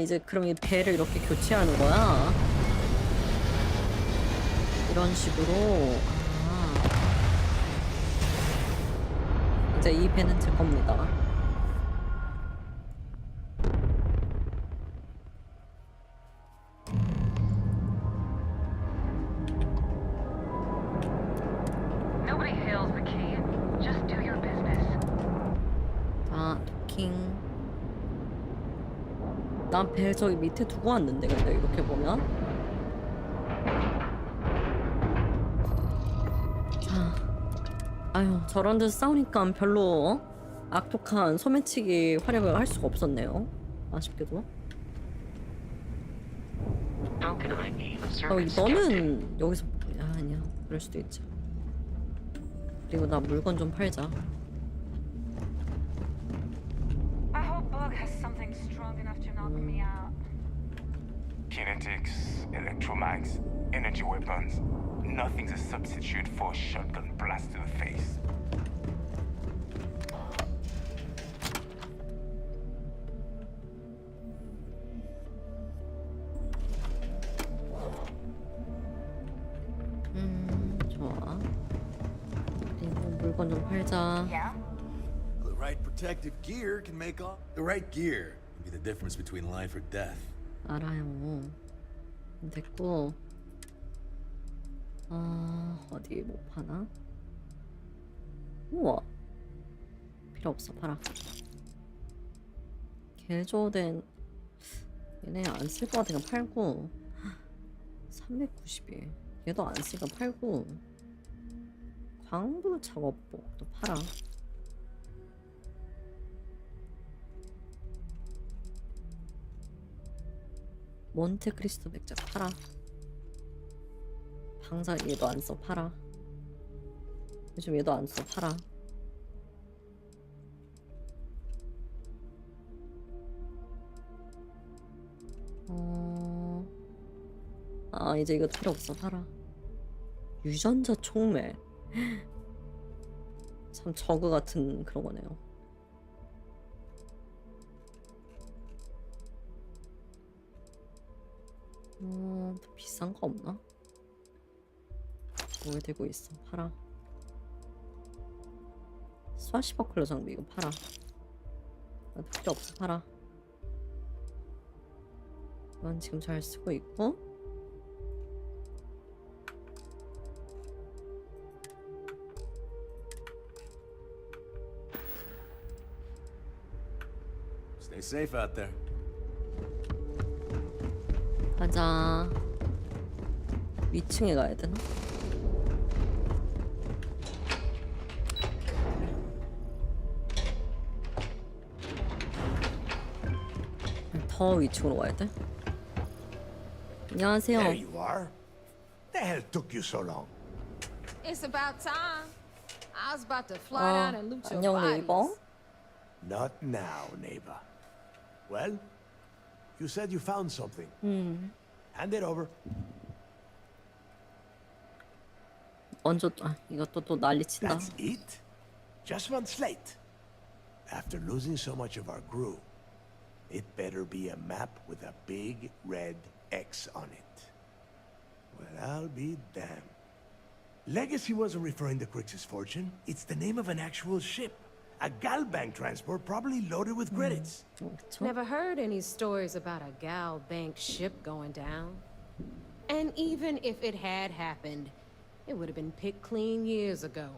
이제 그럼 이 배를 이렇게 교체하는 거야? 이런 식으로. 이제 이 배는 제 겁니다. Nobody hails the key. Just do your business. 자, 도킹. 난 배 저기 밑에 두고 왔는데 근데 이렇게 보면. 자, 아유 저런 데서 싸우니까 별로 악독한 소매치기 활약을 할 수가 없었네요. 아쉽게도. 너는 여기서 아니야. 그럴 수도 있지. 그리고 나 물건 좀 팔자. I hope Bug has something strong enough to knock me out. Kinetics, electromags, energy weapons. Nothing's a substitute for a shotgun blast to the face. 좋아. 그리고 물건 좀 팔자. The right protective gear can make all. The right gear can be the difference between life or death. 알아요. 됐고. 어디 뭐 파나? 우와. 필요 없어, 팔아. 개조된 얘네 안 쓸 것 같으니까 팔고. 390일. 얘도 안 쓰니까 팔고. 광부 작업복도 팔아. 몬테크리스토 백작 팔아. 방사 얘도 안 써, 팔아. 요즘 얘도 안 써, 팔아. 이제 이것도 필요 없어, 팔아. 유전자 촉매. 참 저그 같은 그런 거네요. 더 비싼 거 없나? 뭘 들고 있어? 팔아. 스와시버클러 장비 이거 팔아. 나도 필요 없어, 팔아. 이건 지금 잘 쓰고 있고. Stay safe out there. 가자. 위층에 가야 되나? 더 위층으로 가야 돼? 안녕하세요. There you are. The hell took you so long? It's about time. I was about to fly down and loot your 안녕, bodies. 네이버. Not now, neighbor. Well, you said you found something. Hand it over. 먼저 이것도 또 난리친다. That's it? Just one slate. After losing so much of our crew, it better be a map with a big red X on it. Well, I'll be damned. Legacy wasn't referring to Crix's fortune. It's the name of an actual ship. A Galbank transport probably loaded with credits. Never heard any stories about a Gal Bank ship going down. And even if it had happened, it would have been picked clean years ago.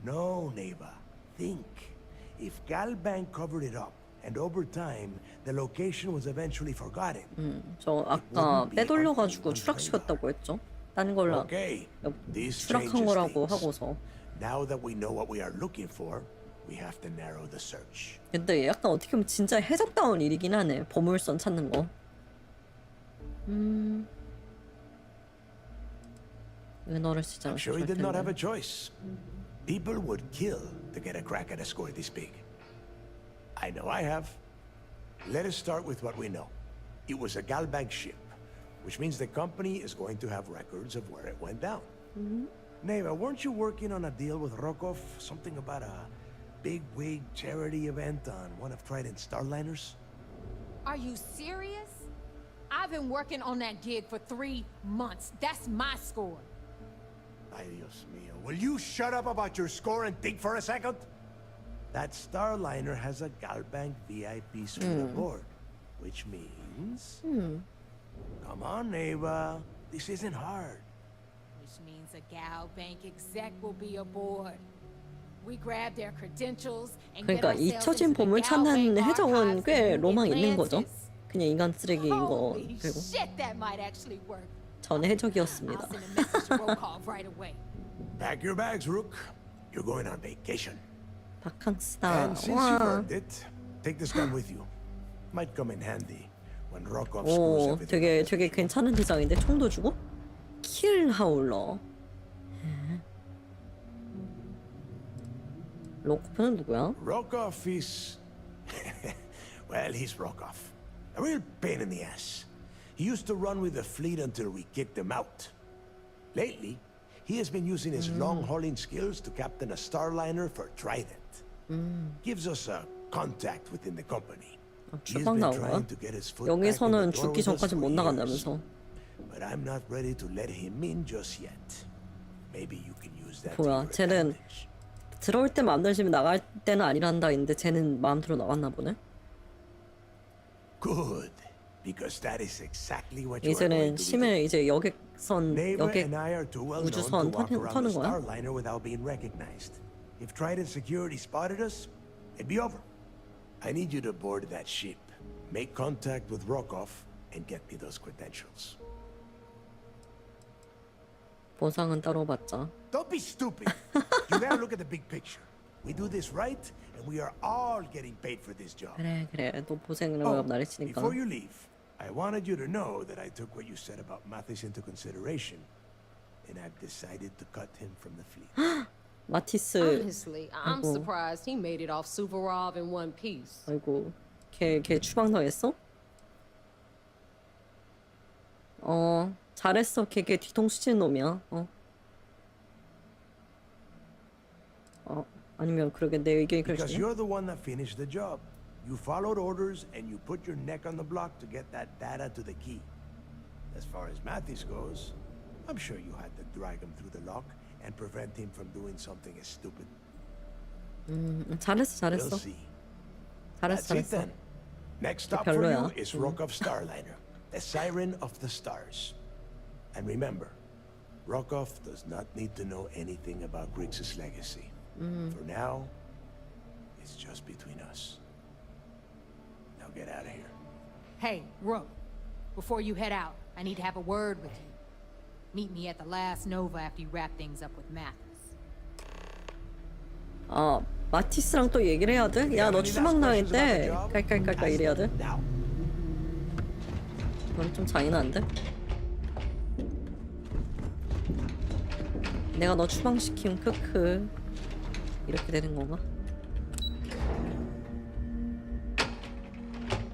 No, neighbor. Think. If Galbank covered it up, and over time, the location was eventually forgotten. 저 아까 빼돌려가지고 추락시켰다고 했죠? 딴 걸로 추락한 거라고 하고서. Now that we know what we are looking for, we have to narrow the search. 근데 약간 어떻게 보면 진짜 해적다운 일이긴 하네. 보물선 찾는 거. 왜 너를 쓰지 I'm 않았어? sure he did not have a choice. People would kill to get a crack at a score this big. I know I have. Let us start with what we know. It was a Galbank ship, which means the company is going to have records of where it went down. Neva, weren't you working on a deal with Rokov? Something about a big-wig charity event on one of Trident's starliners? Are you serious? I've been working on that gig for 3 months. That's my score. Ay, Dios mío. Will you shut up about your score and think for a second? That starliner has a Galbank VIP suite aboard, which means... Come on, Neva. This isn't hard. Which means a Gal Bank exec will be aboard. We grab their credentials and get 그러니까 ourselves 잊혀진 into the 보물 Gal 찾는 Bank 해적은 archives 꽤 in 로망 있는 거죠. Atlantis. 그냥 인간 쓰레기 이거 Holy 들고 shit, that might actually work. 전 해적이었습니다. I'll send a message to Rokov right away. Pack your bags, Rook. You're going on vacation. 바캉스다. And since you've earned it, take this gun with you. Might come in handy when Rokov screws 오, everything. 되게 괜찮은 대장인데 총도 주고 킬 하울러. 로코프는 누구야? Rokov is... well, he's Rokov. A real pain in the ass. He used to run with the fleet until we kicked him out. Lately, he has been using his long-hauling skills to captain a starliner for Trident. Gives us a contact within the company. He has 추방 been 나온 거야? trying to get his foot back in the 여기서는 door 죽기 with us 전까지 for 못 years. 나간다면서. But I'm not ready to let him in just yet. Maybe you can use that to 뭐야, your 쟤는 advantage. 들어올 때 마음대로 지면 나갈 때는 아니란다 했는데 쟤는 마음대로 나갔나 보네. Good, because that is exactly what you are going 이제는 to be 심해 이제 여객선 Naver 여객 and I are too well known 우주선 to walk around 터는 the 거야? starliner without being recognized. If Trident security spotted us, it'd be over. I need you to board that ship, make contact with Rokov, and get me those credentials. 보상은 따로 받자. Don't be stupid. You gotta look at the big picture. We do this right, and we are all getting paid for this job. 그래. 너 고생을 Oh, 하고 나를 치니까. before you leave, I wanted you to know that I took what you said about Mathis into consideration, and I've decided to cut him from the fleet. 마티스. Honestly, I'm 아이고. surprised he made it off Suvorov in one piece. 아이고. 걔 추방당했어? 잘했어. 걔 뒤통수 치는 놈이야. 아니면 그러게 내 의견이 Because 그러지. you're the one that finished the job. You followed orders and you put your neck on the block to get that data to the key. As far as Mathis goes, I'm sure you had to drag him through the lock and prevent him from doing something as stupid. 잘했어. We'll see. 잘했어. That's it then. Next stop for 별로야. you is Rokov Starliner, the siren of the stars. And remember, Rokov does not need to know anything about Griggs' legacy. For now, it's just between us. Now get out of here. Hey, Rook, before you head out, I need to have a word with you. Meet me at the last Nova after you wrap things up with Mathis. 마티스랑 또 얘기를 해야 돼? 야, 너 추방당했대. 깔깔깔깔 이래야 돼? 그건 좀 잔인한데? 내가 너 추방시키면 크크. 이렇게 되는 건가?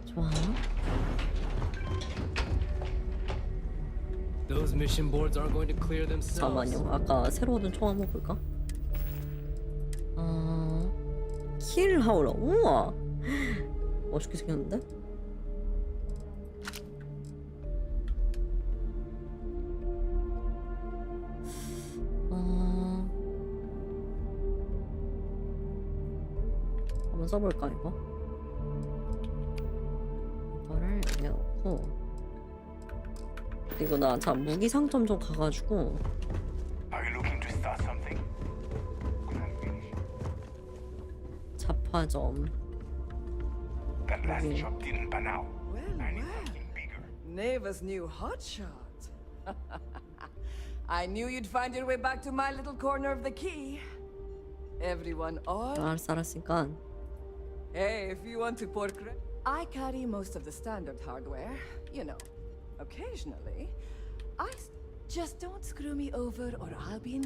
좋아. Those mission boards aren't going to clear themselves. 잠깐만요. 아까 새로 얻은 총 한번 볼까? 킬 하울러. 우와. 멋있게 생겼는데? 한번 써볼까 이거? 이거를 내놓고 그리고 나 참 무기 상점 좀 가가지고 Are you looking to start something? 잡화점. That last job didn't pan out. Neva's new hotshot. I knew you'd find your way back to my little corner of the key. Everyone all... 알았으니까. Hey, if you want to pour I carry most of the standard hardware, you know. Occasionally, just don't screw me over or I'll be in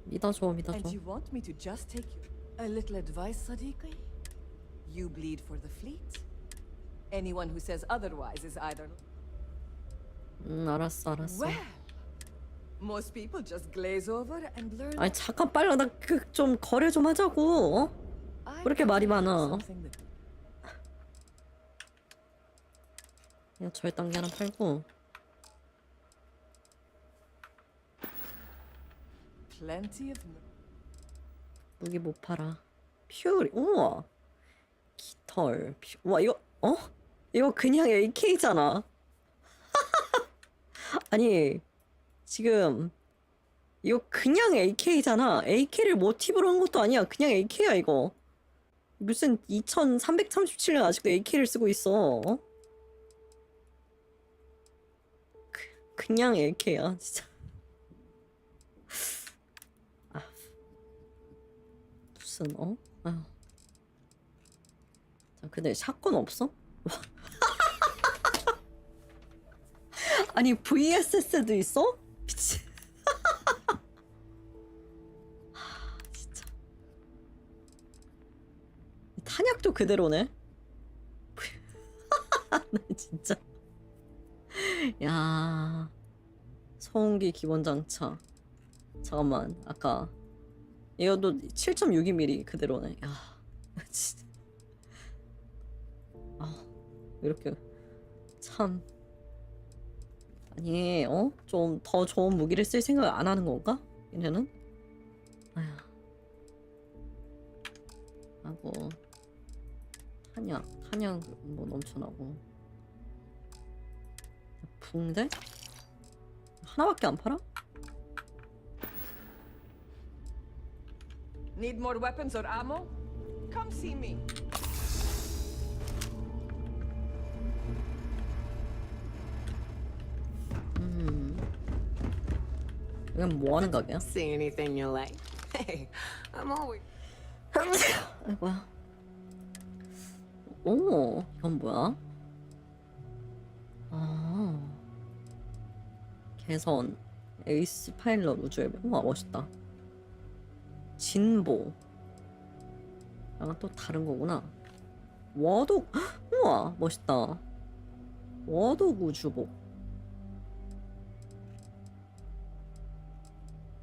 믿어줘. And you want me to just take you a little advice, Sadiqi? You bleed for the fleet. Anyone who says otherwise is either... 알았어. Well, most people just glaze over and learn... 아니 잠깐 빨리 나 좀 거래 좀 하자고. 어? 왜 이렇게 말이 많아? 야, 절단기 하나 팔고. Plenty of... 무기 못 팔아. 퓨리. 우와. 깃털. 우와 이거 이거 그냥 AK잖아. 아니 지금 이거 그냥 AK잖아. AK를 모티브로 한 것도 아니야. 그냥 AK야 이거. 무슨 2337년 아직도 AK를 쓰고 있어. 그냥 AK야 진짜. 무슨 아휴. 자, 근데 샷건 없어? 아니 VSS도 있어? 미친. 진짜. 탄약도 그대로네. 나 진짜. 야. 소음기 기본 장차. 잠깐만, 아까 이것도 7.62mm 그대로네. 야, 진짜. 아, 이렇게 참. 아니, 좀 더 좋은 무기를 쓸 생각을 안 하는 건가? 얘네는? 아휴. 하고 한약 뭐 넘쳐나고. 붕대? 하나밖에 안 팔아? Need more weapons or ammo? Come see me. 이건 뭐 하는 가게야? See anything you like? Hey, I'm always. 아이고야. 오, 이건 뭐야? 아, 개선 에이스 파일럿 우주의 우와 멋있다. 진보. 약간 또 다른 거구나. 워독. 우와 멋있다. 워독 우주복.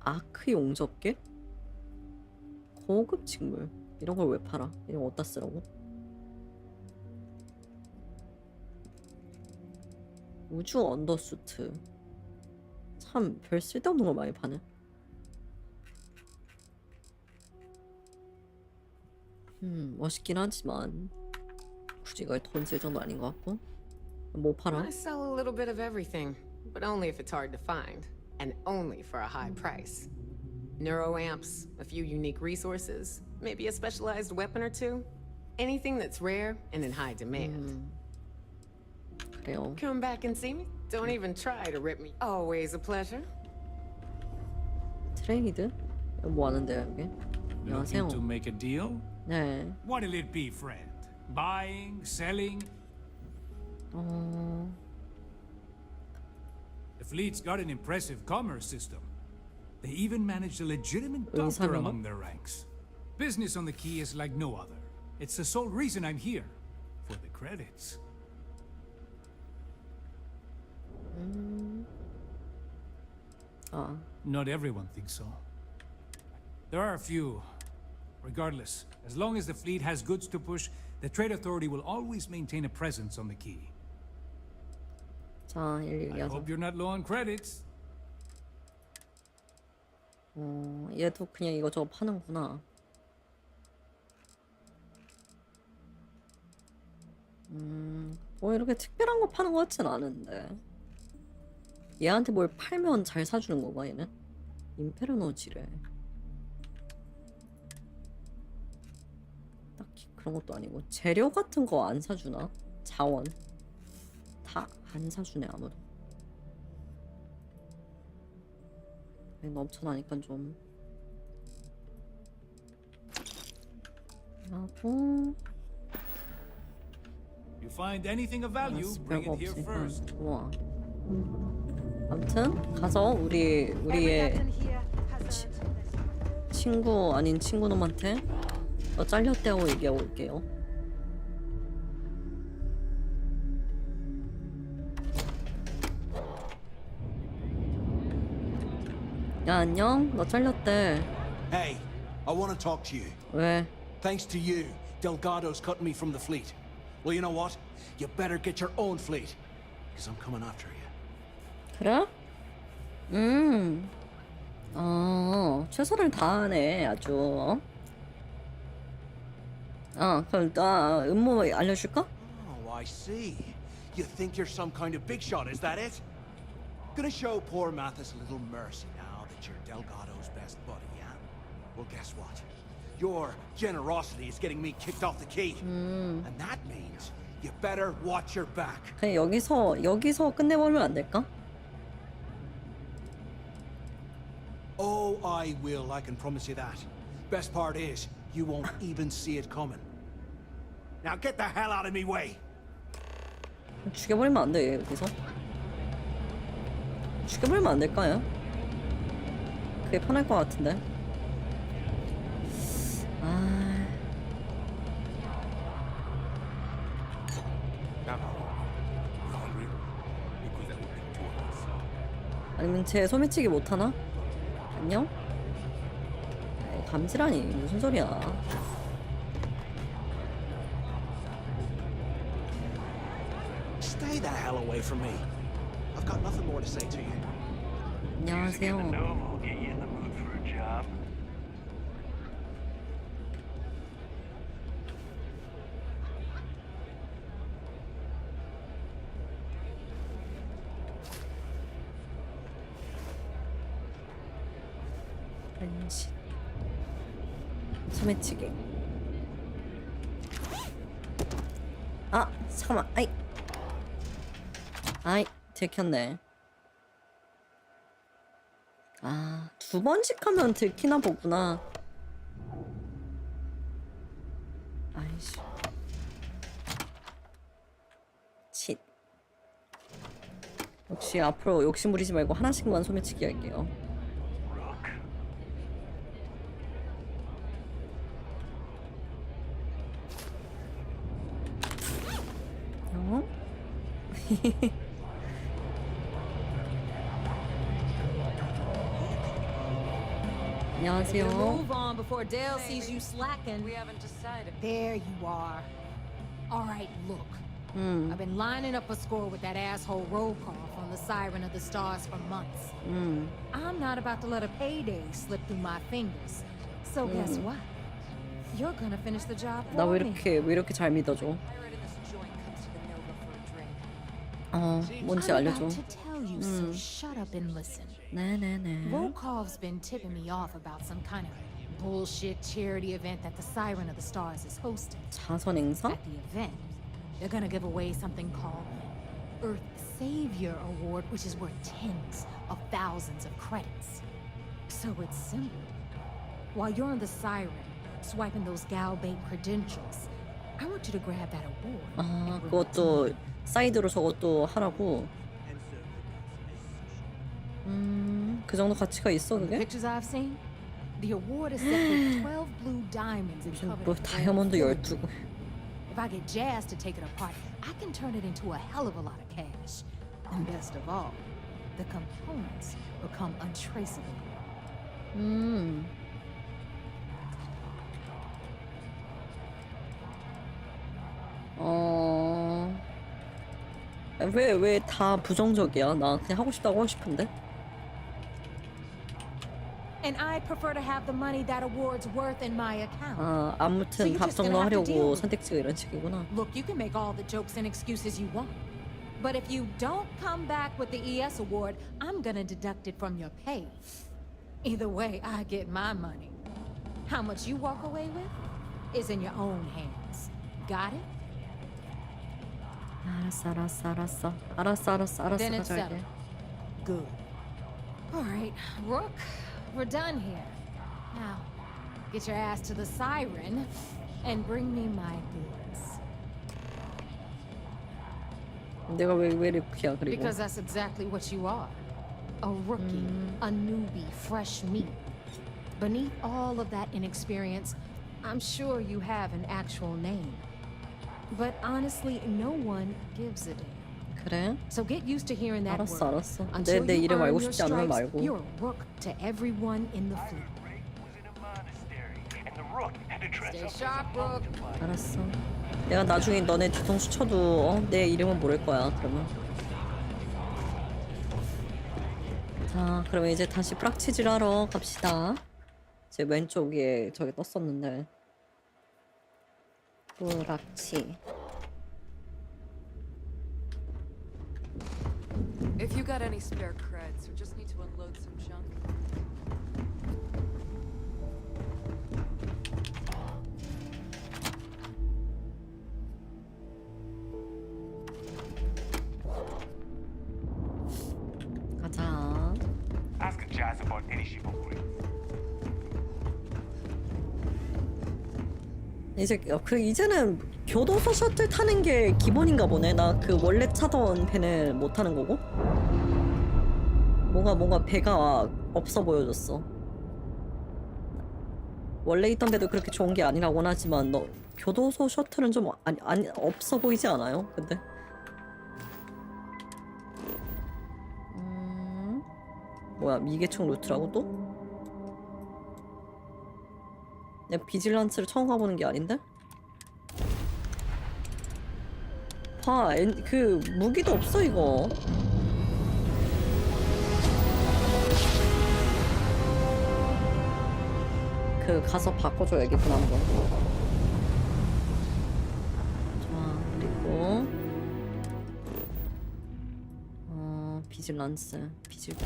아크 용접기? 고급 직물. 이런 걸 왜 팔아? 이런 거 어디다 쓰라고? 우주 언더수트. 참 별 쓸데없는 걸 많이 파네. 멋있긴 하지만 굳이 이걸 돈 쓸 정도 아닌 것 같고. 뭐 팔아? I sell a little bit of everything, but only if it's hard to find, and only for a high price. Neuroamps, a few unique resources, maybe a specialized weapon or two. Anything that's rare and in high demand. 그래요. Come back and see me? Don't even try to rip me. Always a pleasure. 트레이드? 뭐 하는데요 여기? 안녕하세요. Looking to make a deal? 네. What'll it be, friend? Buying, selling? The fleet's got an impressive commerce system. They even managed a legitimate doctor among their ranks. Business on the quay is like no other. It's the sole reason I'm here. For the credits. Not everyone thinks so. There are a few. Regardless, as long as the fleet has goods to push, the Trade Authority will always maintain a presence on the quay. 자, I hope you're not low on credits. 얘도 그냥 이거저거 파는구나. 뭐 이렇게 특별한 거 파는 거 같진 않은데. 얘한테 뭘 팔면 잘 사주는 건가 얘는? 임페르노지래. 딱히 그런 것도 아니고 재료 같은 거 안 사주나? 자원 다 안 사주네 아무도. 넘쳐나니까 좀 하고. You find anything of value, bring it here first. 우와. 아무튼 가서 우리의 친구 아닌 친구놈한테 너 잘렸다고 얘기하고 올게요. 야 안녕. 너 잘렸대. Hey, I want to talk to you. 왜? Thanks to you, Delgado's cutting me from the fleet. Well, you know what? You better get your own fleet, because I'm coming after you. 그래? 최선을 다하네 아주. 그럼 나 음모 알려줄까? Oh, I see. You think you're some kind of big shot, is that it? Gonna show poor Mathis a little mercy now that you're Delgado's best buddy, yeah? Well, guess what? Your generosity is getting me kicked off the quay. And that means you better watch your back. 그냥 여기서 끝내버리면 안 될까? Oh, I will, I can promise you that. Best part is, you won't even see it coming. Now get the hell out of me way! 죽여버리면 안 돼, 여기서. 죽여버리면 안 될까요? 그게 편할 것 같은데. 아니면 제 소매치기 못하나? 안녕? 에이, 감지라니 무슨 소리야. Stay the hell away from me. I've got nothing more to say to you. 안녕하세요. We'll get you in the mood for a job. 왠지 소매치기. 아 잠깐만. 아이 들켰네. 아 2번씩 하면 들키나 보구나. 아이씨. 칫. 역시 앞으로 욕심 부리지 말고 하나씩만 소매치기 할게요. 어? 안녕하세요. Move on before Dale sees you slacking. We haven't decided. There you are. All right, look. I've been lining up a score with that asshole roll call from the Siren of the Stars for months. I'm not about to let a payday slip through my fingers. So guess what? You're gonna finish the job 나 for 왜 me. 이렇게 잘 믿어줘? 뭔지 I'm 알려줘. about to tell you, so shut up and listen. 네네네. Volkov's been tipping me off about some kind of bullshit charity event that the Siren of the Stars is hosting. 자선 행사? At the event, they're gonna give away something called Earth Savior Award, which is worth tens of thousands of credits. So it's simple. While you're on the Siren, swiping those gal bait credentials, I want you to grab that award. 아 그것도 사이드로 저것도 하라고. 그 정도 가치가 있어 The 그게? pictures I've seen, the award is set with 12 blue diamonds and covered 뭐 in 다이아몬드 gold 12. If I get jazzed to take it apart, I can turn it into a hell of a lot of cash. And best of all, the components become untraceable. 왜 다 부정적이야? 나 그냥 하고 싶다고 하고 싶은데. And I'd prefer to have the money that award's worth in my account. 아 아무튼 답정너 하려고 선택지가 이런 식이구나. Look, you can make all the jokes and excuses you want. But if you don't come back with the ES award, I'm gonna deduct it from your pay. Either way, I get my money. How much you walk away with is in your own hands. Got it? 알았어 Then it's 가져갈게. settled. Good. All right, Rook, we're done here. Now, get your ass to the Siren and bring me my goods. 내가 왜 이렇게야 그리고? Because that's exactly what you are. A rookie, a newbie, fresh meat. Beneath all of that inexperience, I'm sure you have an actual name. But honestly, no one gives a damn. 그래? So get used to hearing that 알았어 word. 알았어. Until 내 you 이름 earn 알고 your 싶지 않으면 stripes, 말고. you're a rook to everyone in the fleet. And the rook had to dress Stay up sharp, Rook. 알았어. 내가 나중에 너네 뒤통수 쳐도 내 이름은 모를 거야. 그러면. 자, 그러면 이제 다시 프락치질 하러 갑시다. 제 왼쪽에 저기 떴었는데. 프락치. If you got any spare creds, or just need to unload some junk. 가자. Ask Jazz about any ship upgrades. 이제는 교도소 셔틀 타는 게 기본인가 보네. 나 그 원래 타던 배는 못 타는 거고. 뭔가 배가 없어 보여졌어. 원래 있던 배도 그렇게 좋은 게 아니라고는 하지만 교도소 셔틀은 좀 아니 없어 보이지 않아요? 근데 뭐야, 미개총 루트라고 또? 그냥 비질란츠를 처음 가보는 게 아닌데? 봐, 그 무기도 없어 이거. 그 가서 바꿔줘야겠구나 한번. 좋아, 그리고 비질란스 비질게.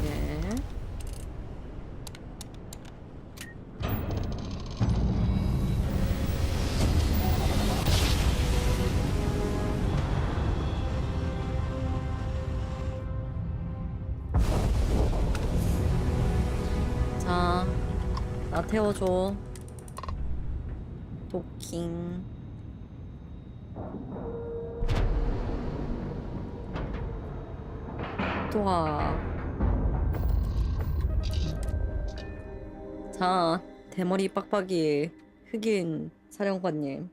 자, 나 태워줘. 도킹. 또와. 자, 대머리 빡빡이 흑인 사령관님.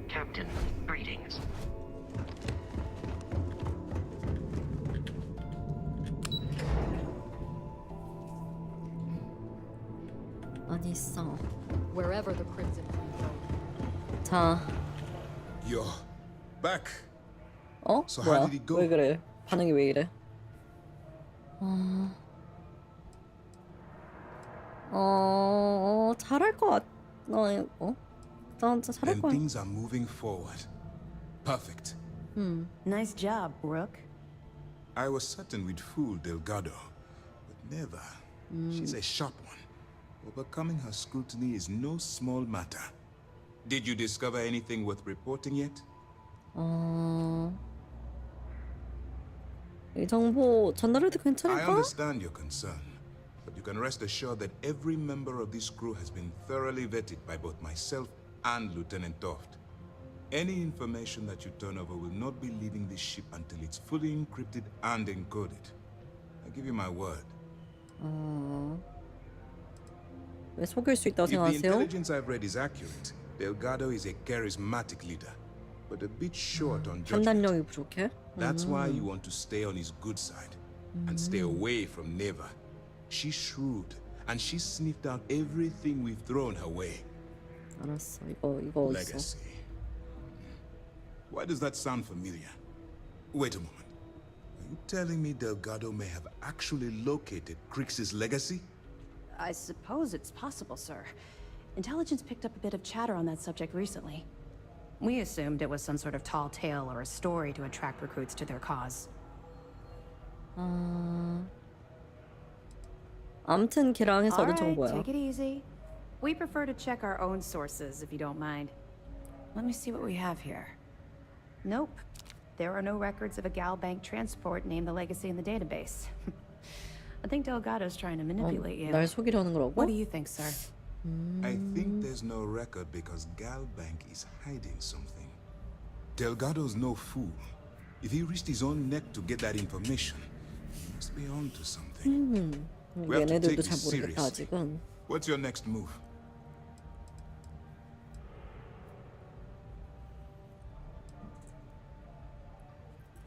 Captain, greetings. 어디 있어? Wherever the Crimson Fleet go. 자. You're back. 어? So 뭐야? how did it go? 왜 그래? 반응이 왜 이래? 잘할 것 같. 난 잘할 Then 거야. things are moving forward. Perfect. Nice job, Rook. I was certain we'd fool Delgado, but never. She's a sharp one. Overcoming her scrutiny is no small matter. Did you discover anything worth reporting yet? 이 정보 전달해도 I 괜찮을까? understand your concern, but you can rest assured that every member of this crew has been thoroughly vetted by both myself and Lieutenant Toft. Any information that you turn over will not be leaving this ship until it's fully encrypted and encoded. I give you my word. 왜 속일 수 있다고 If the 생각하세요? intelligence I've read is accurate, Delgado is a charismatic leader, but a bit short on judgment. 판단력이 부족해? That's why you want to stay on his good side and stay away from Neva. She's shrewd, and she's sniffed out everything we've thrown her way. 알았어. 이거 어딨어? Legacy. Why does that sound familiar? Wait a moment. Are you telling me Delgado may have actually located Crix's legacy? I suppose it's possible, sir. Intelligence picked up a bit of chatter on that subject recently. We assumed it was some sort of tall tale or a story to attract recruits to their cause. 아무튼 걔랑 해서 얻은 Alright, 정보야. take it easy. We prefer to check our own sources, if you don't mind. Let me see what we have here. Nope. There are no records of a Gal Bank transport named the Legacy in the database. I think Delgado's trying to manipulate you. 날 속이려는 거라고? What do you think, sir? I think there's no record because Gal Bank is hiding something. Delgado's no fool. If he risked his own neck to get that information, he must be on to something. We have to take 얘네들도 잘 this 모르겠다 seriously. 아직은. What's your next move?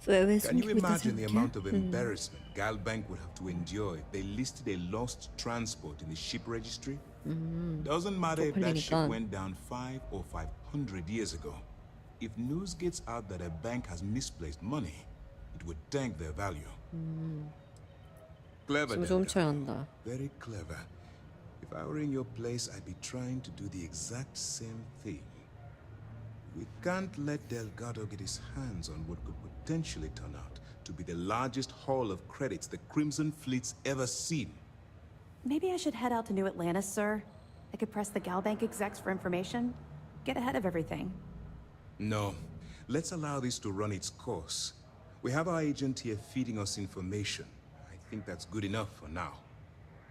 Can you imagine the amount of embarrassment Gal Bank would have to endure if they listed a lost transport in the ship registry? Doesn't matter if that ship went down 5 or 500 years ago. If news gets out that a bank has misplaced money, it would tank their value. Clever, 좀 Delgado. 쳐야 한다. Very clever. If I were in your place, I'd be trying to do the exact same thing. We can't let Delgado get his hands on what could potentially turn out to be the largest haul of credits the Crimson Fleet's ever seen. Maybe I should head out to New Atlantis, sir. I could press the Gal Bank execs for information. Get ahead of everything. No. Let's allow this to run its course. We have our agent here feeding us information. I think that's good enough for now.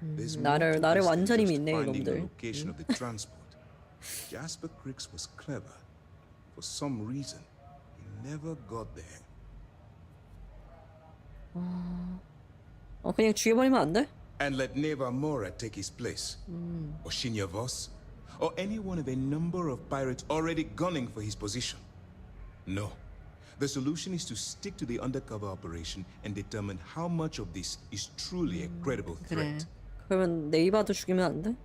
There's more to 나를 this than 완전히 just 믿네, finding the 이놈들. location of the transport. Jasper Crix was clever. For some reason, he never got there. 그냥 죽여버리면 안 돼? And let Neva Mora take his place. Or Shinya Voss. Or any one of a number of pirates already gunning for his position. No. The solution is to stick to the undercover operation and determine how much of this is truly a credible 그래. threat. 그러면 네이버도 죽이면 안 돼?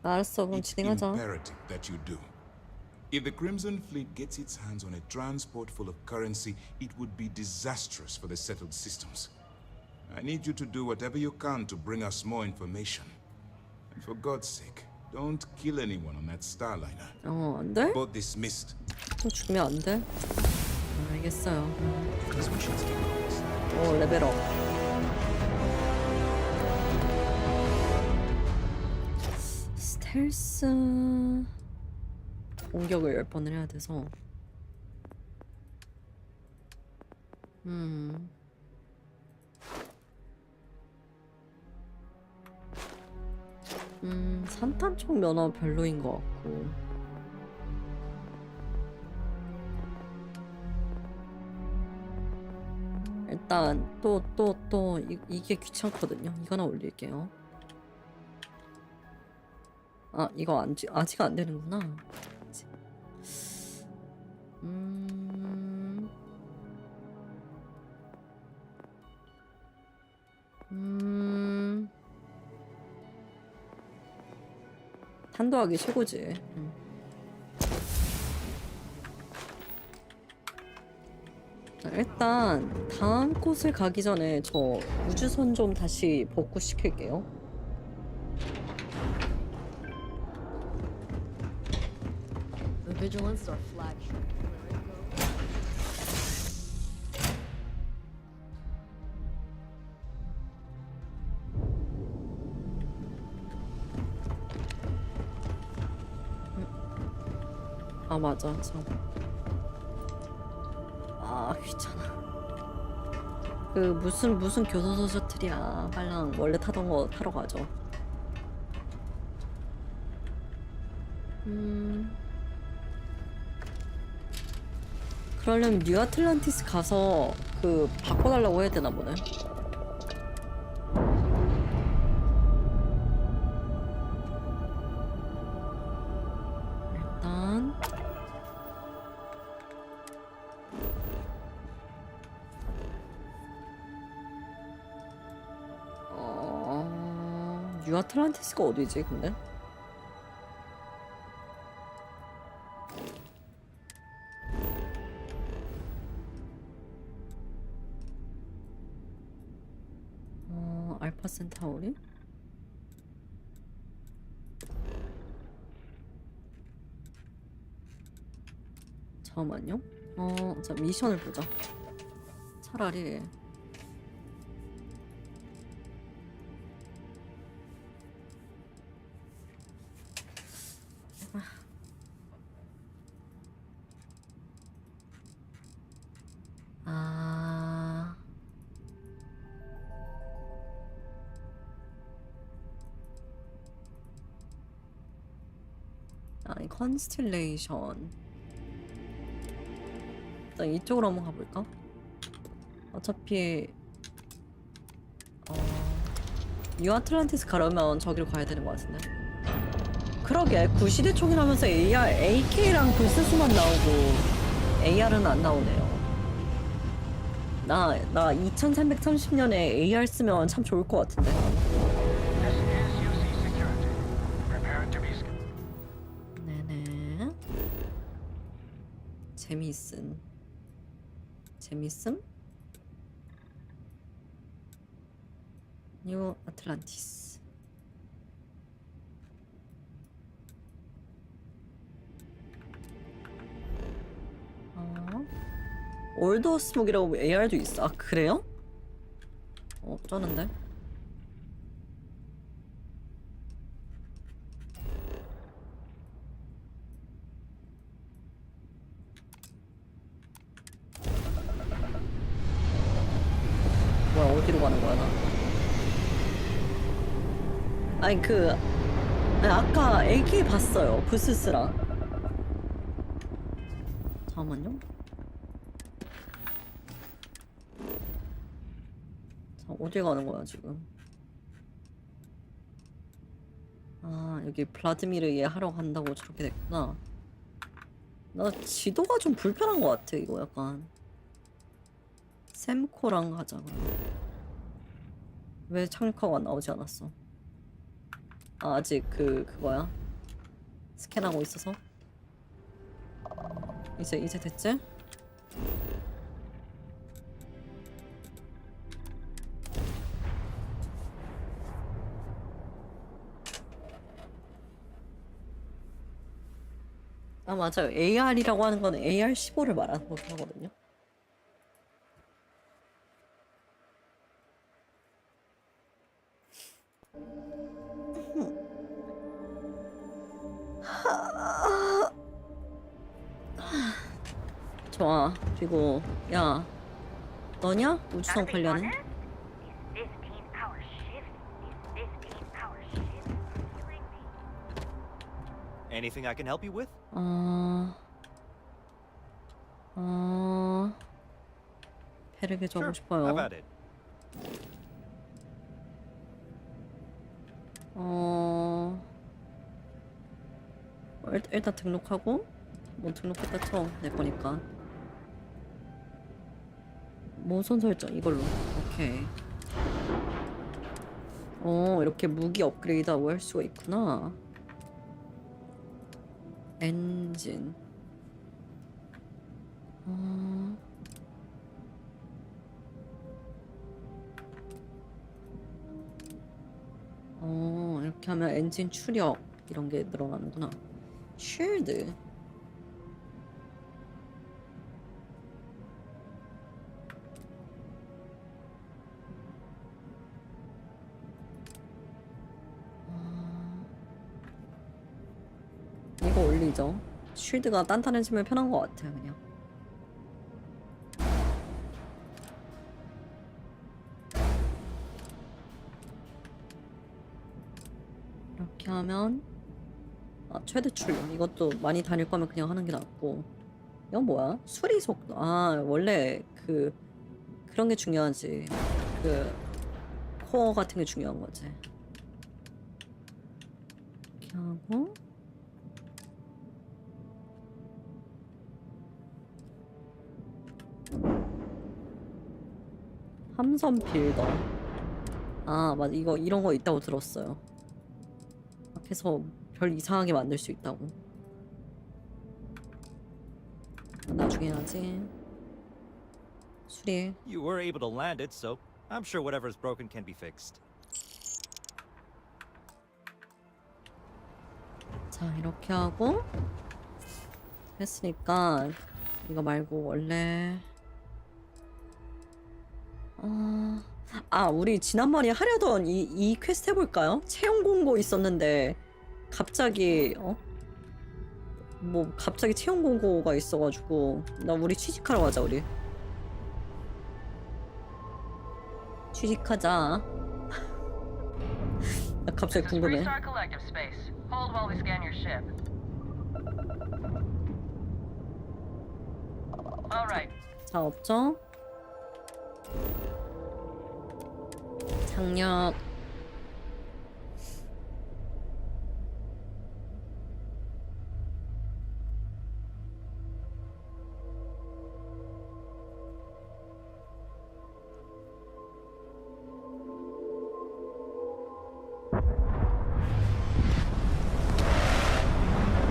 알았어, 그럼 It's 진행하자. imperative that you do. If the Crimson Fleet gets its hands on a transport full of currency, it would be disastrous for the settled systems. I need you to do whatever you can to bring us more information. And for God's sake, don't kill anyone on that Starliner. 안 돼? Both dismissed. 또 죽이면 안 돼? 알겠어요. These machines keep noise. 오, 레벨업. 스텔스 공격을 10번을 해야 돼서 산탄총 면허 별로인 것 같고 일단 이게 귀찮거든요. 이거나 올릴게요. 아, 이거 아직 안 되는구나. 탄도하기 최고지. 자, 일단 다음 곳을 가기 전에 저 우주선 좀 다시 복구시킬게요. The Vigilance or flagship. 아 맞아 참. 아 귀찮아. 그 무슨 교도소 셔틀이야. 빨랑 원래 타던 거 타러 가죠. 그러려면 뉴 아틀란티스 가서 그 바꿔달라고 해야 되나 보네. 일단 뉴 아틀란티스가 어디지 근데? 알파 센타우리? 잠깐만요. 자 미션을 보자. 차라리 아니 컨스텔레이션 일단 이쪽으로 한번 가볼까? 어차피 뉴 아틀란티스 가려면 저기로 가야 되는 것 같은데. 그러게 구시대 총이라면서 AR, AK랑 불스스만 나오고 AR은 안 나오네요. 나 2330년에 AR 쓰면 참 좋을 것 같은데. 네네. 재미있음? 뉴 아틀란티스. 올드워스목이라고 AR도 있어. 아 그래요? 쩌는데? 뭐야 어디로 가는 거야 나? 아니 아까 AK 봤어요. 부스스랑. 잠깐만요. 자, 어디 가는 거야 지금? 아 여기 블라디미르 얘 하러 간다고 저렇게 됐구나. 나 지도가 좀 불편한 것 같아. 이거 약간 샘코랑 가자. 왜 착륙하고 안 나오지 않았어? 아, 아직 그거야? 스캔하고 있어서? 이제 됐지? 아, 맞아요. AR이라고 하는 건 AR15를 말하는 거거든요. 좋아. 그리고 야, 너냐? 우주선 관련해? Anything I can help you with? 배를 개조하고 싶어요. How about it? 일단 등록하고 뭐 등록했다 쳐. 내 거니까. 모선 설정 이걸로. 오케이. 이렇게 무기 업그레이드하고 할 수가 있구나. 엔진. 이렇게 하면 엔진 추력 이런 게 늘어나는구나. 쉴드. 이거 올리죠. 쉴드가 단단해지면 편한 것 같아요, 그냥. 이렇게 하면 최대 출력. 이것도 많이 다닐 거면 그냥 하는 게 낫고. 이건 뭐야? 수리 속도. 원래 그런 게 중요하지. 코어 같은 게 중요한 거지. 이렇게 하고. 함선 빌더. 맞아. 이런 거 있다고 들었어요. 그래서 별 이상하게 만들 수 있다고. 나중에 하지. 수리. You were able to land it, so I'm sure whatever's broken can be fixed. 자, 이렇게 하고 했으니까 이거 말고 원래 우리 지난번에 하려던 이 퀘스트 해볼까요? 채용 공고 있었는데 갑자기 갑자기 채용 공고가 있어가지고 우리 취직하러 가자. 우리 취직하자. 나 갑자기 궁금해. 자, 없죠? 장력.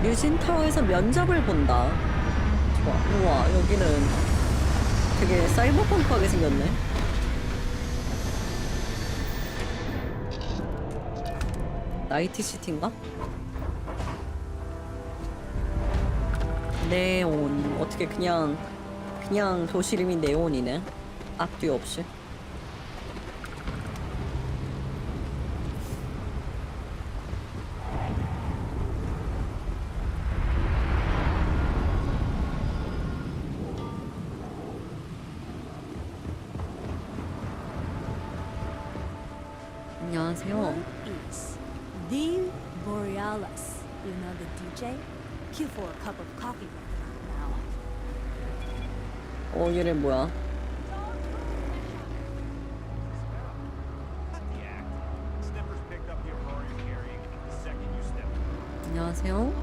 류진타워에서 면접을 본다. 좋아. 우와, 여기는 되게 사이버펑크하게 생겼네. 나이트시티인가? 네온. 어떻게 그냥 도시 이름이 네온이네. 앞뒤 없이. 안녕하세요. The Borealis. You know the DJ? Cue for a cup of coffee now. 얘는 뭐야? 안녕하세요.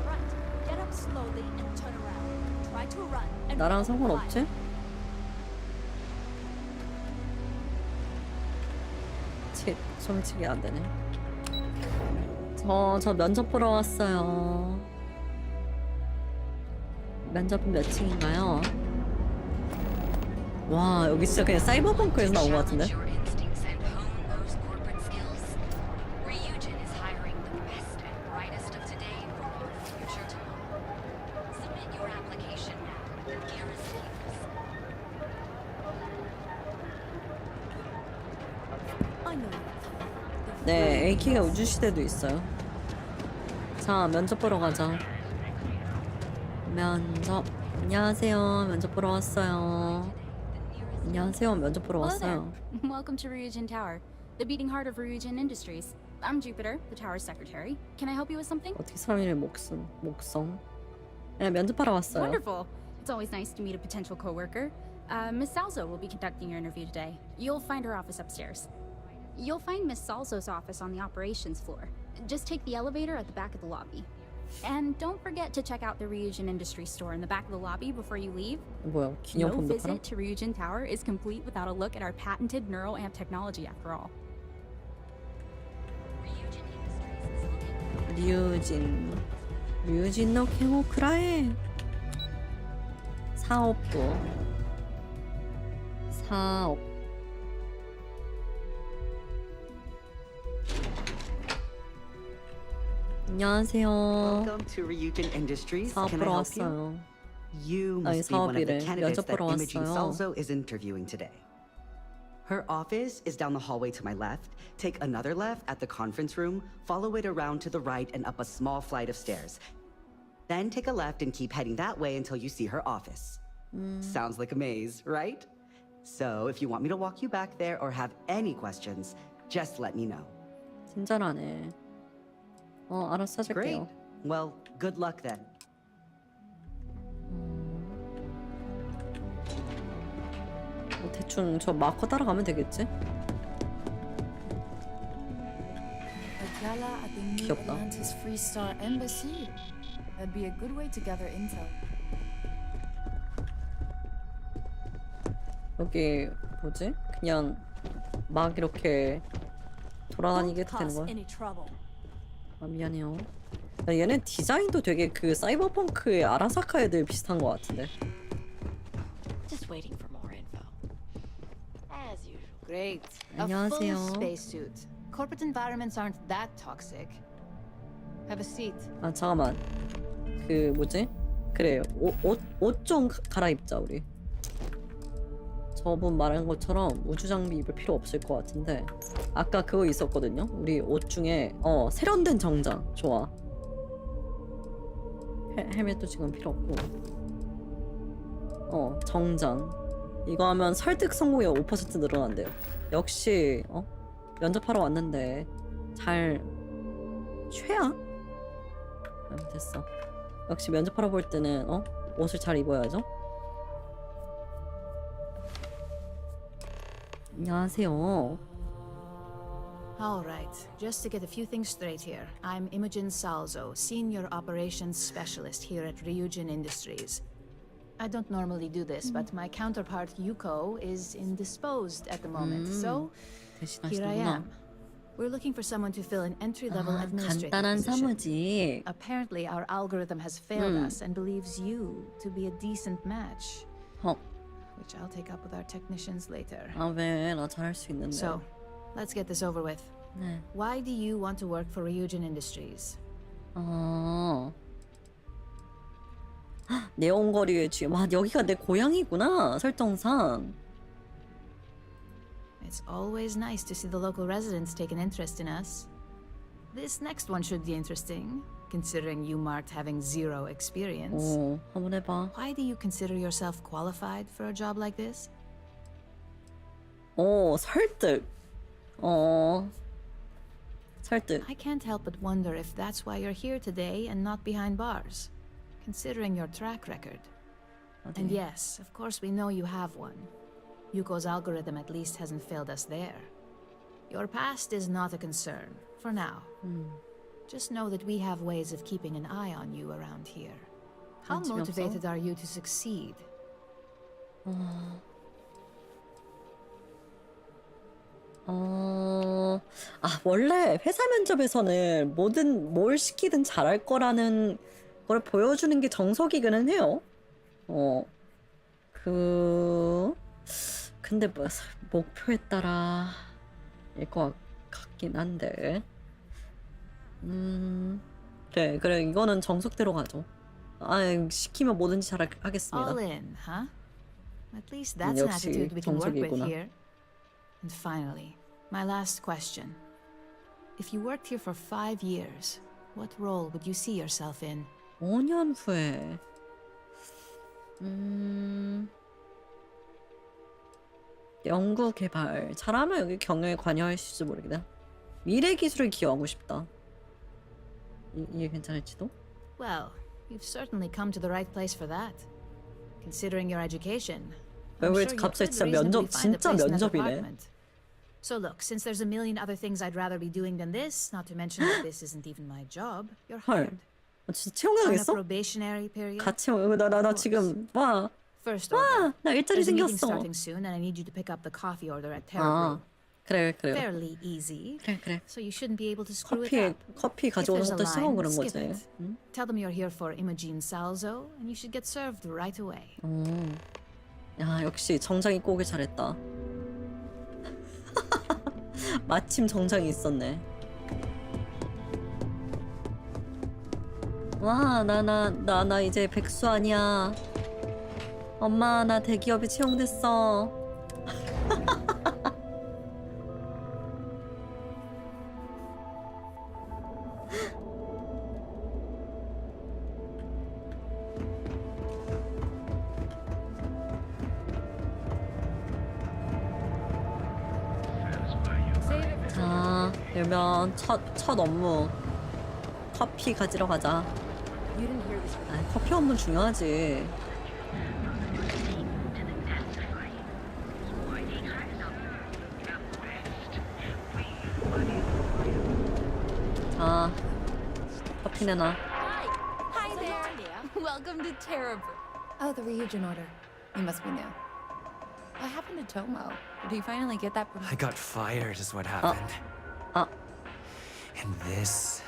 Get up slowly and turn around. decide to run and 나랑 follow 상관없지? 솔직히 안 되네. 저 면접 보러 왔어요. 면접은 몇 층인가요? 와, 여기 진짜 그냥 사이버펑크에서 나온 것 같은데? 네, AK가 우주시대도 있어요. 자, 면접 보러 가자. 면접. 안녕하세요. 면접 보러 왔어요. 안녕하세요. 면접 보러 Hello there. 왔어요. Welcome to Ryujin Tower, the beating heart of Ryujin Industries. I'm Jupiter, the tower's secretary. Can I help you with something? 어떻게 사람의 목성. 네, 면접하러 왔어요. Wonderful. It's always nice to meet a potential coworker. Miss Salzo will be conducting your interview today. You'll find her office upstairs. You'll find Miss Salzo's office on the operations floor. Just take the elevator at the back of the lobby. And don't forget to check out the Ryujin Industries store in the back of the lobby before you leave. 뭐야, No 기념품도 팔아? visit to Ryujin Tower is complete without a look at our patented neuroamp technology after all. ryujinの剣をくらえ. 사업부. 사업. 안녕하세요. Welcome to Ryujin Industries. 사업 Can I 보러 help you? 왔어요. You 아니, must be one of the 사업이래. candidates 면접 that 보러 Imogene 왔어요. Salzo is interviewing today. Her office is down the hallway to my left. Take another left at the conference room, follow it around to the right and up a small flight of stairs. Then take a left and keep heading that way until you see her office. Sounds like a maze, right? So if you want me to walk you back there or have any questions, just let me know. 친절하네. 알았어, Great. 해줄게요. Well, good luck then. 대충 저 마커 따라가면 되겠지? A gala at the new 귀엽다. Atlantis Free Star Embassy. That'd be a good way to gather intel. 여기 뭐지? 그냥 막 이렇게 돌아다니게 해도 되는 거야? any trouble. 아, 미안해요. 야, 얘네 디자인도 되게 그 사이버펑크의 아라사카 애들 비슷한 것 같은데. Just waiting for more info. As usual. Great. 안녕하세요. A full spacesuit. Corporate environments aren't that toxic. Have a seat. 아 잠깐만. 그 뭐지? 그래 옷 좀 갈아입자 우리. 저분 말한 것처럼 우주 장비 입을 필요 없을 것 같은데 아까 그거 있었거든요. 우리 옷 중에 세련된 정장 좋아. 헬멧도 지금 필요 없고. 정장 이거 하면 설득 성공이 5% 늘어난대요. 역시 면접하러 왔는데 잘 최악? 됐어. 역시 면접하러 볼 때는 옷을 잘 입어야죠. 안녕하세요. All right. Just to get a few things straight here. I'm Imogen Salzo, Senior Operations Specialist here at Ryujin Industries. I don't normally do this, but my counterpart Yuko is indisposed at the moment, so here I am. We're looking for someone to fill an entry-level administrative 간단한 position. 사무직. Apparently, our algorithm has failed us and believes you to be a decent match. Which I'll take up with our technicians later. 아 왜? 나 잘할 수 있는데. So, let's get this over with. 네. Why do you want to work for Ryujin Industries? 네온거리에 지금 여기가 내 고향이구나 설정상. It's always nice to see the local residents take an interest in us. This next one should be interesting, considering you marked having zero experience. 한번 해봐. Why do you consider yourself qualified for a job like this? 설득. 설득. I can't help but wonder if that's why you're here today and not behind bars, considering your track record. And yes, of course we know you have one. Yuko's algorithm at least hasn't failed us there. Your past is not a concern, for now. Just know that we have ways of keeping an eye on you around here. How 관심이 없어? motivated are you to succeed? 원래 회사 면접에서는 뭘 시키든 잘할 거라는 걸 보여주는 게 정석이기는 해요. 근데 뭐, 목표에 따라 일 것 같긴 한데. 그래, 이거는 정석대로 가죠. 시키면 뭐든지 잘하겠습니다. All in, huh? At least that's an 역시 attitude we can work with 정석이구나. here. And finally, my last question. If you worked here for 5 years, what role would you see yourself in? 5년 후에 연구 개발 잘하면 여기 경영에 관여할지 모르겠다. 미래 기술을 기여하고 싶다. 이게 괜찮을지도? Well, you've certainly come to the right place for that. Considering your education, 왜 I'm sure you 갑자기 could 진짜 reasonably 면접 find a 진짜 place in that 면접이네. department. So look, since there's a million other things I'd rather be doing than this, not to mention that this isn't even my job, you're 헐, hired. 진짜 On a 채용당했어? probationary period. 같이 나 지금 와. First 와, order. 나 일자리 There's a meeting 생겼어. starting soon, and I need you to pick up the coffee order at Terra Brew. 그래. Fairly easy. 그래. So you shouldn't be able to screw it up. 커피 If 가져오는 there's a 것도 싫어 line, 그런 skip 거지. it. Tell them you're here for Imogen Salzo, and you should get served right away. 야, 역시 정장이 꼬길 잘했다. 마침 정장이 있었네. 와, 나 이제 백수 아니야. 엄마, 나 대기업에 채용됐어. 자, 그러면 첫 업무 커피 가지러 가자. 커피 업무 중요하지. 자, 커피 내놔. Hi there. Welcome to Terra Brew. Oh, the Ryujin order. You must be new. What happened to Tomo? Did he finally get that I got fired is what happened. And this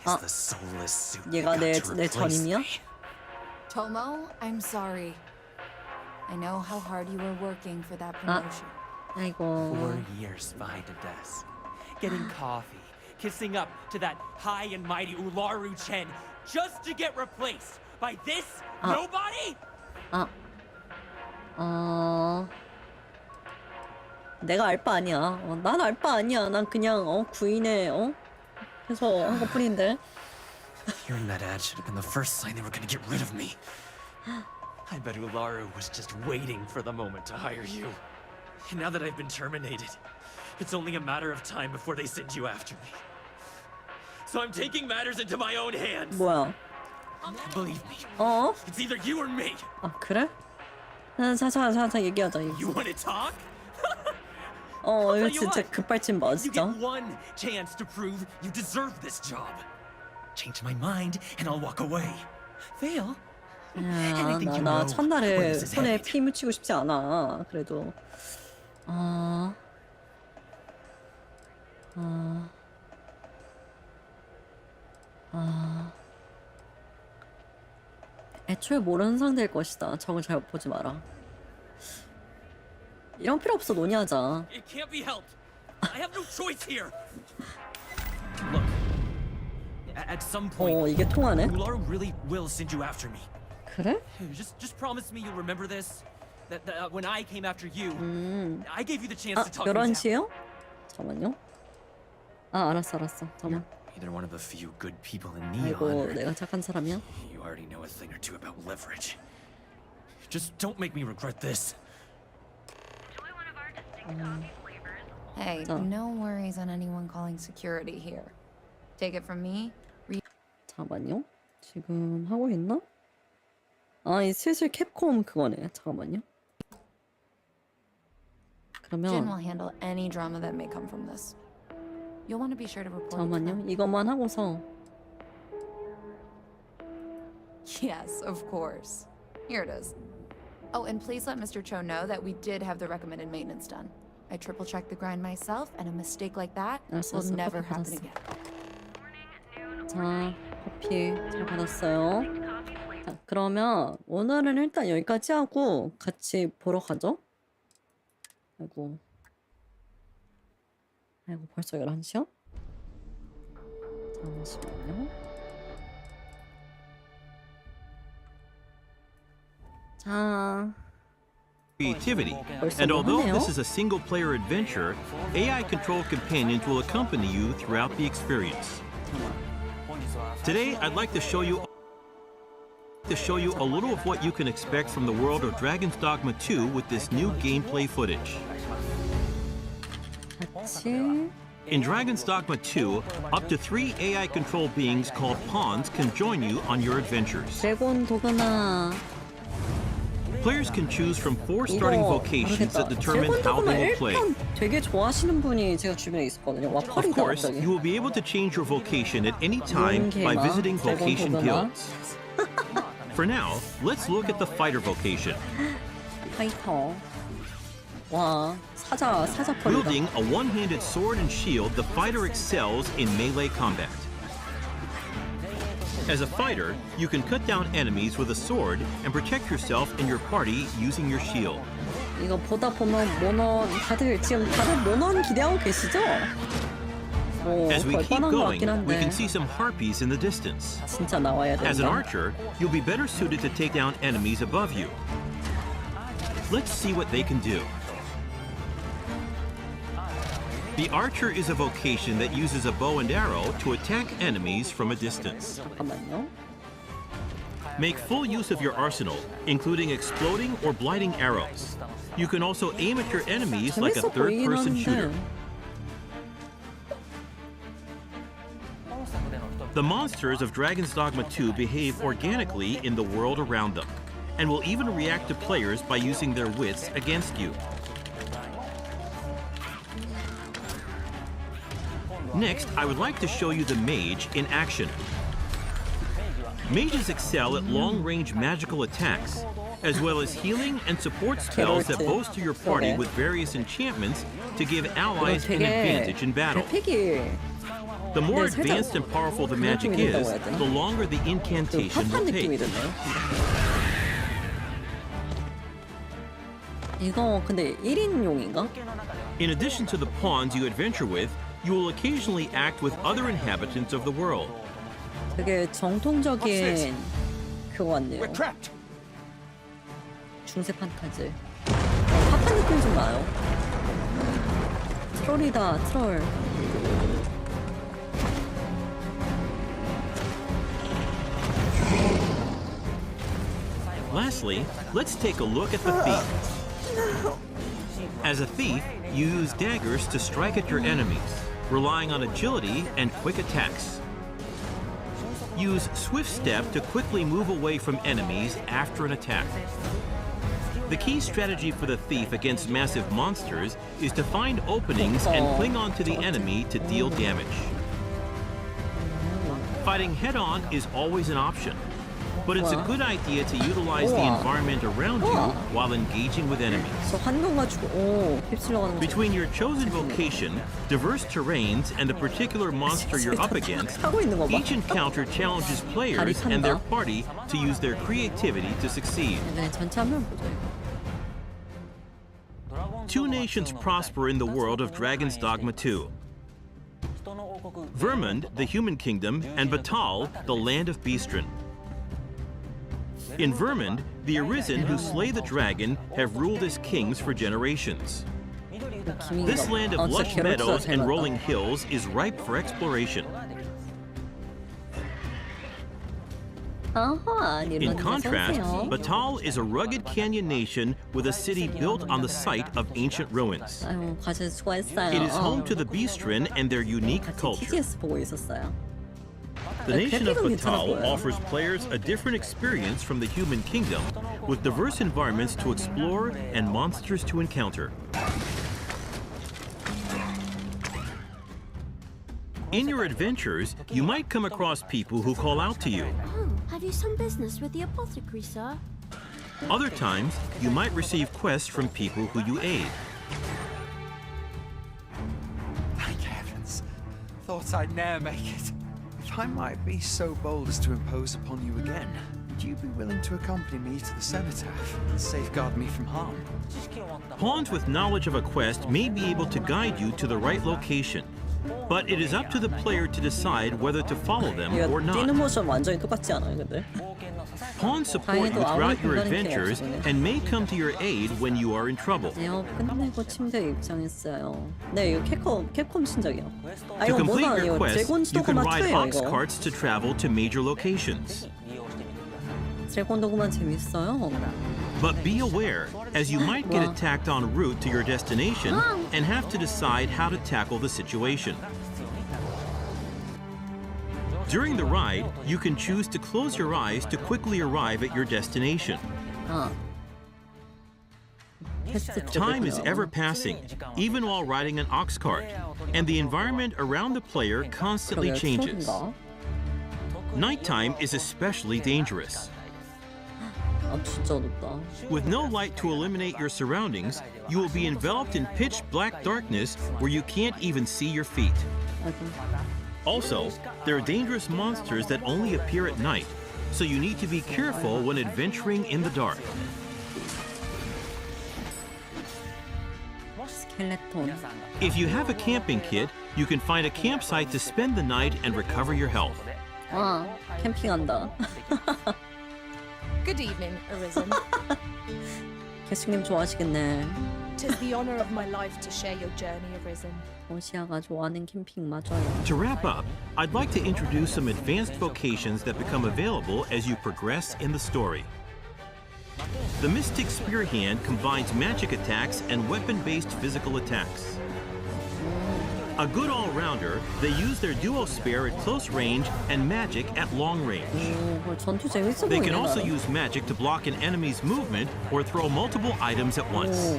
is the soulless suit you 얘가 got 내 to replace 전임이야? me. Tomo, I'm sorry. I know how hard you were working for that promotion. 아이고. 4 years behind a desk, getting coffee, kissing up to that high and mighty Ularu Chen, just to get replaced by this nobody? 내가 알 바 아니야. 난 알 바 아니야. 난 그냥 구인에 해서 한 것뿐인데. Hearing that ad should have been the first sign they were gonna get rid of me. I bet Ularu was just waiting for the moment to hire you. And now that I've been terminated, it's only a matter of time before they send you after me. So I'm taking matters into my own hands. 뭐야? Believe me. It's either you or me. 그래? 자, 얘기하자. You want to talk? 이거 진짜 급발진 봐, You 진짜. get one chance to prove you deserve this job. Change my mind and I'll walk away. Fail? 야, 나 첫날에 손에 피 묻히고 싶지 않아. 그래도 애초에 모르는 상대일 것이다. 적을 잘 보지 마라. 이런 필요 없어. 논의하자. It can't be helped. I have no choice here. Look, at some point, 이게 통하네? Ularu really will send you after me. 그래? Just promise me you'll remember this. That when I came after you, I gave you the chance to talk things out. 11시에요? 잠깐만요. 알았어. 잠깐만. Either one of the few good people in 아이고, Neon. 내가 착한 사람이야? You already know a thing or two about leverage. Just don't make me regret this. Hey, no worries on anyone calling security here. Take it from me. 잠깐만요. 지금 하고 있나? 이 슬슬 캡콤 그거네. 잠깐만요. Jin 그러면 will handle any drama that may come from this. You'll want to be sure to report it to 잠깐만요. them. 이것만 하고서 Yes, of course. Here it is. Oh, and please let Mr. Cho know that we did have the recommended maintenance done. I triple-checked the grind myself, and a mistake like that will never happen again. 자, 커피 잘 받았어요. 자, 그러면 오늘은 일단 여기까지 하고 같이 보러 가죠. 아이고 벌써 11시요? 잠시만요. 자, creativity. And although this is a single-player adventure, AI-controlled companions will accompany you throughout the experience. Today, I'd like to show you a little of what you can expect from the world of Dragon's Dogma 2 with this new gameplay footage. In Dragon's Dogma 2, up to 3 AI-controlled beings called pawns can join you on your adventures. 드래곤 도그마. Players can choose from 4 starting vocations that determine how they will play. 되게 좋아하시는 분이 제가 주변에 있었거든요. 와, Of 펄이다 course, 갑자기. you will be able to change your vocation at any time by visiting vocation guilds. For now, let's look at the fighter vocation. 파이터. 와, 사자 펄이다. Wielding a one-handed sword and shield, the fighter excels in melee combat. As a fighter, you can cut down enemies with a sword and protect yourself and your party using your shield. 이거 보다 보면 모넌 지금 다들 모넌 기대하고 계시죠? As we 거의 keep 뻔한 것 going, 같긴 we 한데 can see some harpies in the distance. 진짜 나와야 된다. As an archer, you'll be better suited to take down enemies above you. Let's see what they can do. The archer is a vocation that uses a bow and arrow to attack enemies from a distance. 잠깐만요. Make full use of your arsenal, including exploding or blighting arrows. You can also aim at your enemies like a 재밌어 보이긴 third-person 한데. shooter. The monsters of Dragon's Dogma 2 behave organically in the world around them, and will even react to players by using their wits against you. Next, I would like to show you the mage in action. Mages excel at long-range magical attacks, as well as healing and support spells that bolster your party with various enchantments to give allies an advantage in battle. The more advanced and powerful the magic is, the longer the incantation will take. 이거 근데 1인용인가? In addition to the pawns you adventure with, you will occasionally act with other inhabitants of the world. 되게 정통적인 그거 같네요. 중세 판타지. 팝한 느낌이 좀 나요. 트롤이다, 트롤. Lastly, let's take a look at the thief. As a thief, you use daggers to strike at your enemies, relying on agility and quick attacks. Use swift step to quickly move away from enemies after an attack. The key strategy for the thief against massive monsters is to find openings and cling on to the enemy to deal damage. Fighting head-on is always an option, but it's a good idea to utilize the environment around you while engaging with enemies. Between your chosen vocation, diverse terrains, and the particular monster you're up against, each encounter challenges players and their party to use their creativity to succeed. Two nations prosper in the world of Dragon's Dogma 2. Vermund, the human kingdom, and Batal, the land of Beastren. In Vermund, the Arisen who slay the dragon have ruled as kings for generations. This land of lush meadows and rolling hills is ripe for exploration. In contrast, Batal is a rugged canyon nation with a city built on the site of ancient ruins. It is home to the Beastren and their unique culture. The nation of Batal offers players a different experience from the human kingdom, with diverse environments to explore and monsters to encounter. In your adventures, you might come across people who call out to you. Oh, have you some business with the apothecary, sir? Other times, you might receive quests from people who you aid. Thank heavens. Thought I'd ne'er make it. If I might be so bold as to impose upon you again, would you be willing to accompany me to the cenotaph and safeguard me from harm? Pawns with knowledge of a quest may be able to guide you to the right location, but it is up to the player to decide whether to follow them or not. 뛰는 모션 완전히 똑같지 않아요, 근데? Pawns support you throughout your adventures and may come to your aid when you are in trouble. 끝내고 침대에 입장했어요. 네, 이거 캡콤 신작이요. 아, To 이거 뭐가 complete your 아니에요. quest, 드래곤 you can 도그마 ride 2예요, ox 이거. carts to travel to major locations. 드래곤 도그마 재밌어요. But be aware, as you might get attacked en route to your destination and have to decide how to tackle the situation. During the ride, you can choose to close your eyes to quickly arrive at your destination. Time is ever passing, even while riding an ox cart, and the environment around the player constantly changes. Nighttime is especially dangerous. With no light to illuminate your surroundings, you will be enveloped in pitch black darkness where you can't even see your feet. Also, there are dangerous monsters that only appear at night, so you need to be careful when adventuring in the dark. If you have a camping kit, you can find a campsite to spend the night and recover your health. 캠핑한다. Good evening, Arisen. 개수님 좋아하시겠네. Tis the honor of my life to share your journey, Arisen. 오시아가 좋아하는 캠핑 맞아요. To wrap up, I'd like to introduce some advanced vocations that become available as you progress in the story. The Mystic Spear Hand combines magic attacks and weapon-based physical attacks. A good all-rounder, they use their duo spear at close range and magic at long range. 전투 재밌어 They 보이네. can also use magic to block an enemy's movement or throw multiple items at once.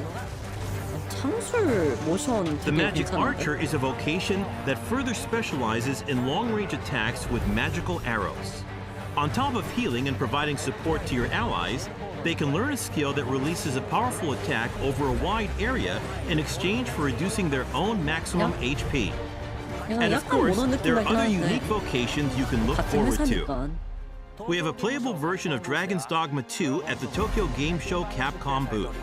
창술 모션 The 되게 Magic 괜찮은데? Archer is a vocation that further specializes in long-range attacks with magical arrows. On top of healing and providing support to your allies, they can learn a skill that releases a powerful attack over a wide area in exchange for reducing their own maximum HP. And of course, there are other unique vocations you can look forward to. We have a playable version of Dragon's Dogma 2 at the Tokyo Game Show Capcom booth.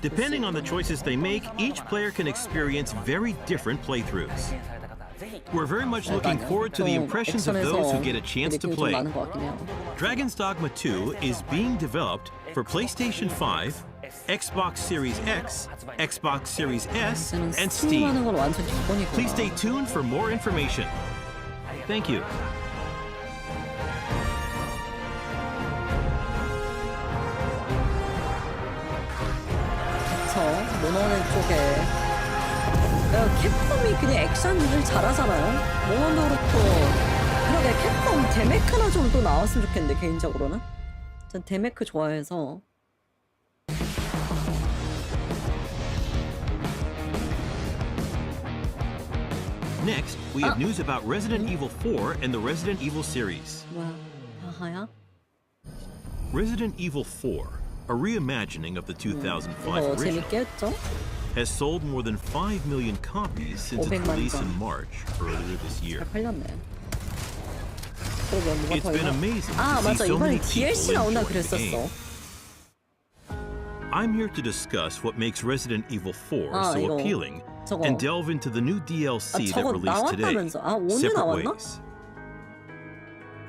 Depending on the choices they make, each player can experience very different playthroughs. We're very much looking forward to the impressions of those who get a chance to play. Dragon's Dogma 2 is being developed for PlayStation 5, Xbox Series X, Xbox Series S, and Steam. Please stay tuned for more information. Thank you. 모노는 쪽에 캡콤이 그냥 액션을 잘하잖아요. 모노도 그렇고 그러게 캡콤 데메크나 좀 또 나왔으면 좋겠는데 개인적으로는 전 데메크 좋아해서. Next, we have news about Resident Evil 4 and the Resident Evil series. 뭐야? 아하야? Resident Evil 4, a reimagining of the 2005 이거 original, 재밌게 했죠? has sold more than 5 million copies since its 500만 release 건. in March earlier this year. 잘 팔렸네. 그러게 뭐가 It's 더 been 있나? amazing 아 to see 맞아 so 이번에 many people DLC 나온다 enjoy the game. 그랬었어. I'm here to discuss what makes Resident Evil 4 아, so 이거. appealing 저거. and delve into the new DLC that 저거 released today. 나왔다면서. 아 오늘 Separate 나왔나? Ways.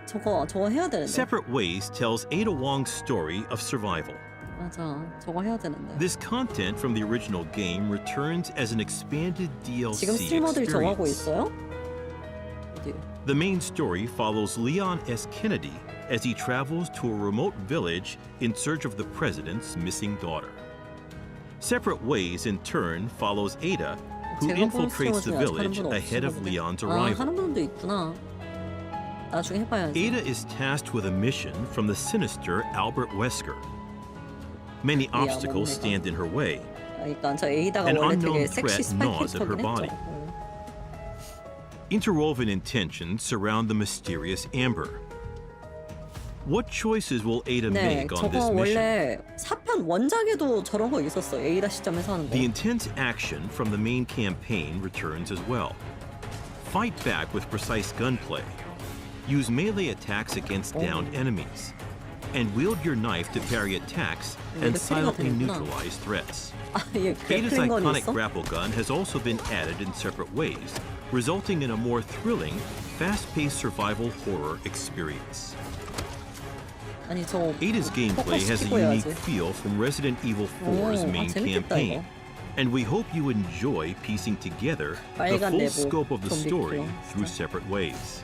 저거 해야 되는데. Separate Ways tells Ada Wong's story of survival. 맞아 저거 해야 되는데. This content from the original game returns as an expanded DLC 지금 스트리머들이 저거 하고 experience. 있어요? 어디? The main story follows Leon S. Kennedy as he travels to a remote village in search of the president's missing daughter. Separate Ways, in turn, follows Ada, who 제가 본 infiltrates the 스트리머 중에 아직 하는 village 분은 ahead of 없으시거든요. Leon's 아 arrival. 하는 분도 있구나. 나중에 해봐야지. Ada is tasked with a mission from the sinister Albert Wesker. Many obstacles stand in her way. 그러니까 저 에이다가 An 원래 unknown 되게 섹시 threat 스파이 gnaws at her 캐릭터긴 body. 했죠. Interwoven intentions surround the mysterious Amber. What choices will Ada 네, make on this 저거 mission? 원래 4편 원작에도 저런 거 있었어. 에이다 시점에서 하는 거. The intense action from the main campaign returns as well. Fight back with precise gunplay. Use melee attacks against downed enemies. And wield your knife to parry attacks and silently neutralize threats. Ada's iconic grapple gun has also been added in separate ways, resulting in a more thrilling, fast-paced survival horror experience. Ada's gameplay has a unique feel from Resident Evil 4's main campaign, and we hope you enjoy piecing together the full scope of the story through separate ways.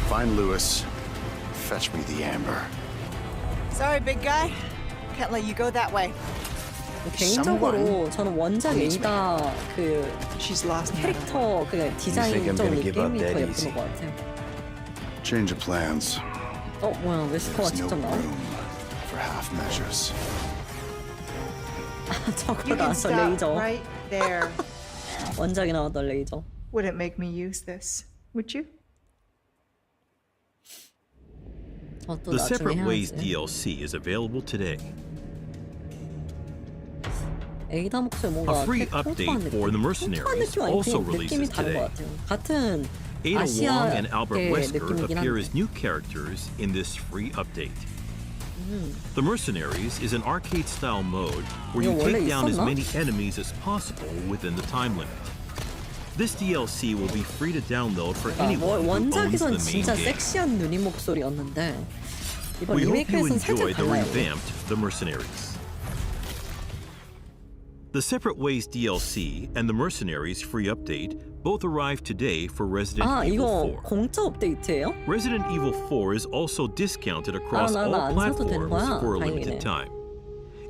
Find Lewis. Fetch me the Amber. Sorry, big guy. Can't let you go that way. 개인적으로 저는 원작 에이다 그 캐릭터 그 디자인 쪽 느낌이 더 예쁜 것 같아요. Change of plans. 뭐야, 왜 스코어가 There's no 직접 나와? room for half measures. You 저거다, can 저 stop 레이저. right there. 원작에 나왔던 레이저. Wouldn't make me use this, would you? The Separate Ways DLC is available today. 에이다 목소리 뭔가 A free update for the Mercenaries also releases today. 같은 Ada Wong and Albert 아시아의 Wesker 느낌이긴 appear 한데. as new characters in this free update. The Mercenaries is an arcade-style mode where you 이거 원래 take down as 있었나? many enemies as possible within the time limit. This DLC will be free to download for anyone who owns the 원작에선 main 진짜 game. 섹시한 누님 목소리였는데 이번 We hope you 리메이크에서는 enjoy 살짝 the 달라요. revamped The Mercenaries. The Separate Ways DLC and the Mercenaries free update both arrived today for Resident Evil 이거 4. 공짜 업데이트예요? Resident Evil 4 is also discounted across 나 all 안 사도 되는 platforms 거야? for a 다행이네. limited time.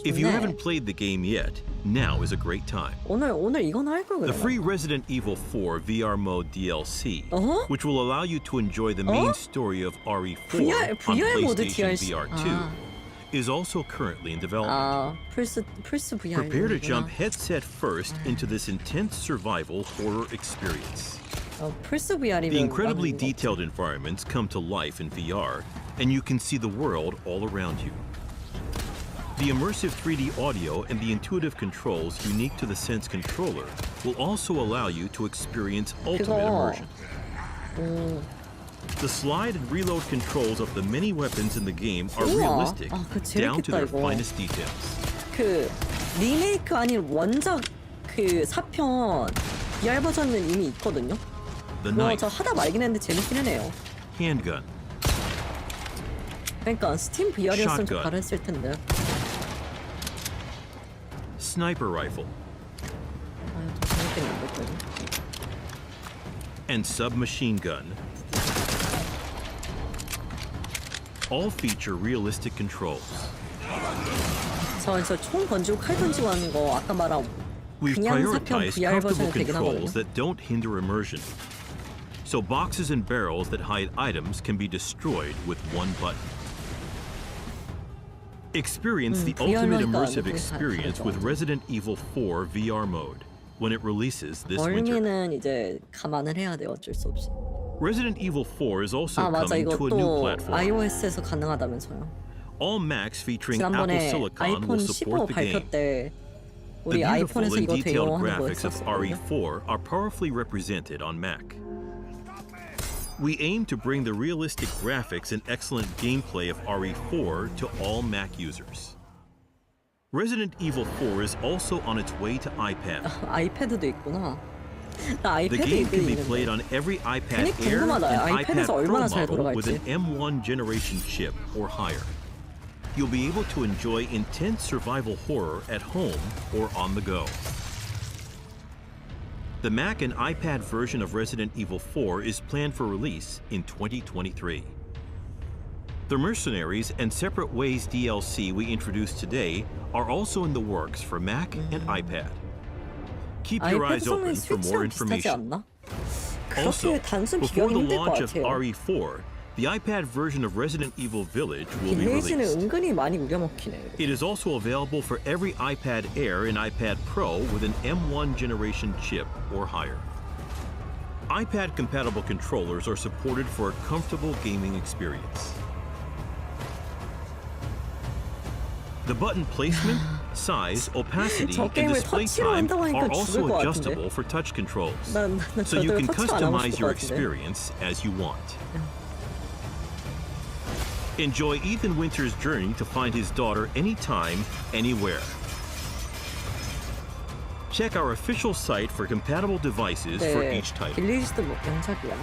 If you 좋네. haven't played the game yet, now is a great time. 오늘 이건 할 걸 The 그랬나? free Resident Evil 4 VR mode DLC, 어허? which will allow you to enjoy the main story of RE4 on VR 모드 PlayStation DLC. VR2, is also currently in development. 플스 VR. Prepare to jump headset first into this intense survival horror experience. 플스 VR이면 The incredibly detailed environments come to life in VR, and you can see the world all around you. The immersive 3D audio and the intuitive controls unique to the Sense controller will also allow you to experience ultimate immersion. The slide and reload controls of the many weapons in the game are realistic, down to their finest details. 그 리메이크 아닌 원작 그 4편 VR 버전은 이미 있거든요. The 그거 knife, 저 하다 말긴 했는데 재밌기는 해요. handgun, 그러니까 스팀 VR이었으면 좀 Shotgun. 다르실 텐데. sniper rifle, 좀 재밌겠는데 그래도. and submachine gun. All feature realistic controls. 저 총 던지고 칼 던지고 하는 거 아까 말한 We've 그냥 4편 prioritized VR comfortable 버전이 되긴 하거든요. controls that don't hinder immersion. So boxes and barrels that hide items can be destroyed with one button. Experience the ultimate immersive experience with Resident Evil 4 VR mode when it releases this winter. 멀미는 이제 감안을 해야 돼요. 어쩔 수 없이. Resident Evil 4 is also 맞아. coming 이거 to a new 또 platform. iOS에서 가능하다면서요. All Macs featuring Apple 지난번에 Silicon will 아이폰 15 support the game. 발표 때 The 우리 beautiful 아이폰에서 and 이거 돼요 detailed 하는 거 graphics of 했었거든요. RE4 are powerfully represented on Mac. We aim to bring the realistic graphics and excellent gameplay of RE4 to all Mac users. Resident Evil 4 is also on its way to iPad. 아이패드도 있구나. 나 The 아이패드 game can be 있는데. played on every iPad 괜히 Air and 궁금하다. iPad 아이패드에서 Pro 얼마나 잘 model with 돌아갈지. an M1 generation chip or higher. You'll be able to enjoy intense survival horror at home or on the go. The Mac and iPad version of Resident Evil 4 is planned for release in 2023. The Mercenaries and Separate Ways DLC we introduced today are also in the works for Mac and iPad. Keep your eyes open for more information. 않나? Also, 그렇게 단순 before 비교하기 the 힘들 것 launch of 같아요. RE4, the iPad version of Resident Evil Village will be 빌레이지는 released. 은근히 많이 우려먹히네. It is also available for every iPad Air and iPad Pro with an M1 generation chip or higher. iPad-compatible controllers are supported for a comfortable gaming experience. The button placement, size, opacity, 저 and 게임을 display 터치로 time 한다고 하니까 are also 죽을 것 adjustable 같은데. for touch controls, 난 so you 저대로 can 터치도 안 하고 customize 싶을 your 것 같은데. experience as you want. Enjoy Ethan Winter's journey to find his daughter anytime, anywhere. Check our official site for compatible devices for 네, each title. 빌레이지도 뭐 명작이야.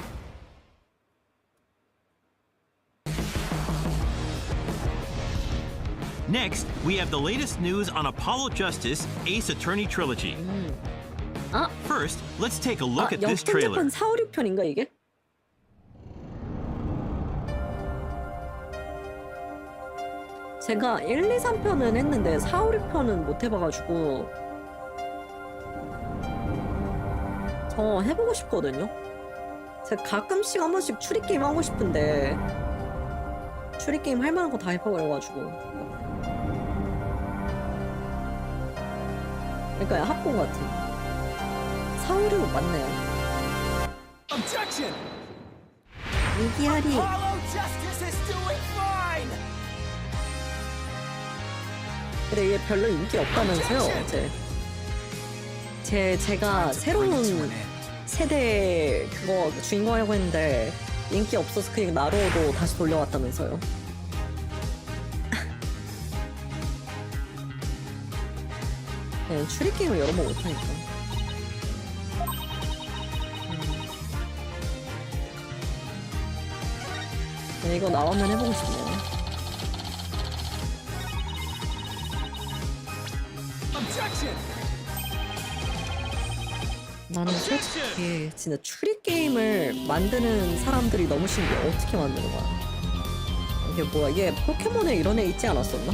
Next, we have the latest news on Apollo Justice Ace Attorney Trilogy. 아, First, let's take a look at this trailer. 역전재판 4, 5, 6편인가 이게? 제가 1, 2, 3편은 했는데 4, 5, 6편은 못 해봐가지고 저 해보고 싶거든요? 제가 가끔씩 한 번씩 추리게임 하고 싶은데 추리게임 할 만한 거 다 해봐버려가지고 그러니까 합본 같은 4, 5, 6 맞네요. Objection! 이기하리 Apollo Justice is doing fine! 근데 얘 별로 인기 없다면서요, 제가 새로운 세대 그거 주인공 하려고 했는데 인기 없어서 그냥 나로도 다시 돌려왔다면서요. 네, 추리게임을 여러 번 못하니까. 네, 이거 나오면 해보고 싶네요. 나는 솔직히 진짜 추리게임을 만드는 사람들이 너무 신기해. 어떻게 만드는 거야? 이게 뭐야? 얘 포켓몬에 이런 애 있지 않았었나?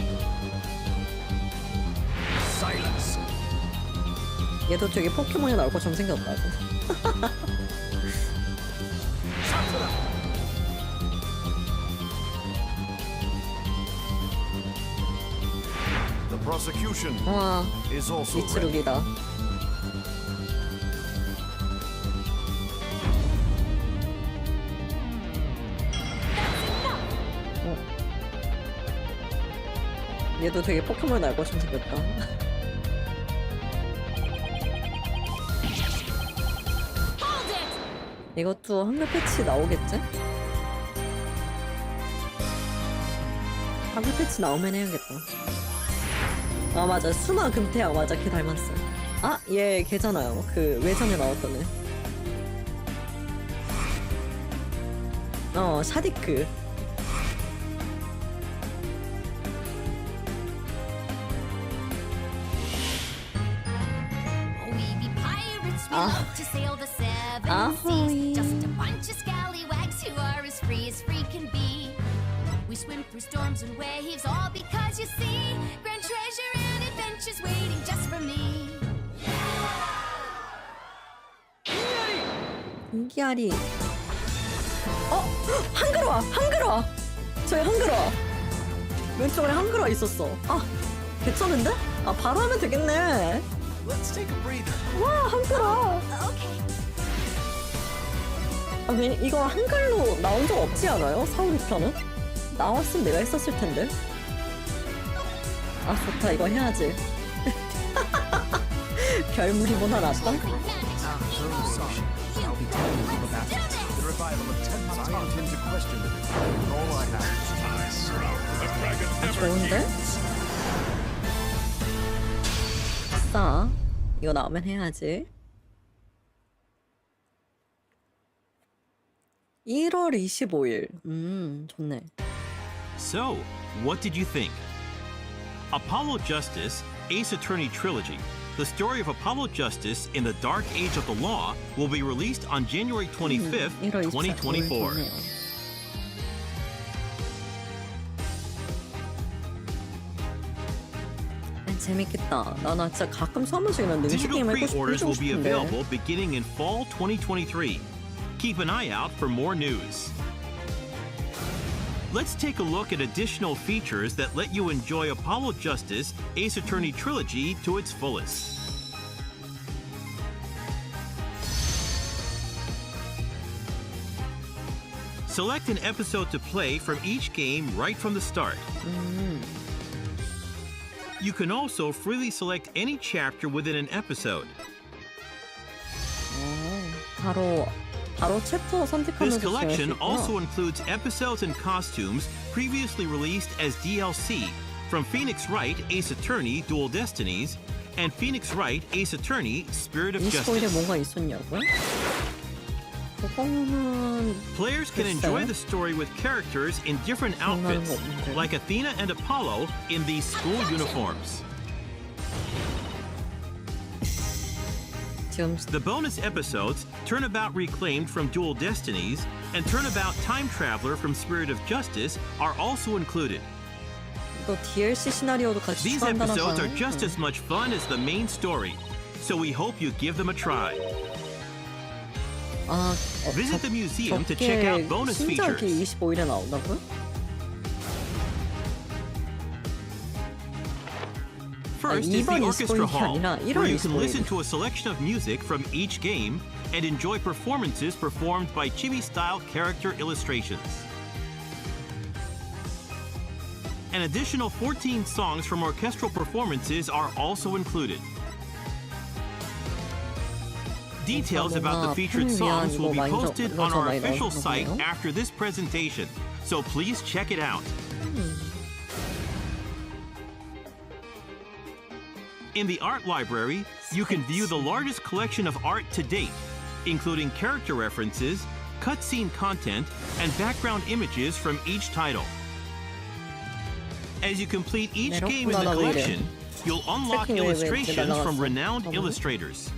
얘도 되게 포켓몬이 나올 것처럼 생겼다고. The prosecution 와, is also ready. 미츠룩이다. 얘도 되게 포켓몬 날 것처럼 생겼다. 이것도 한글 패치 나오겠지? 한글 패치 나오면 해야겠다. 아 맞아, 수마 금태야. 맞아, 걔 닮았어. 아, 얘 걔잖아요. 그 외전에 나왔던 애. 샤디크. To sail the seven seas, just a bunch of scallywags who are as free can be. We swim through storms and waves, all because you see, grand treasure and adventures waiting just for me. 인기아리. 한글화! 한글화! 저기 한글화! 왼쪽에 한글화 있었어. 아, 괜찮은데? 아, 바로 하면 되겠네. Let's take a breather. 와, 한글화! 아, 이거 한글로 나온 적 없지 않아요? 4, 5, 6편은? 나왔으면 내가 했었을 텐데. 아, 좋다. 이거 해야지. 별무리 못 하나 났다? I'll be telling you all about it. The revival of 10 I intend to question the all I have. 좋은데? 아싸. 이거 나오면 해야지. 1월 25일. 좋네. So, what did you think? Apollo Justice Ace Attorney Trilogy. The story of Apollo Justice in the Dark Age of the Law will be released on January 25th, 2024. 재밌겠다. 나 진짜 가끔 한 번씩 이런 능지 Digital 게임 해보고 pre-orders will be 싶은데. available beginning in fall 2023. Keep an eye out for more news. Let's take a look at additional features that let you enjoy Apollo Justice Ace Attorney Trilogy to its fullest. Select an episode to play from each game right from the start. You can also freely select any chapter within an episode. 바로 챕터 선택하면서 This collection also includes episodes and costumes previously released as DLC from Phoenix Wright Ace Attorney Dual Destinies and Phoenix Wright Ace Attorney Spirit of 스포일에 Justice. 뭔가 있었냐고요? 그거는 Players can enjoy the story with characters in different outfits, like Athena and Apollo in these school uniforms. The bonus episodes, Turnabout Reclaimed from Dual Destinies and Turnabout Time Traveler from Spirit of Justice, are also included. 이거 DLC 시나리오도 같이 These 추가한다는 episodes are 거예요. just as much fun as the main story, so we hope you give them a try. Visit the museum to check out bonus features. 신작이 25일에 나온다고요? First is the 이번 Orchestra 25일이 Hall, 아니라 1월 where you can 25일. listen to a selection of music from each game and enjoy performances performed by chibi-style character illustrations. An additional 14 songs from orchestral performances are also included. Details about the featured songs will be posted on our official site after this presentation, so please check it out. In the art library, you can view the largest collection of art to date, including character references, cutscene content, and background images from each title. As you complete each game in the collection, you'll unlock illustrations from renowned illustrators.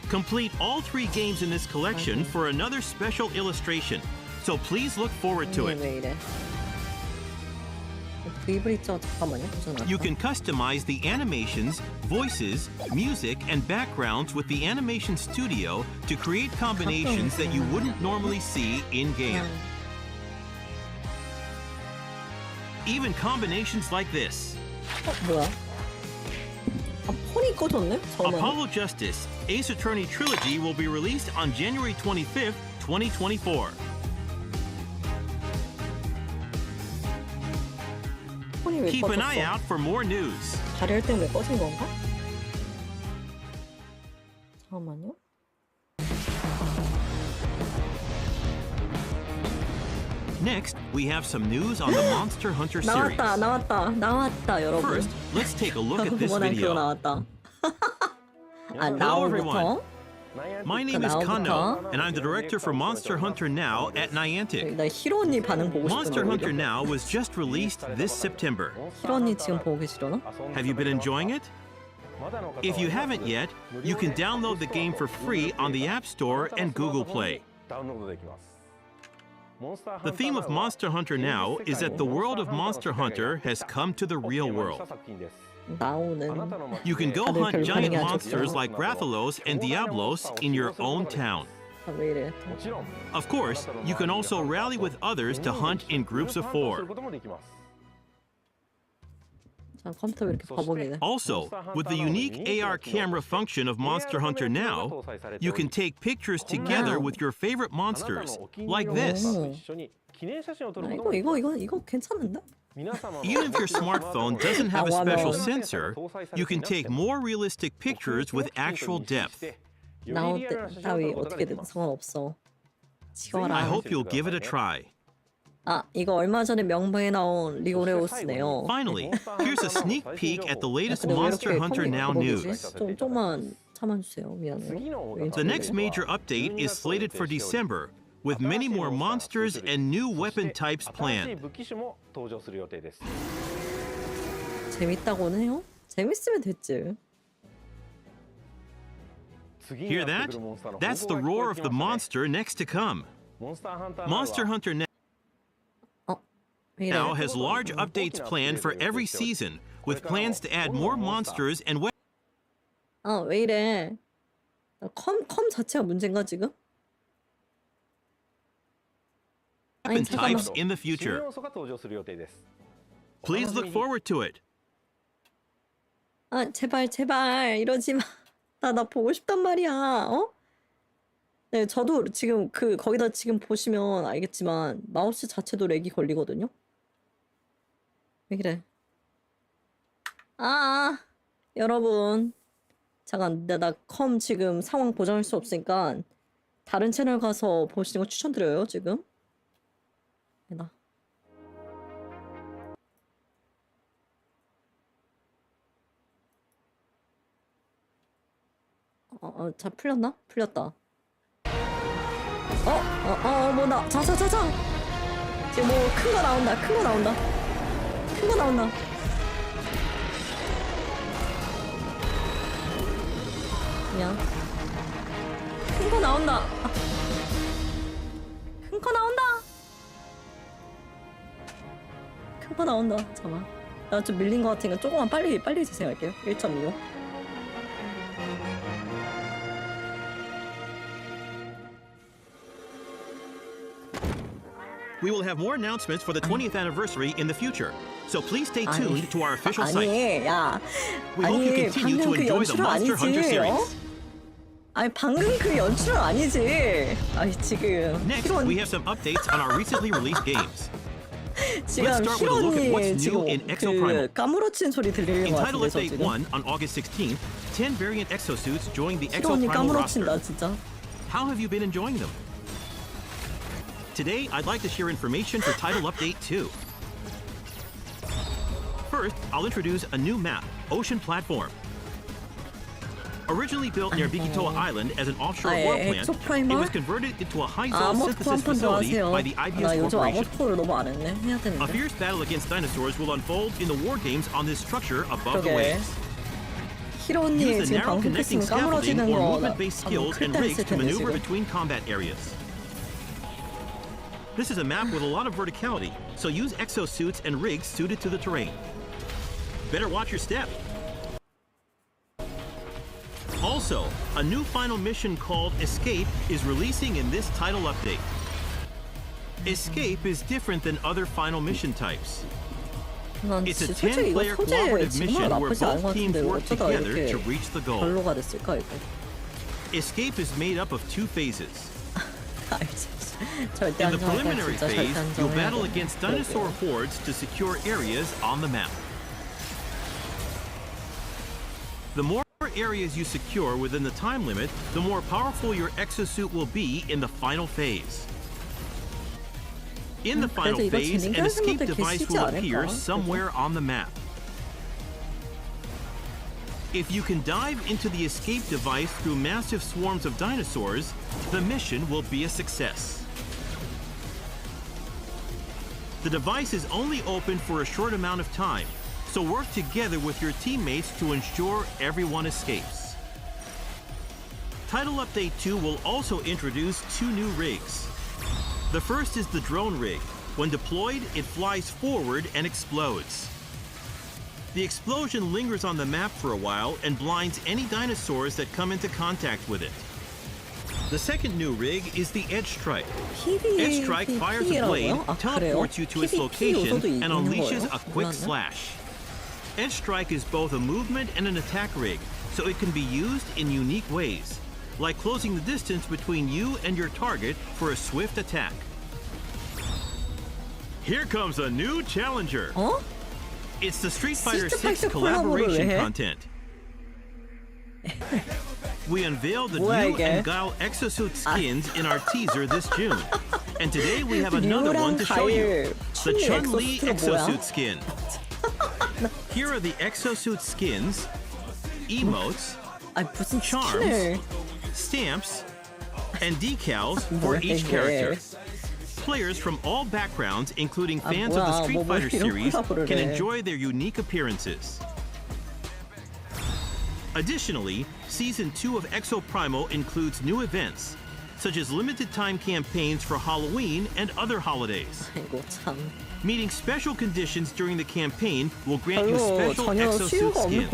Complete all 3 games in this collection for another special illustration, so please look forward to it. You can customize the animations, voices, music, and backgrounds with the Animation Studio to create combinations that you wouldn't normally see in-game. Even combinations like this. 뭐야? 폰이 꺼졌네? Apollo Justice Ace Attorney Trilogy will be released on January 25th, 2024. Keep an eye out for more news. 다리할 때문에 꺼진 건가? 잠깐만요. Next, we have some news on the Monster Hunter series. 나왔다, 여러분. First, let's take a look at this video. 나왔다. Hello, everyone. My name is Kano, and I'm the director for Monster Hunter Now at Niantic. 나 히로 언니 반응 보고 싶어. Monster Hunter Now was just released this September. 히로 언니 지금 보고 계시려나? Have you been enjoying it? If you haven't yet, you can download the game for free on the App Store and Google Play. The theme of Monster Hunter Now is that the world of Monster Hunter has come to the real world. You can go hunt giant monsters like Rathalos and Diablos in your own town. Of course, you can also rally with others to hunt in groups of 4. Also, with the unique AR camera function of Monster Hunter Now, you can take pictures together with your favorite monsters, like this. 이거 괜찮은데? Even if your smartphone doesn't have a special sensor, you can take more realistic pictures with actual depth. 나올 때 따위 어떻게든 상관없어. I hope you'll give it a try. 이거 얼마 전에 명방에 나온 리오레오스네요. Finally, here's a sneak peek at the latest Monster Hunter Now news. 좀만 참아주세요. 미안해요. The next major update is slated for December, with many more monsters and new weapon types planned. 재밌다고는 해요? 재밌으면 됐지. Hear that? That's the roar of the monster next to come. Monster Hunter Now has large updates planned for every season, with plans to add more monsters and weapons. 왜 이래? 컴 자체가 문제인가 지금? weapon types in the future. Please look forward to it. 아, 제발 이러지 마. 나 보고 싶단 말이야. 어? 네, 저도 지금 거기다 지금 보시면 알겠지만 마우스 자체도 렉이 걸리거든요. 왜 그래? 여러분. 잠깐, 나 컴 지금 상황 보정할 수 없으니까 다른 채널 가서 보시는 거 추천드려요, 지금. 나. 자, 풀렸나? 풀렸다. 뭐나. 자. 지금 뭐 큰 거 나온다. 그냥 큰 거 나온다. 잠깐만. 나 좀 밀린 거 같으니까 조금만 빨리 재생할게요. 1.25. We will have more announcements for the 20th anniversary in the future, so please stay tuned to our official site. We hope you continue to enjoy the Monster Hunter series. 방금 그 연출은 아니지. 지금. Next, we have some updates on our recently released games. 지금 Let's start with a look at what's new in Exo Primal. 까무러친 소리 들리는 In 것 Title 같은데, Update 1 on August 16th, 10 variant exosuits joined the Exo 언니 Primal roster. 까무러친다 진짜. How have you been enjoying them? Today, I'd like to share information for Title Update 2. First, I'll introduce a new map, Ocean Platform. Originally built near Bikitoa Island as an offshore oil plant, it was converted into a high-zone synthesis facility by the IBS Corporation. A fierce battle against dinosaurs will unfold in the war games on this structure above the waves. Use the narrow connecting scaffolding or movement-based skills and rigs to maneuver between combat areas. This is a map with a lot of verticality, so use exosuits and rigs suited to the terrain. Better watch your step. Also, a new final mission called Escape is releasing in this title update. Escape is different than other final mission types. It's a 10-player cooperative mission where both teams work together to reach the goal. Escape is made up of 2 phases. In the preliminary phase, you'll battle against dinosaur hordes to secure areas on the map. The more areas you secure within the time limit, the more powerful your exosuit will be in the final phase. In the final phase, an escape device will appear somewhere on the map. If you can dive into the escape device through massive swarms of dinosaurs, the mission will be a success. The device is only open for a short amount of time, so work together with your teammates to ensure everyone escapes. Title Update 2 will also introduce 2 new rigs. The first is the drone rig. When deployed, it flies forward and explodes. The explosion lingers on the map for a while and blinds any dinosaurs that come into contact with it. The second new rig is the Edge Strike. Edge Strike fires a blade, teleports you to its location, and unleashes a quick slash. Edge Strike is both a movement and an attack rig, so it can be used in unique ways, like closing the distance between you and your target for a swift attack. Here comes a new challenger. It's the Street Fighter 6 collaboration content. We unveiled the new and Guile exosuit skins in our teaser this June. And today we have another one to show you. The Chun-Li exosuit skin. Here are the exosuit skins, emotes, charms, stamps, and decals for each character. Players from all backgrounds, including fans of the Street Fighter series, can enjoy their unique appearances. Additionally, Season 2 of Exo Primal includes new events, such as limited-time campaigns for Halloween and other holidays. Meeting special conditions during the campaign will grant you special exosuit skins.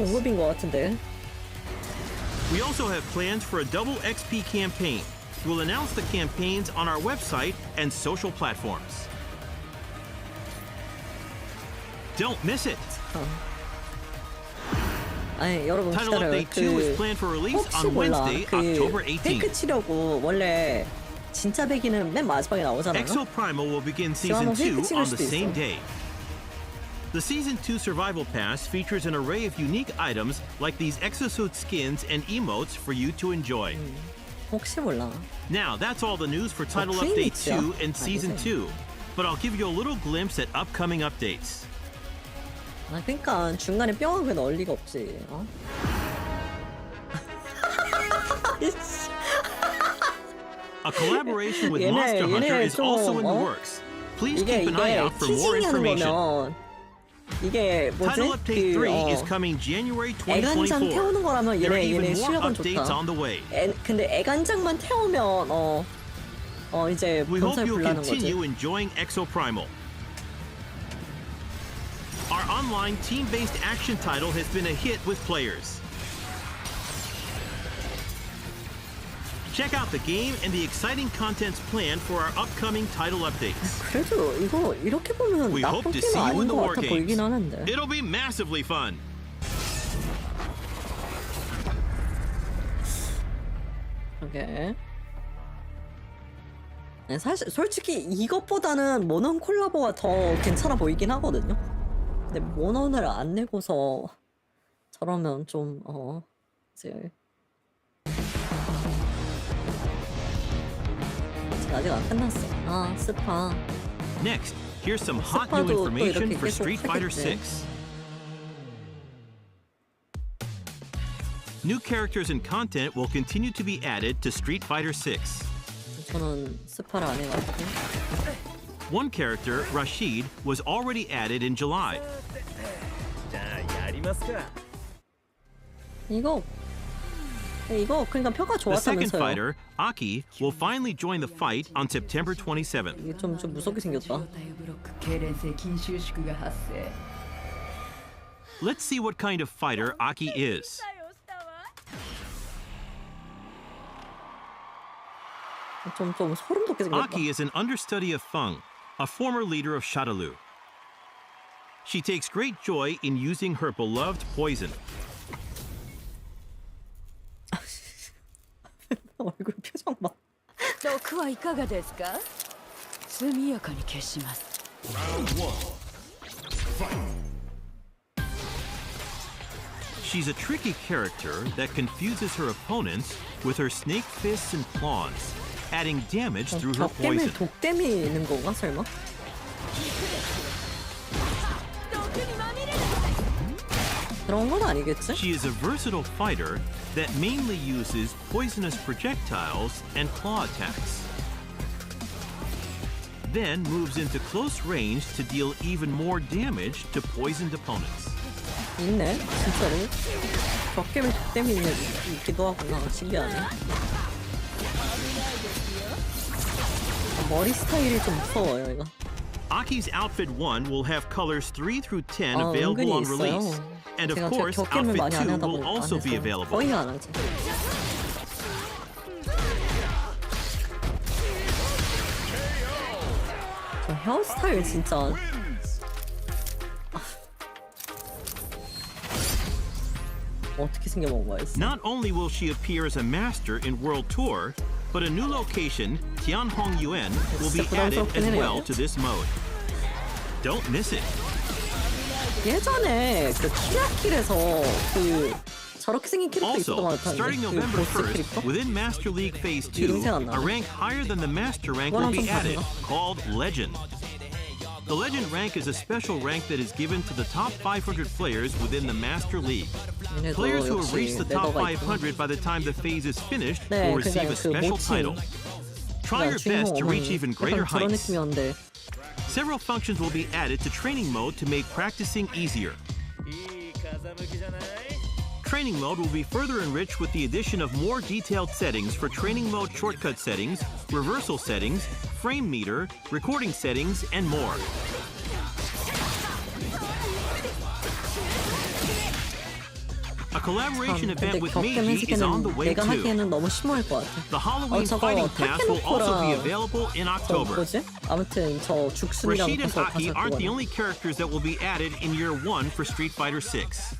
We also have plans for a double XP campaign, we'll announce the campaigns on our website and social platforms. Don't miss it. 아니 여러분 Title 기다려요. Update 2 is planned for release 혹시 on 몰라. Wednesday, October 18th. 페이크 치려고 원래 진짜 배기는 맨 마지막에 나오잖아요. Exo Primal will begin Season 2 on the same day. The Season 2 Survival Pass features an array of unique items like these exosuit skins and emotes for you to enjoy. 혹시 몰라. Now, that's all the news for Title Update 2 and Season 2. But I'll give you a little glimpse at upcoming updates. 아 그러니까 중간에 뿅하게 넣을 리가 없지. 어? A collaboration with Monster Hunter is also in the works. Please keep an eye out for more information. 이게 Title 뭐지? Update 3 is coming January 애간장 2024. 태우는 거라면 There are 얘네 even more 실력은 updates 좋다. on the way. 근데 애간장만 태우면 이제 We hope 본사에 you'll 불나는 거지. continue enjoying Exo Primal. Our online team-based action title has been a hit with players. Check out the game and the exciting contents planned for our upcoming title updates. 그래도 이거 이렇게 보면 We hope 나쁜 to 게임 see you 아닌 in the 것 war 같아 보이긴 games. 하는데. It'll be massively fun. 오케이. 네, 사실 솔직히 이것보다는 모넌 콜라보가 더 괜찮아 보이긴 하거든요. 근데 모넌을 안 내고서 저러면 좀 이제 아직 안 끝났어. 아 스파. Next, here's some hot new 스파도 또 information 이렇게 for 계속 Street Fighter 하겠네. 6. New characters and content will continue to be added to Street Fighter 6. 저는 스파를 안 해가지고. One character, Rashid, was already added in July. 이거 그러니까 평가 The second 좋았다면서요. fighter, Aki, will finally join the fight on September 27th. 이게 좀 무섭게 생겼다. Let's see what kind of fighter Aki is. 좀 소름 돋게 생겼다. Aki is an understudy of Feng, a former leader of Shadaloo. She takes great joy in using her beloved poison. 얼굴 표정 봐. 毒はいかがですか? 速やかに消します. She's a tricky character that confuses her opponents with her snake fists and claws, adding damage through her poison. 독댐이 있는 건가 설마? 그런 건 아니겠지? She is a versatile fighter that mainly uses poisonous projectiles and claw attacks. Then moves into close range to deal even more damage to poisoned opponents. 있네 진짜로. 덕겜이 독댐이 있기도 하구나. 신기하네. 머리 스타일이 좀 무서워요 이거. Aki's Outfit 1 will have colors 3 through 10 available 은근히 on 있어요. release. And of 제가 course, 격겜을 Outfit 많이 안 2 하다 will also be available. 거의 안 하지. 저 헤어스타일 진짜. 어떻게 생겨본 거야? Not only will she appear as a master in World Tour, but a new location, Tianhong Yuan, will be added as well to this mode. Don't miss it. 예전에 그 키라킬에서 그 저렇게 생긴 캐릭터 있었던 것 Also, 같았는데. starting 그 November 보스 1st, 캐릭터? within Master League Phase 2, 이름 생각 안 a 나네. rank higher than the Master rank will be added, called Legend. The Legend rank is a special rank that is given to the top 500 players within the Master League. 얘네도 Players who have 역시 reached the top 레더가 있구나. 500 by the time the phase is finished 네, will receive a 그냥 그 special 모친. title. Try your best to reach even greater 약간 저런 heights. 느낌이었는데. Several functions will be added to training mode to make practicing easier. Training mode will be further enriched with the addition of more detailed settings for training mode shortcut settings, reversal settings, frame meter, recording settings, and more. A collaboration 참, event 근데 with 격겜 Meiji is on the 해지기는 way 내가 too. 하기에는 너무 심오할 것 같아. The Halloween 저거 Fighting Pass will also be 타케노코랑 available in 저 October. 뭐지? 아무튼 저 죽순이랑 Rashid and 가서 Aki 가서 aren't the 그거는. only characters that will be added in year 1 for Street Fighter 6.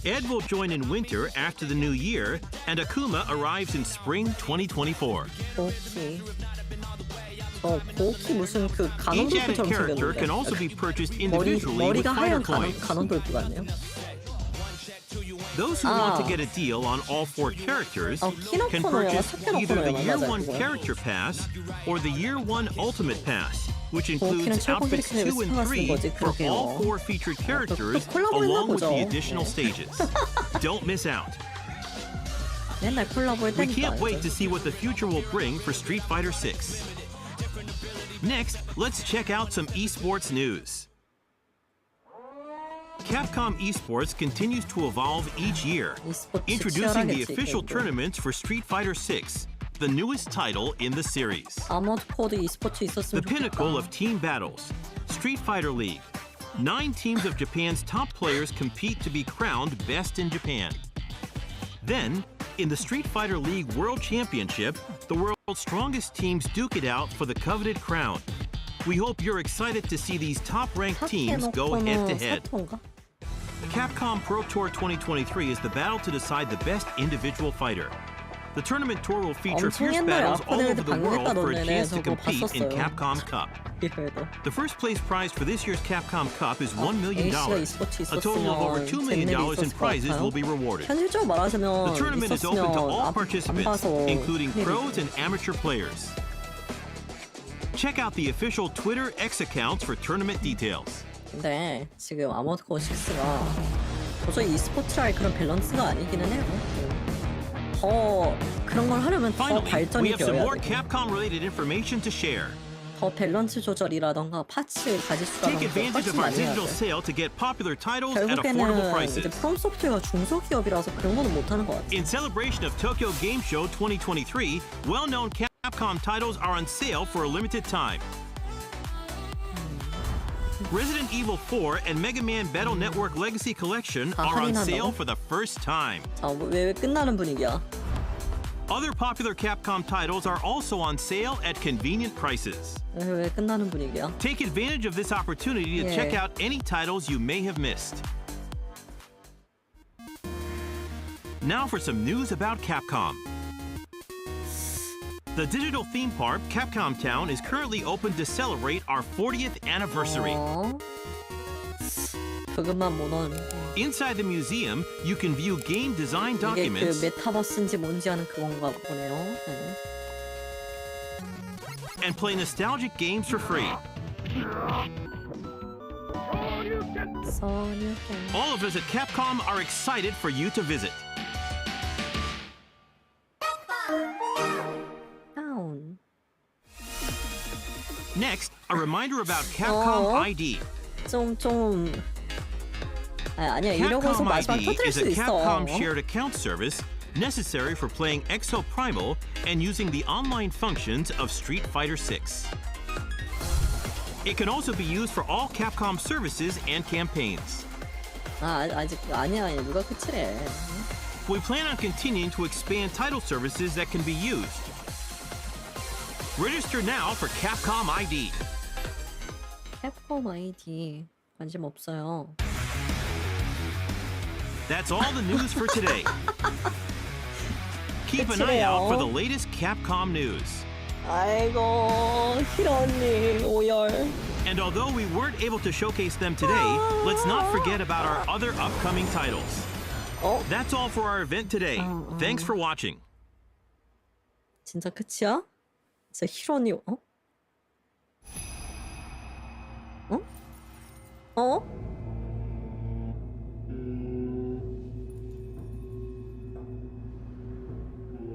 Ed will join in winter after the new year, and Akuma arrives in spring 2024. 고키. 저 고키 무슨 그 Each added 간원돌프처럼 character can 생겼는데. also be purchased individually with 머리가 fighter 하얀 coins. 간원돌프 같네요. Those who want to get a deal on all 4 characters can purchase either the Year 1 Character Pass or the Year 1 Ultimate Pass, which includes outfits 2 and 3 for all 4 featured characters along with the additional stages. Don't miss out. 맨날 콜라보 We 했다니까. can't wait to see what the future will bring for Street Fighter 6. Next, let's check out some esports news. Capcom Esports continues to evolve each year, introducing the official tournaments for Street Fighter 6, the newest title in the series. 아머드 코드 e스포츠 있었으면 The pinnacle 좋겠다. of team battles, Street Fighter League. 9 teams of Japan's top players compete to be crowned best in Japan. Then, in the Street Fighter League World Championship, the world's strongest teams duke it out for the coveted crown. We hope you're excited to see these top-ranked teams go head-to-head. Capcom Pro Tour 2023 is the battle to decide the best individual fighter. The tournament tour will feature fierce battles all over the world for a chance to compete in Capcom Cup. The first place prize for this year's Capcom Cup is $1 million. A total of over $2 million in prizes will be rewarded. 현실적으로 말하자면 The tournament is open to all 있었으면 안 participants, 봐서 including 큰일이지. pros and amateur players. Check out the official Twitter X accounts for tournament details. 근데 지금 아머드 코어 6가 도저히 e스포츠랄 그런 밸런스가 아니기는 해요. 더 그런 걸 하려면 더 Finally, we 발전이 have some 되어야 more 돼. Capcom-related information to share. 더 밸런스 조절이라던가 파츠 Take 가짓수라던가 advantage 훨씬 of our 많이 해야 digital 돼. sale to get popular titles at affordable 결국에는 prices. 이제 프롬 소프트웨어가 중소기업이라서 그런 거는 못하는 것 같아. In celebration of Tokyo Game Show 2023, well-known Capcom titles are on sale for a limited time. Resident Evil 4 and Mega Man Battle Network Legacy Collection are on sale for the first time. 자, 왜 끝나는 분위기야? Other popular Capcom titles are also on sale at convenient prices. 왜 끝나는 분위기야? Take advantage of this opportunity to Yeah. check out any titles you may have missed. Now for some news about Capcom. The digital theme park, Capcom Town, is currently open to celebrate our 40th anniversary. 그것만 모넌. Inside the museum, you can view game design 이게 그 documents 메타버스인지 뭔지 하는 그건가 보네요. 네. and play nostalgic games for free. All of us at Capcom are excited for you to visit. 다운. Next, a reminder about Capcom ID. 아니야 이러고서 Capcom 마지막 ID 터뜨릴 is 수도 a 있어. Capcom shared account service necessary for playing Exo Primal and using the online functions of Street Fighter 6. It can also be used for all Capcom services and campaigns. 아직 아니야 누가 끝이래. We plan on continuing to expand title services that can be used. Register now for Capcom ID. 캡콤 아이디 관심 없어요. That's all the news for today. Keep an eye out for the latest Capcom news. 아이고 희런님 오열. And although we weren't able to showcase them today, let's not forget about our other upcoming titles. That's all for our event today. Thanks for watching. 진짜 끝이야? 진짜 희런이 어? 어? 어?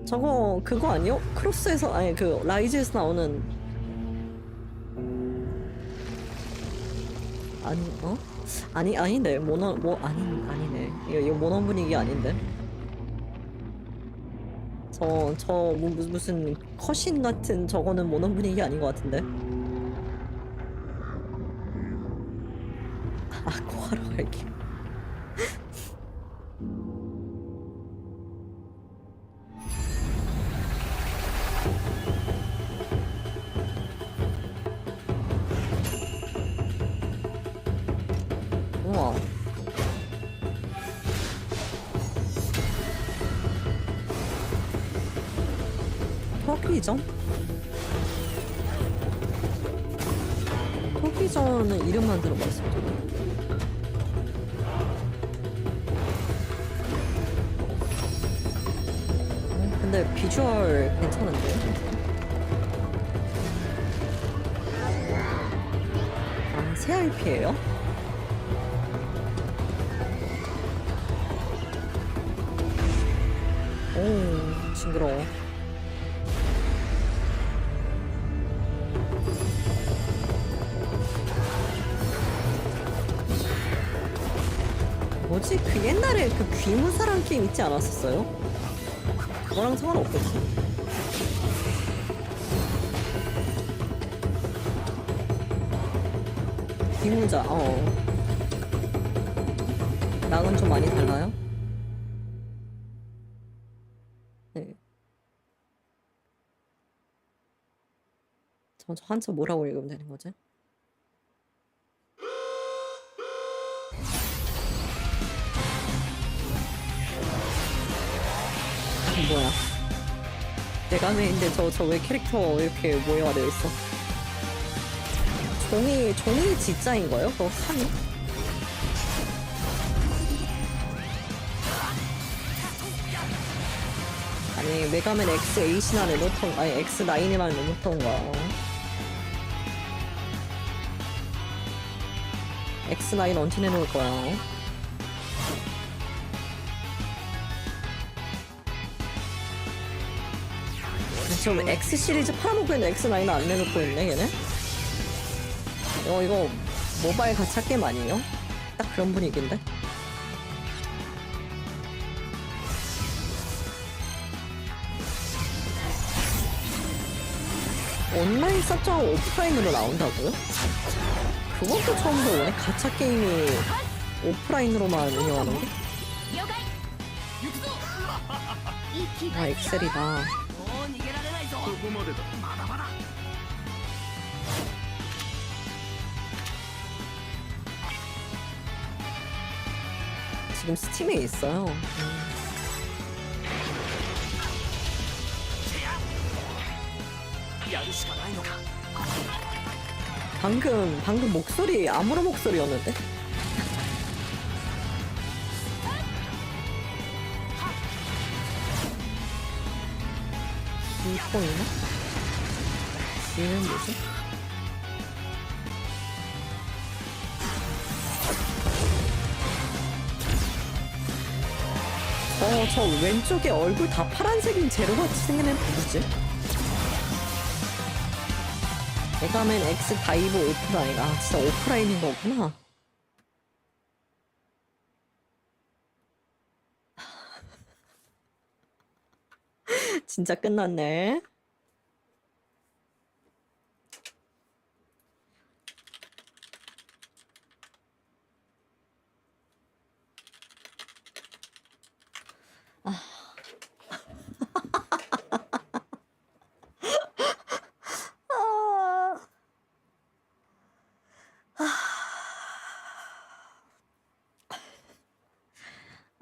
저거 그거 아니요? 크로스에서 아니 그 라이즈에서 나오는 아니 어? 아닌데 모넌 아니네 이거 모넌 분위기 아닌데 저 무슨 컷신 같은 저거는 모넌 분위기 아닌 것 같은데 코하러 갈게 우와. 토끼전? 토끼전은 이름만 들어봤어. 근데 비주얼 괜찮은데? 아, 새 IP예요? 오, 징그러워. 뭐지? 그 옛날에 그 귀무사랑 게임 있지 않았었어요? 그거랑 상관없겠지. 귀무자, 랑은 좀 많이 달라요? 네. 저 한참 뭐라고 읽으면 되는 거지? 뭐야? 내가 메인데 저 왜 캐릭터 이렇게 모여되어 있어? 종이 진짜인 거예요? 그거 칸이? 아니 메가맨 X8이나 내놓던 아니 X9이나 내놓던가. X9 언제 내놓을 거야? 지금 X 시리즈 팔아놓고 있는 X9은 안 내놓고 있네 얘네? 이거 모바일 가챠 게임 아니에요? 딱 그런 분위기인데? 온라인 서점 오프라인으로 나온다고요? 그것도 처음 들어보네. 가챠 게임이 오프라인으로만 운영하는 게? 아 엑셀이다. 지금 스팀에 있어요. 방금 목소리 아무런 목소리였는데? 이폰이나? 얘는 뭐지? 저 왼쪽에 얼굴 다 파란색인 제로같이 생긴 애는 누구지? 메가맨 X5 오프라인. 아 진짜 오프라인인 거구나. 진짜 끝났네.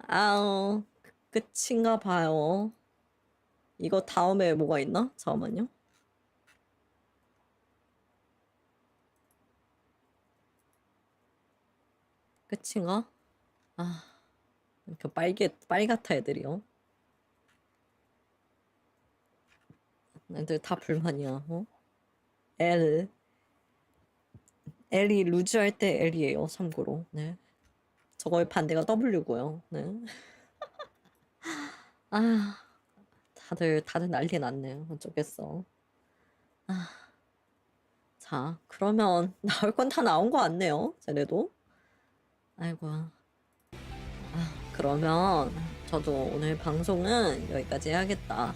아우, 끝인가 봐요. 이거 다음에 뭐가 있나? 잠깐만요. 끝인가? 아, 이렇게 빨갛다 애들이요. 애들 다 불만이야. L이 루즈 할 때 L이에요. 참고로. 네. 저거의 반대가 W고요. 네. 아, 다들 난리 났네요. 어쩌겠어. 아, 자, 그러면 나올 건 다 나온 거 같네요. 쟤네도. 아이고. 아, 그러면 저도 오늘 방송은 여기까지 해야겠다.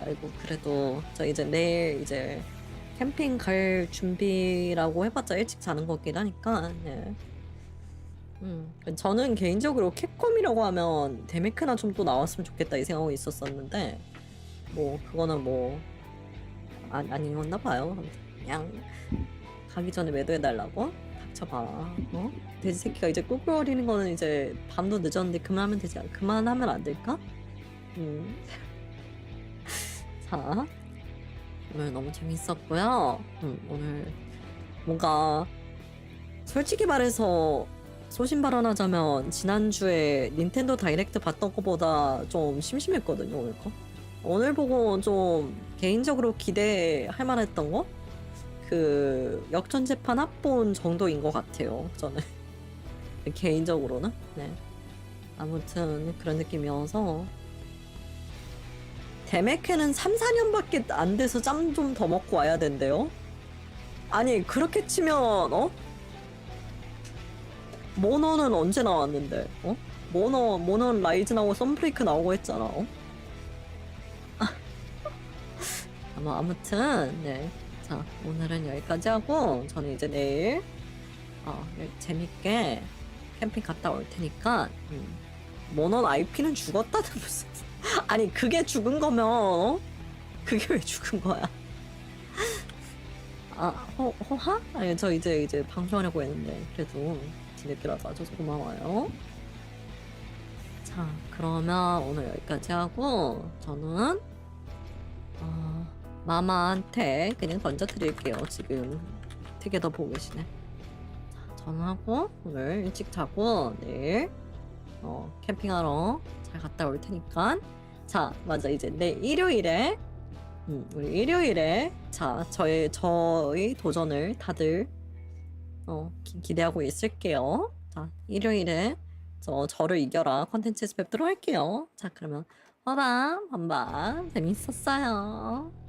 아이고, 그래도 저 이제 내일 이제 캠핑 갈 준비라고 해봤자 일찍 자는 거긴 하니까. 네. 저는 개인적으로 캡콤이라고 하면 데메크나 좀 또 나왔으면 좋겠다 이 생각이 있었었는데 뭐 그거는 뭐 아니었나 봐요. 그냥 가기 전에 매도해달라고? 닥쳐봐. 어? 돼지 새끼가 이제 꿀꿀거리는 거는 이제 밤도 늦었는데 그만하면 안 될까? 자, 오늘 너무 재밌었고요. 오늘 뭔가 솔직히 말해서 소신 발언하자면 지난주에 닌텐도 다이렉트 봤던 거보다 좀 심심했거든요, 오늘 거. 오늘 보고 좀 개인적으로 기대할 만했던 거? 그 역전재판 합본 정도인 것 같아요, 저는. 개인적으로는. 네. 아무튼 그런 느낌이어서 데메케는 3, 4년밖에 안 돼서 짬 좀 더 먹고 와야 된대요. 아니 그렇게 치면 모노는 언제 나왔는데? 모노는 라이즈 나오고 썬브레이크 나오고 했잖아. 아무튼 네. 자 오늘은 여기까지 하고 저는 이제 내일 재밌게 캠핑 갔다 올 테니까 모노 IP는 죽었다는 무슨 아니 그게 죽은 거면 그게 왜 죽은 거야? 호하? 아니 저 이제 방송하려고 했는데 그래도 뒤늦게 와줘서 고마워요. 자 그러면 오늘 여기까지 하고 저는 마마한테 그냥 던져드릴게요. 지금 티게더 보고 계시네. 자 전화하고 오늘 일찍 자고 내일 캠핑하러 잘 갔다 올 테니까 자 맞아 이제 내일 일요일에 우리 일요일에 자 저희 도전을 다들 기대하고 있을게요. 자 일요일에 저를 이겨라 컨텐츠에서 뵙도록 할게요. 자 그러면 빠밤 반반 재밌었어요.